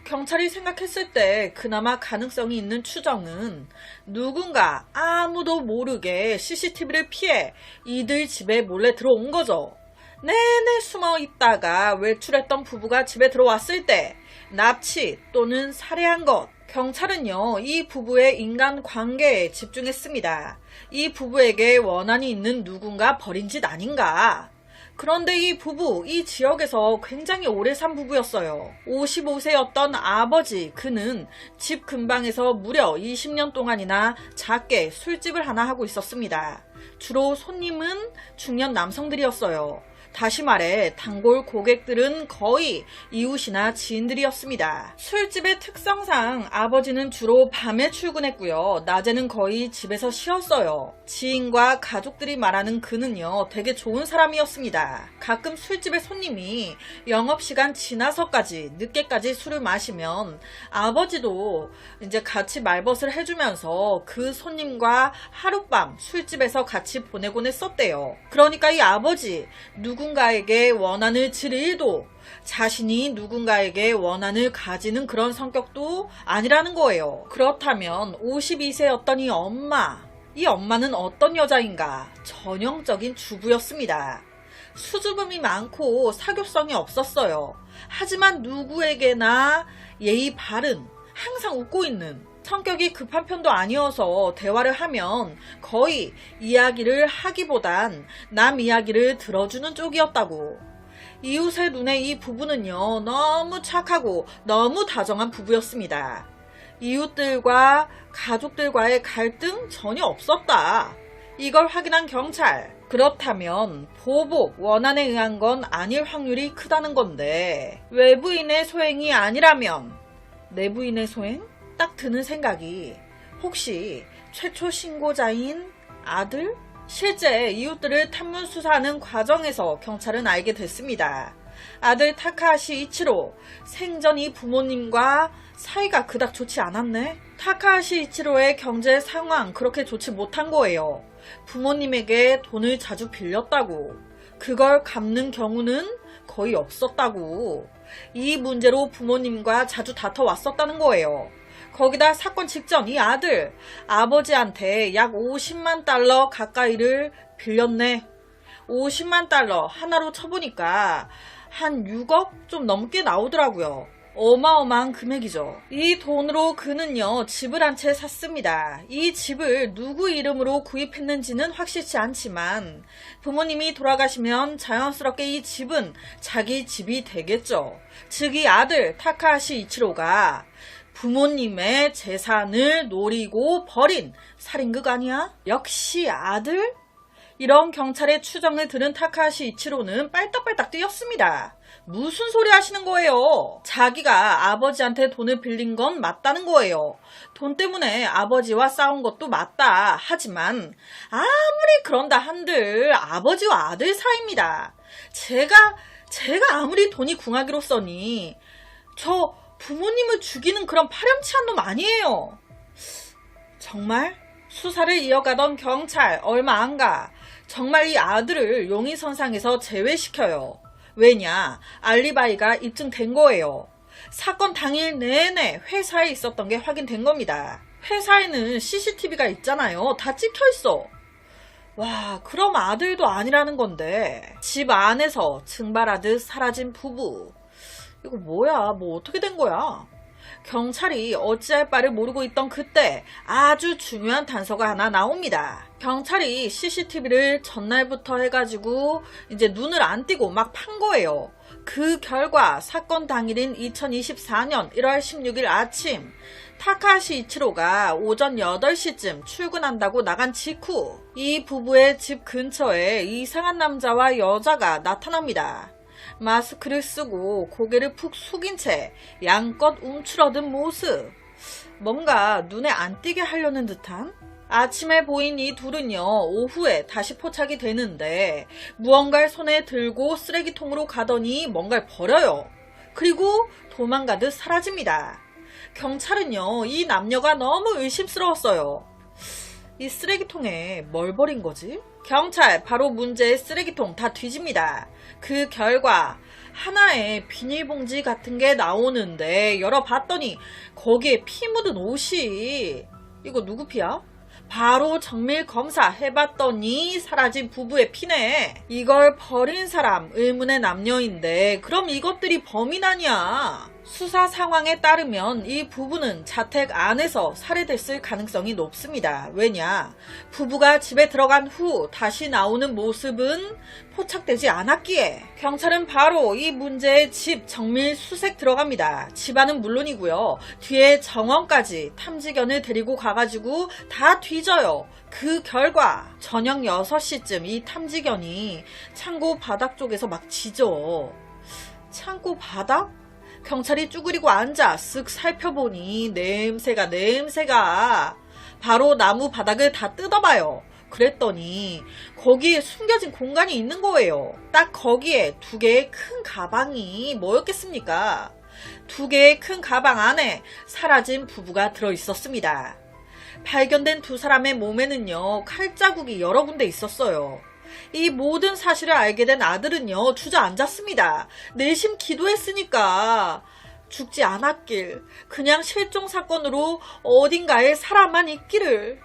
경찰이 생각했을 때 그나마 가능성이 있는 추정은 누군가 아무도 모르게 CCTV를 피해 이들 집에 몰래 들어온 거죠. 내내 숨어 있다가 외출했던 부부가 집에 들어왔을 때 납치 또는 살해한 것. 경찰은요 이 부부의 인간관계에 집중했습니다. 이 부부에게 원한이 있는 누군가 벌인 짓 아닌가. 그런데 이 부부, 이 지역에서 굉장히 오래 산 부부였어요. 55세였던 아버지, 그는 집 근방에서 무려 20년 동안이나 작게 술집을 하나 하고 있었습니다. 주로 손님은 중년 남성들이었어요. 다시 말해 단골 고객들은 거의 이웃이나 지인들이었습니다. 술집의 특성상 아버지는 주로 밤에 출근했고요. 낮에는 거의 집에서 쉬었어요. 지인과 가족들이 말하는 그는요, 되게 좋은 사람이었습니다. 가끔 술집의 손님이 영업시간 지나서까지 늦게까지 술을 마시면 아버지도 이제 같이 말벗을 해주면서 그 손님과 하룻밤 술집에서 같이 보내곤 했었대요. 그러니까 이 아버지, 누군가에게 원한을 질 일도 자신이 누군가에게 원한을 가지는 그런 성격도 아니라는 거예요. 그렇다면 52세였던 이 엄마는 어떤 여자인가? 전형적인 주부였습니다. 수줍음이 많고 사교성이 없었어요. 하지만 누구에게나 예의 바른, 항상 웃고 있는, 성격이 급한 편도 아니어서 대화를 하면 거의 이야기를 하기보단 남 이야기를 들어주는 쪽이었다고. 이웃의 눈에 이 부부는요, 너무 착하고 너무 다정한 부부였습니다. 이웃들과 가족들과의 갈등 전혀 없었다. 이걸 확인한 경찰. 그렇다면 보복, 원한에 의한 건 아닐 확률이 크다는 건데, 외부인의 소행이 아니라면 내부인의 소행? 딱 드는 생각이, 혹시 최초 신고자인 아들? 실제 이웃들을 탐문 수사하는 과정에서 경찰은 알게 됐습니다. 아들 타카하시 이치로, 생전 이 부모님과 사이가 그닥 좋지 않았네? 타카하시 이치로의 경제 상황 그렇게 좋지 못한 거예요. 부모님에게 돈을 자주 빌렸다고. 그걸 갚는 경우는 거의 없었다고. 이 문제로 부모님과 자주 다퉈왔었다는 거예요. 거기다 사건 직전 이 아들, 아버지한테 약 50만 달러 가까이를 빌렸네. 50만 달러 하나로 쳐보니까 한 6억 좀 넘게 나오더라고요. 어마어마한 금액이죠. 이 돈으로 그는요, 집을 한 채 샀습니다. 이 집을 누구 이름으로 구입했는지는 확실치 않지만 부모님이 돌아가시면 자연스럽게 이 집은 자기 집이 되겠죠. 즉 이 아들 타카하시 이치로가 부모님의 재산을 노리고 버린 살인극 아니야? 역시 아들? 이런 경찰의 추정을 들은 타카하시 이치로는 빨딱빨딱 뛰었습니다. 무슨 소리 하시는 거예요? 자기가 아버지한테 돈을 빌린 건 맞다는 거예요. 돈 때문에 아버지와 싸운 것도 맞다. 하지만 아무리 그런다 한들 아버지와 아들 사이입니다. 제가 아무리 돈이 궁하기로써니 저 부모님을 죽이는 그런 파렴치한 놈 아니에요. 정말? 수사를 이어가던 경찰 얼마 안 가 정말 이 아들을 용의선상에서 제외시켜요. 왜냐? 알리바이가 입증된 거예요. 사건 당일 내내 회사에 있었던 게 확인된 겁니다. 회사에는 CCTV가 있잖아요. 다 찍혀 있어. 와, 그럼 아들도 아니라는 건데. 집 안에서 증발하듯 사라진 부부. 이거 뭐야? 뭐 어떻게 된 거야? 경찰이 어찌할 바를 모르고 있던 그때 아주 중요한 단서가 하나 나옵니다. 경찰이 CCTV를 전날부터 해가지고 이제 눈을 안 띄고 막 판 거예요. 그 결과 사건 당일인 2024년 1월 16일 아침 타카하시 이치로가 오전 8시쯤 출근한다고 나간 직후 이 부부의 집 근처에 이상한 남자와 여자가 나타납니다. 마스크를 쓰고 고개를 푹 숙인 채 양껏 움츠러든 모습. 뭔가 눈에 안 띄게 하려는 듯한? 아침에 보인 이 둘은요, 오후에 다시 포착이 되는데 무언가를 손에 들고 쓰레기통으로 가더니 뭔가를 버려요. 그리고 도망가듯 사라집니다. 경찰은요, 이 남녀가 너무 의심스러웠어요. 이 쓰레기통에 뭘 버린 거지? 경찰 바로 문제의 쓰레기통 다 뒤집니다. 그 결과 하나의 비닐봉지 같은 게 나오는데 열어봤더니 거기에 피 묻은 옷이, 이거 누구 피야? 바로 정밀 검사 해봤더니 사라진 부부의 피네. 이걸 버린 사람 의문의 남녀인데 그럼 이것들이 범인 아니야? 수사 상황에 따르면 이 부부는 자택 안에서 살해됐을 가능성이 높습니다. 왜냐? 부부가 집에 들어간 후 다시 나오는 모습은 포착되지 않았기에 경찰은 바로 이 문제의 집 정밀 수색 들어갑니다. 집안은 물론이고요. 뒤에 정원까지 탐지견을 데리고 가가지고 다 뒤 삐져요. 그 결과 저녁 6시쯤 이 탐지견이 창고 바닥 쪽에서 막 짖어. 창고 바닥? 경찰이 쭈그리고 앉아 쓱 살펴보니 냄새가 바로 나무 바닥을 다 뜯어봐요. 그랬더니 거기에 숨겨진 공간이 있는 거예요. 딱 거기에 2개의 큰 가방이 뭐였겠습니까? 2개의 큰 가방 안에 사라진 부부가 들어있었습니다. 발견된 2사람의 몸에는요, 칼자국이 여러 군데 있었어요. 이 모든 사실을 알게 된 아들은요, 주저앉았습니다. 내심 기도했으니까 죽지 않았길, 그냥 실종 사건으로 어딘가에 사람만 있기를.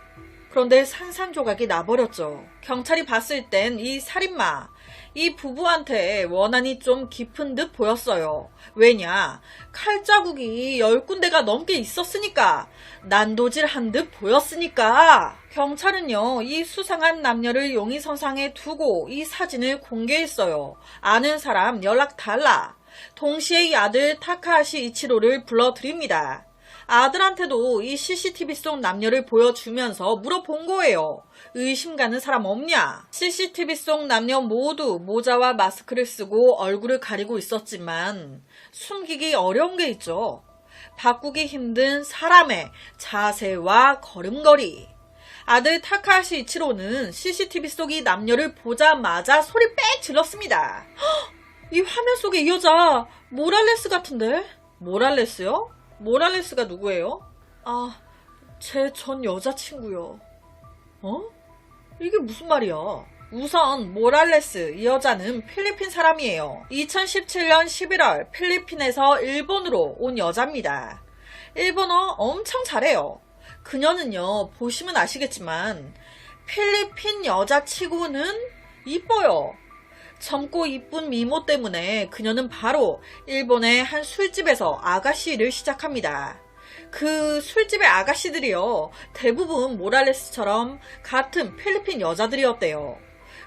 그런데 산산조각이 나버렸죠. 경찰이 봤을 땐 이 살인마, 이 부부한테 원한이 좀 깊은 듯 보였어요. 왜냐? 칼자국이 10군데가 넘게 있었으니까, 난도질한 듯 보였으니까. 경찰은요, 이 수상한 남녀를 용의선상에 두고 이 사진을 공개했어요. 아는 사람 연락 달라. 동시에 이 아들 타카하시 이치로를 불러드립니다. 아들한테도 이 CCTV 속 남녀를 보여주면서 물어본 거예요. 의심 가는 사람 없냐? CCTV 속 남녀 모두 모자와 마스크를 쓰고 얼굴을 가리고 있었지만 숨기기 어려운 게 있죠. 바꾸기 힘든 사람의 자세와 걸음걸이. 아들 타카하시 이치로는 CCTV 속 이 남녀를 보자마자 소리 빽 질렀습니다. 이 화면 속에 이 여자 모랄레스 같은데? 모랄레스요? 모랄레스가 누구예요? 아, 제 전 여자친구요. 어? 이게 무슨 말이야? 우선 모랄레스 이 여자는 필리핀 사람이에요. 2017년 11월 필리핀에서 일본으로 온 여자입니다. 일본어 엄청 잘해요. 그녀는요, 보시면 아시겠지만 필리핀 여자치고는 이뻐요. 젊고 이쁜 미모 때문에 그녀는 바로 일본의 한 술집에서 아가씨 일을 시작합니다. 그 술집의 아가씨들이요, 대부분 모랄레스처럼 같은 필리핀 여자들이었대요.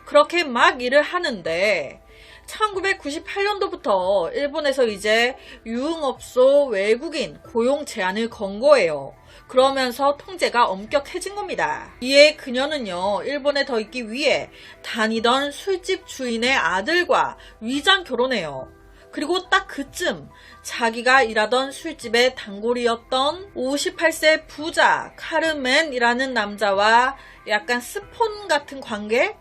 그렇게 막 일을 하는데 1998년도부터 일본에서 이제 유흥업소 외국인 고용 제한을 건 거예요. 그러면서 통제가 엄격해진 겁니다. 이에 그녀는요, 일본에 더 있기 위해 다니던 술집 주인의 아들과 위장 결혼해요. 그리고 딱 그쯤 자기가 일하던 술집의 단골이었던 58세 부자 카르멘이라는 남자와 약간 스폰 같은 관계?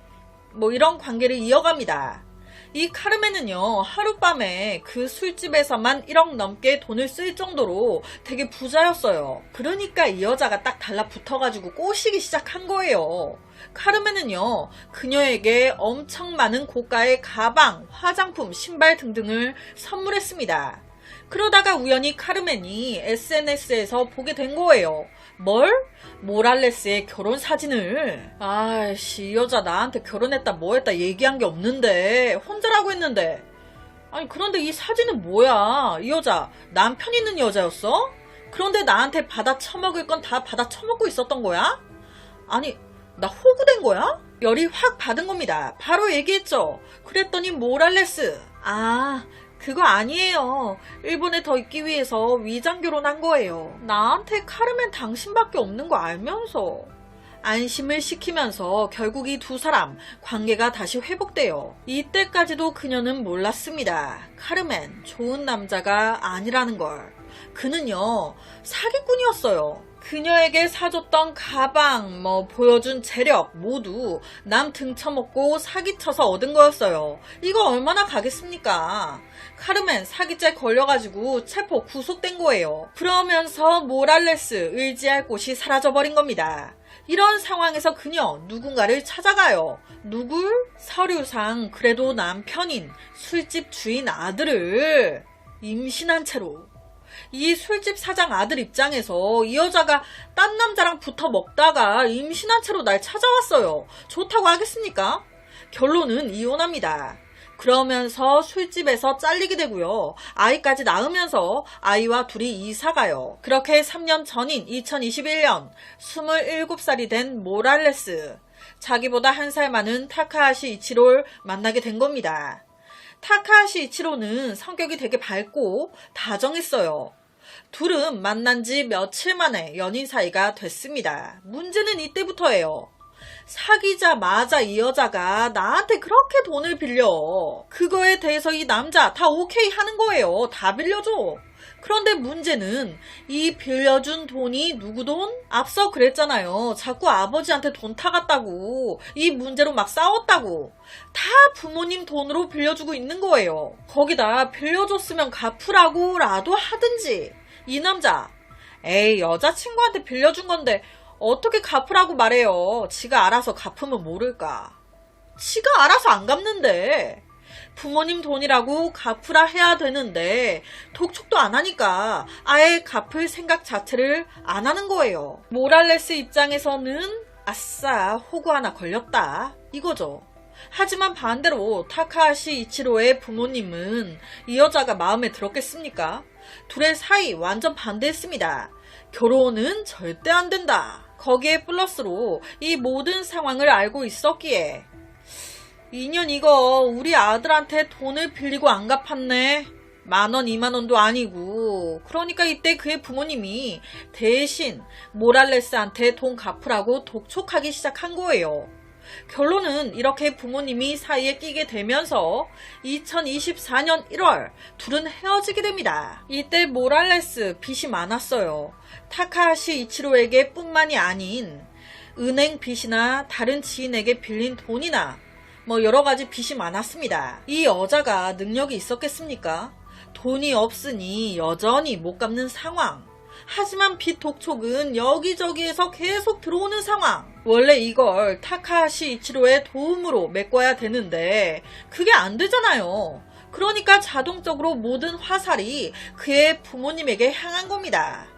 뭐 이런 관계를 이어갑니다. 이 카르멘은요, 하룻밤에 그 술집에서만 1억 넘게 돈을 쓸 정도로 되게 부자였어요. 그러니까 이 여자가 딱 달라붙어가지고 꼬시기 시작한 거예요. 카르멘은요, 그녀에게 엄청 많은 고가의 가방, 화장품, 신발 등등을 선물했습니다. 그러다가 우연히 카르멘이 SNS에서 보게 된 거예요. 뭘? 모랄레스의 결혼 사진을. 아이씨, 이 여자 나한테 결혼했다 뭐했다 얘기한 게 없는데 혼자라고 했는데. 아니 그런데 이 사진은 뭐야? 이 여자 남편 있는 여자였어? 그런데 나한테 받아 처먹을 건 다 받아 처먹고 있었던 거야? 아니 나 호구된 거야? 열이 확 받은 겁니다. 바로 얘기했죠. 그랬더니 모랄레스, 아 그거 아니에요. 일본에 더 있기 위해서 위장 결혼한 거예요. 나한테 카르멘 당신밖에 없는 거 알면서. 안심을 시키면서 결국 이 2사람 관계가 다시 회복돼요. 이때까지도 그녀는 몰랐습니다. 카르멘 좋은 남자가 아니라는 걸. 그는요, 사기꾼이었어요. 그녀에게 사줬던 가방, 보여준 재력 모두 남 등쳐먹고 사기쳐서 얻은 거였어요. 이거 얼마나 가겠습니까? 카르멘 사기죄 걸려가지고 체포 구속된 거예요. 그러면서 모랄레스 의지할 곳이 사라져버린 겁니다. 이런 상황에서 그녀 누군가를 찾아가요. 누굴? 서류상 그래도 남편인 술집 주인 아들을 임신한 채로. 이 술집 사장 아들 입장에서 이 여자가 딴 남자랑 붙어 먹다가 임신한 채로 날 찾아왔어요. 좋다고 하겠습니까? 결론은 이혼합니다. 그러면서 술집에서 잘리게 되고요. 아이까지 낳으면서 아이와 둘이 이사가요. 그렇게 3년 전인 2021년 27살이 된 모랄레스, 자기보다 1살 많은 타카하시 이치로를 만나게 된 겁니다. 타카하시 이치로는 성격이 되게 밝고 다정했어요. 둘은 만난 지 며칠 만에 연인 사이가 됐습니다. 문제는 이때부터예요. 사귀자마자 이 여자가 나한테 그렇게 돈을 빌려. 그거에 대해서 이 남자 다 오케이 하는 거예요. 다 빌려줘. 그런데 문제는 이 빌려준 돈이 누구 돈? 앞서 그랬잖아요. 자꾸 아버지한테 돈 타갔다고. 이 문제로 막 싸웠다고. 다 부모님 돈으로 빌려주고 있는 거예요. 거기다 빌려줬으면 갚으라고라도 하든지. 이 남자, 에이 여자친구한테 빌려준 건데 어떻게 갚으라고 말해요. 지가 알아서 갚으면 모를까. 지가 알아서 안 갚는데. 부모님 돈이라고 갚으라 해야 되는데 독촉도 안 하니까 아예 갚을 생각 자체를 안 하는 거예요. 모랄레스 입장에서는 아싸 호구 하나 걸렸다 이거죠. 하지만 반대로 타카하시 이치로의 부모님은 이 여자가 마음에 들었겠습니까? 둘의 사이 완전 반대했습니다. 결혼은 절대 안 된다. 거기에 플러스로 이 모든 상황을 알고 있었기에 2년 이거 우리 아들한테 돈을 빌리고 안 갚았네. 10,000원 20,000원도 아니고. 그러니까 이때 그의 부모님이 대신 모랄레스한테 돈 갚으라고 독촉하기 시작한 거예요. 결론은 이렇게 부모님이 사이에 끼게 되면서 2024년 1월 둘은 헤어지게 됩니다. 이때 모랄레스 빚이 많았어요. 타카하시 이치로에게 뿐만이 아닌 은행 빚이나 다른 지인에게 빌린 돈이나 여러 가지 빚이 많았습니다. 이 여자가 능력이 있었겠습니까? 돈이 없으니 여전히 못 갚는 상황. 하지만 빚 독촉은 여기저기에서 계속 들어오는 상황. 원래 이걸 타카하시 이치로의 도움으로 메꿔야 되는데 그게 안 되잖아요. 그러니까 자동적으로 모든 화살이 그의 부모님에게 향한 겁니다.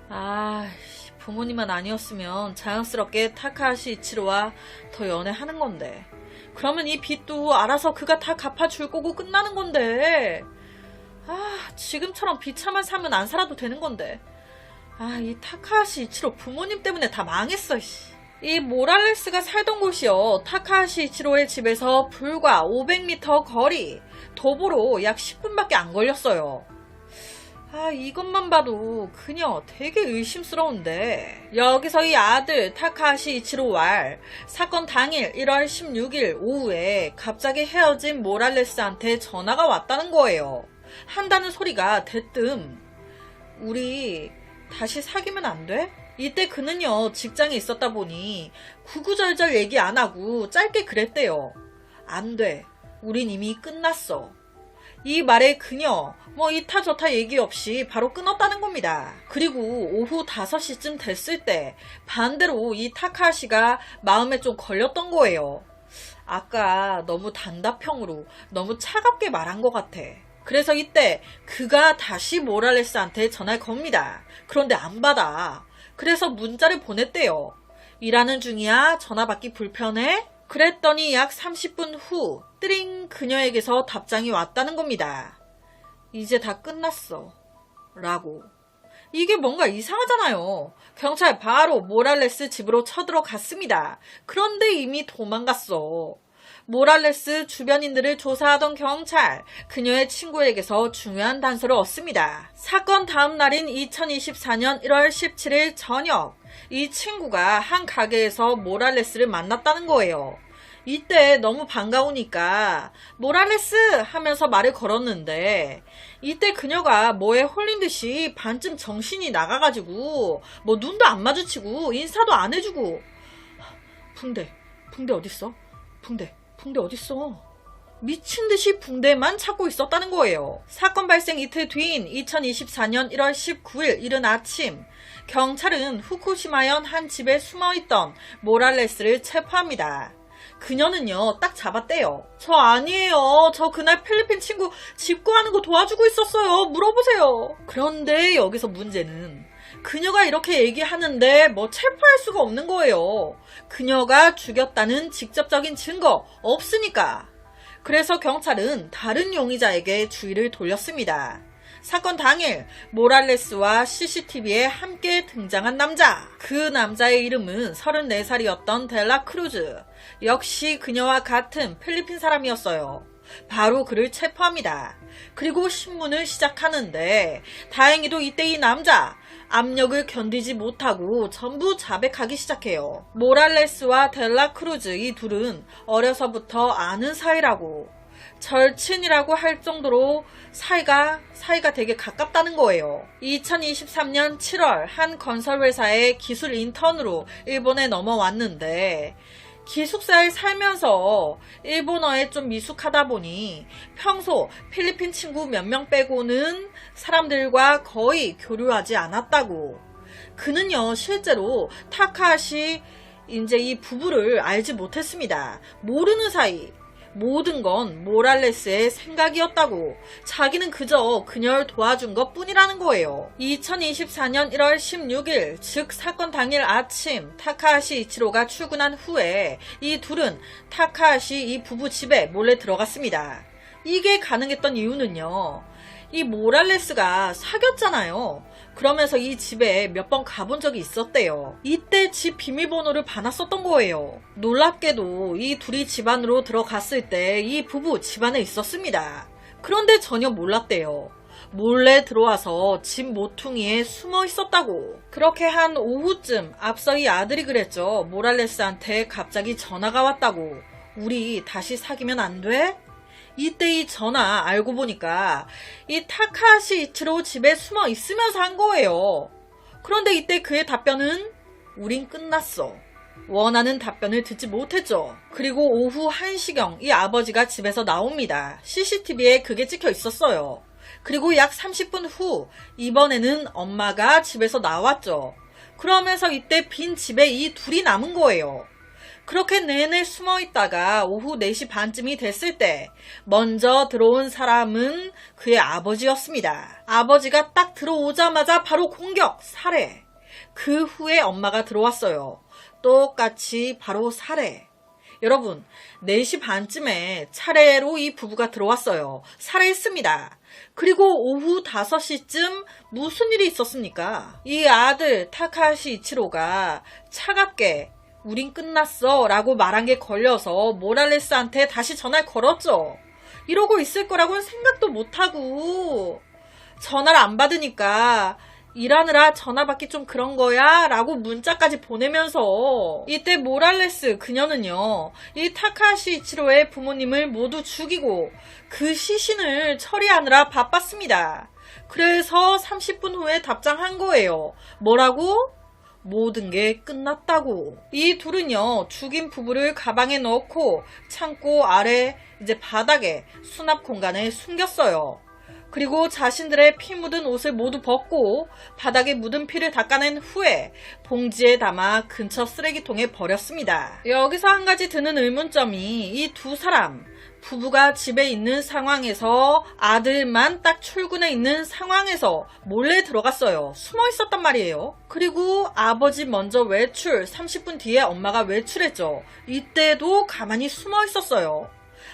부모님만 아니었으면 자연스럽게 타카하시 이치로와 더 연애하는 건데. 그러면 이 빚도 알아서 그가 다 갚아줄 거고 끝나는 건데. 지금처럼 비차만 사면 안 살아도 되는 건데. 이 타카하시 이치로 부모님 때문에 다 망했어. 이 모랄레스가 살던 곳이요. 타카하시 이치로의 집에서 불과 500m 거리. 도보로 약 10분밖에 안 걸렸어요. 이것만 봐도 그녀 되게 의심스러운데. 여기서 이 아들 타카하시 이치로 왈 사건 당일 1월 16일 오후에 갑자기 헤어진 모랄레스한테 전화가 왔다는 거예요. 한다는 소리가 대뜸 우리 다시 사귀면 안 돼? 이때 그는요 직장에 있었다 보니 구구절절 얘기 안 하고 짧게 그랬대요. 안 돼. 우린 이미 끝났어. 이 말에 그녀 이타 저타 얘기 없이 바로 끊었다는 겁니다. 그리고 오후 5시쯤 됐을 때 반대로 이 타카하시가 마음에 좀 걸렸던 거예요. 아까 너무 단답형으로 너무 차갑게 말한 것 같아. 그래서 이때 그가 다시 모랄레스한테 전화를 겁니다. 그런데 안 받아. 그래서 문자를 보냈대요. 일하는 중이야? 전화 받기 불편해? 그랬더니 약 30분 후 뜨링 그녀에게서 답장이 왔다는 겁니다. 이제 다 끝났어. 라고. 이게 뭔가 이상하잖아요. 경찰 바로 모랄레스 집으로 쳐들어갔습니다. 그런데 이미 도망갔어. 모랄레스 주변인들을 조사하던 경찰, 그녀의 친구에게서 중요한 단서를 얻습니다. 사건 다음 날인 2024년 1월 17일 저녁, 이 친구가 한 가게에서 모랄레스를 만났다는 거예요. 이때 너무 반가우니까 모랄레스 하면서 말을 걸었는데 이때 그녀가 뭐에 홀린 듯이 반쯤 정신이 나가가지고 눈도 안 마주치고 인사도 안 해주고 붕대 어딨어? 붕대 어딨어? 미친 듯이 붕대만 찾고 있었다는 거예요. 사건 발생 이틀 뒤인 2024년 1월 19일 이른 아침, 경찰은 후쿠시마현 한 집에 숨어있던 모랄레스를 체포합니다. 그녀는요 딱 잡았대요. 저 아니에요. 저 그날 필리핀 친구 집 구하는 거 도와주고 있었어요. 물어보세요. 그런데 여기서 문제는 그녀가 이렇게 얘기하는데 체포할 수가 없는 거예요. 그녀가 죽였다는 직접적인 증거 없으니까. 그래서 경찰은 다른 용의자에게 주의를 돌렸습니다. 사건 당일 모랄레스와 CCTV에 함께 등장한 남자. 그 남자의 이름은 34살이었던 델라 크루즈. 역시 그녀와 같은 필리핀 사람이었어요. 바로 그를 체포합니다. 그리고 신문을 시작하는데 다행히도 이때 이 남자 압력을 견디지 못하고 전부 자백하기 시작해요. 모랄레스와 델라크루즈 이 둘은 어려서부터 아는 사이라고, 절친이라고 할 정도로 사이가 되게 가깝다는 거예요. 2023년 7월 한 건설회사의 기술 인턴으로 일본에 넘어왔는데 기숙사에 살면서 일본어에 좀 미숙하다 보니 평소 필리핀 친구 몇 명 빼고는 사람들과 거의 교류하지 않았다고. 그는요 실제로 타카하시 이 부부를 알지 못했습니다. 모르는 사이 모든 건 모랄레스의 생각이었다고, 자기는 그저 그녀를 도와준 것 뿐이라는 거예요. 2024년 1월 16일, 즉 사건 당일 아침 타카하시 이치로가 출근한 후에 이 둘은 타카하시 이 부부 집에 몰래 들어갔습니다. 이게 가능했던 이유는요, 이 모랄레스가 사귀었잖아요. 그러면서 이 집에 몇 번 가본 적이 있었대요. 이때 집 비밀번호를 받았었던 거예요. 놀랍게도 이 둘이 집 안으로 들어갔을 때 이 부부 집 안에 있었습니다. 그런데 전혀 몰랐대요. 몰래 들어와서 집 모퉁이에 숨어 있었다고. 그렇게 한 오후쯤 앞서 이 아들이 그랬죠. 모랄레스한테 갑자기 전화가 왔다고. 우리 다시 사귀면 안 돼? 이때 이 전화 알고 보니까 이 타카하시 이치로 집에 숨어 있으면서 한 거예요. 그런데 이때 그의 답변은 우린 끝났어. 원하는 답변을 듣지 못했죠. 그리고 오후 1시경 이 아버지가 집에서 나옵니다. CCTV에 그게 찍혀 있었어요. 그리고 약 30분 후 이번에는 엄마가 집에서 나왔죠. 그러면서 이때 빈 집에 이 둘이 남은 거예요. 그렇게 내내 숨어 있다가 오후 4시 반쯤이 됐을 때 먼저 들어온 사람은 그의 아버지였습니다. 아버지가 딱 들어오자마자 바로 공격, 살해. 그 후에 엄마가 들어왔어요. 똑같이 바로 살해. 여러분, 4시 반쯤에 차례로 이 부부가 들어왔어요. 살해했습니다. 그리고 오후 5시쯤 무슨 일이 있었습니까? 이 아들 타카하시 이치로가 차갑게 우린 끝났어 라고 말한 게 걸려서 모랄레스한테 다시 전화를 걸었죠. 이러고 있을 거라고는 생각도 못하고 전화를 안 받으니까 일하느라 전화 받기 좀 그런 거야 라고 문자까지 보내면서 이때 모랄레스 그녀는요 이 타카하시 이치로의 부모님을 모두 죽이고 그 시신을 처리하느라 바빴습니다. 그래서 30분 후에 답장한 거예요. 뭐라고? 모든 게 끝났다고. 이 둘은요 죽인 부부를 가방에 넣고 창고 아래 바닥에 수납 공간에 숨겼어요. 그리고 자신들의 피 묻은 옷을 모두 벗고 바닥에 묻은 피를 닦아낸 후에 봉지에 담아 근처 쓰레기통에 버렸습니다. 여기서 한 가지 드는 의문점이 이 두 사람 부부가 집에 있는 상황에서 아들만 딱 출근해 있는 상황에서 몰래 들어갔어요. 숨어 있었단 말이에요. 그리고 아버지 먼저 외출, 30분 뒤에 엄마가 외출했죠. 이때도 가만히 숨어 있었어요.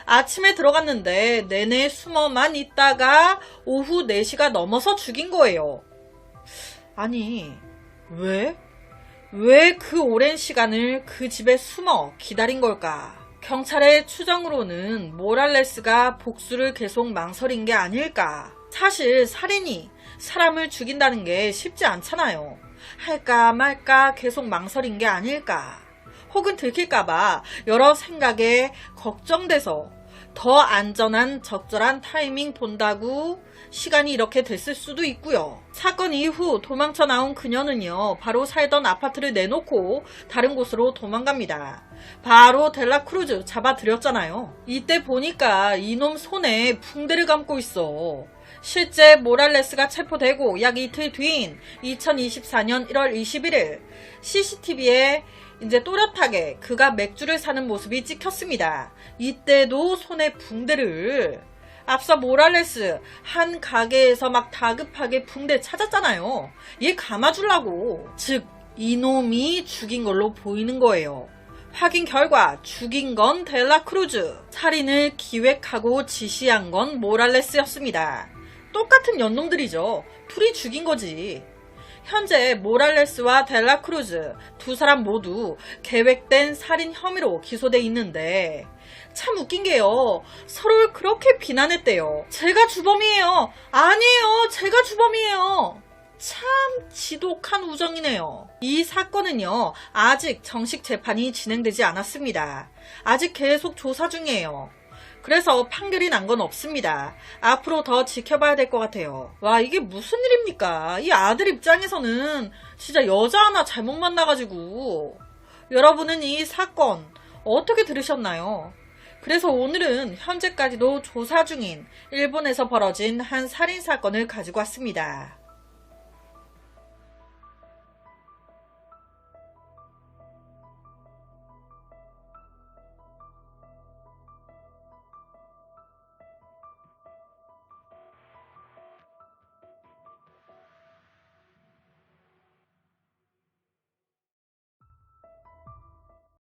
아침에 들어갔는데 내내 숨어만 있다가 오후 4시가 넘어서 죽인 거예요. 아니, 왜? 왜 그 오랜 시간을 그 집에 숨어 기다린 걸까? 경찰의 추정으로는 모랄레스가 복수를 계속 망설인 게 아닐까. 사실 살인이 사람을 죽인다는 게 쉽지 않잖아요. 할까 말까 계속 망설인 게 아닐까. 혹은 들킬까봐 여러 생각에 걱정돼서 더 안전한 적절한 타이밍 본다고 시간이 이렇게 됐을 수도 있고요. 사건 이후 도망쳐 나온 그녀는요 바로 살던 아파트를 내놓고 다른 곳으로 도망갑니다. 바로 델라크루즈 잡아들였잖아요. 이때 보니까 이놈 손에 붕대를 감고 있어. 실제 모랄레스가 체포되고 약 이틀 뒤인 2024년 1월 21일 CCTV에 또렷하게 그가 맥주를 사는 모습이 찍혔습니다. 이때도 손에 붕대를. 앞서 모랄레스 한 가게에서 막 다급하게 붕대 찾았잖아요. 얘 감아주려고. 즉 이놈이 죽인 걸로 보이는 거예요. 확인 결과 죽인 건 델라크루즈, 살인을 기획하고 지시한 건 모랄레스였습니다. 똑같은 연놈들이죠. 둘이 죽인 거지. 현재 모랄레스와 델라크루즈 두 사람 모두 계획된 살인 혐의로 기소돼 있는데 참 웃긴 게요. 서로를 그렇게 비난했대요. 제가 주범이에요. 아니에요. 제가 주범이에요. 참 지독한 우정이네요. 이 사건은요, 아직 정식 재판이 진행되지 않았습니다. 아직 계속 조사 중이에요. 그래서 판결이 난 건 없습니다. 앞으로 더 지켜봐야 될 것 같아요. 와, 이게 무슨 일입니까? 이 아들 입장에서는 진짜 여자 하나 잘못 만나가지고. 여러분은 이 사건 어떻게 들으셨나요? 그래서 오늘은 현재까지도 조사 중인 일본에서 벌어진 한 살인사건을 가지고 왔습니다.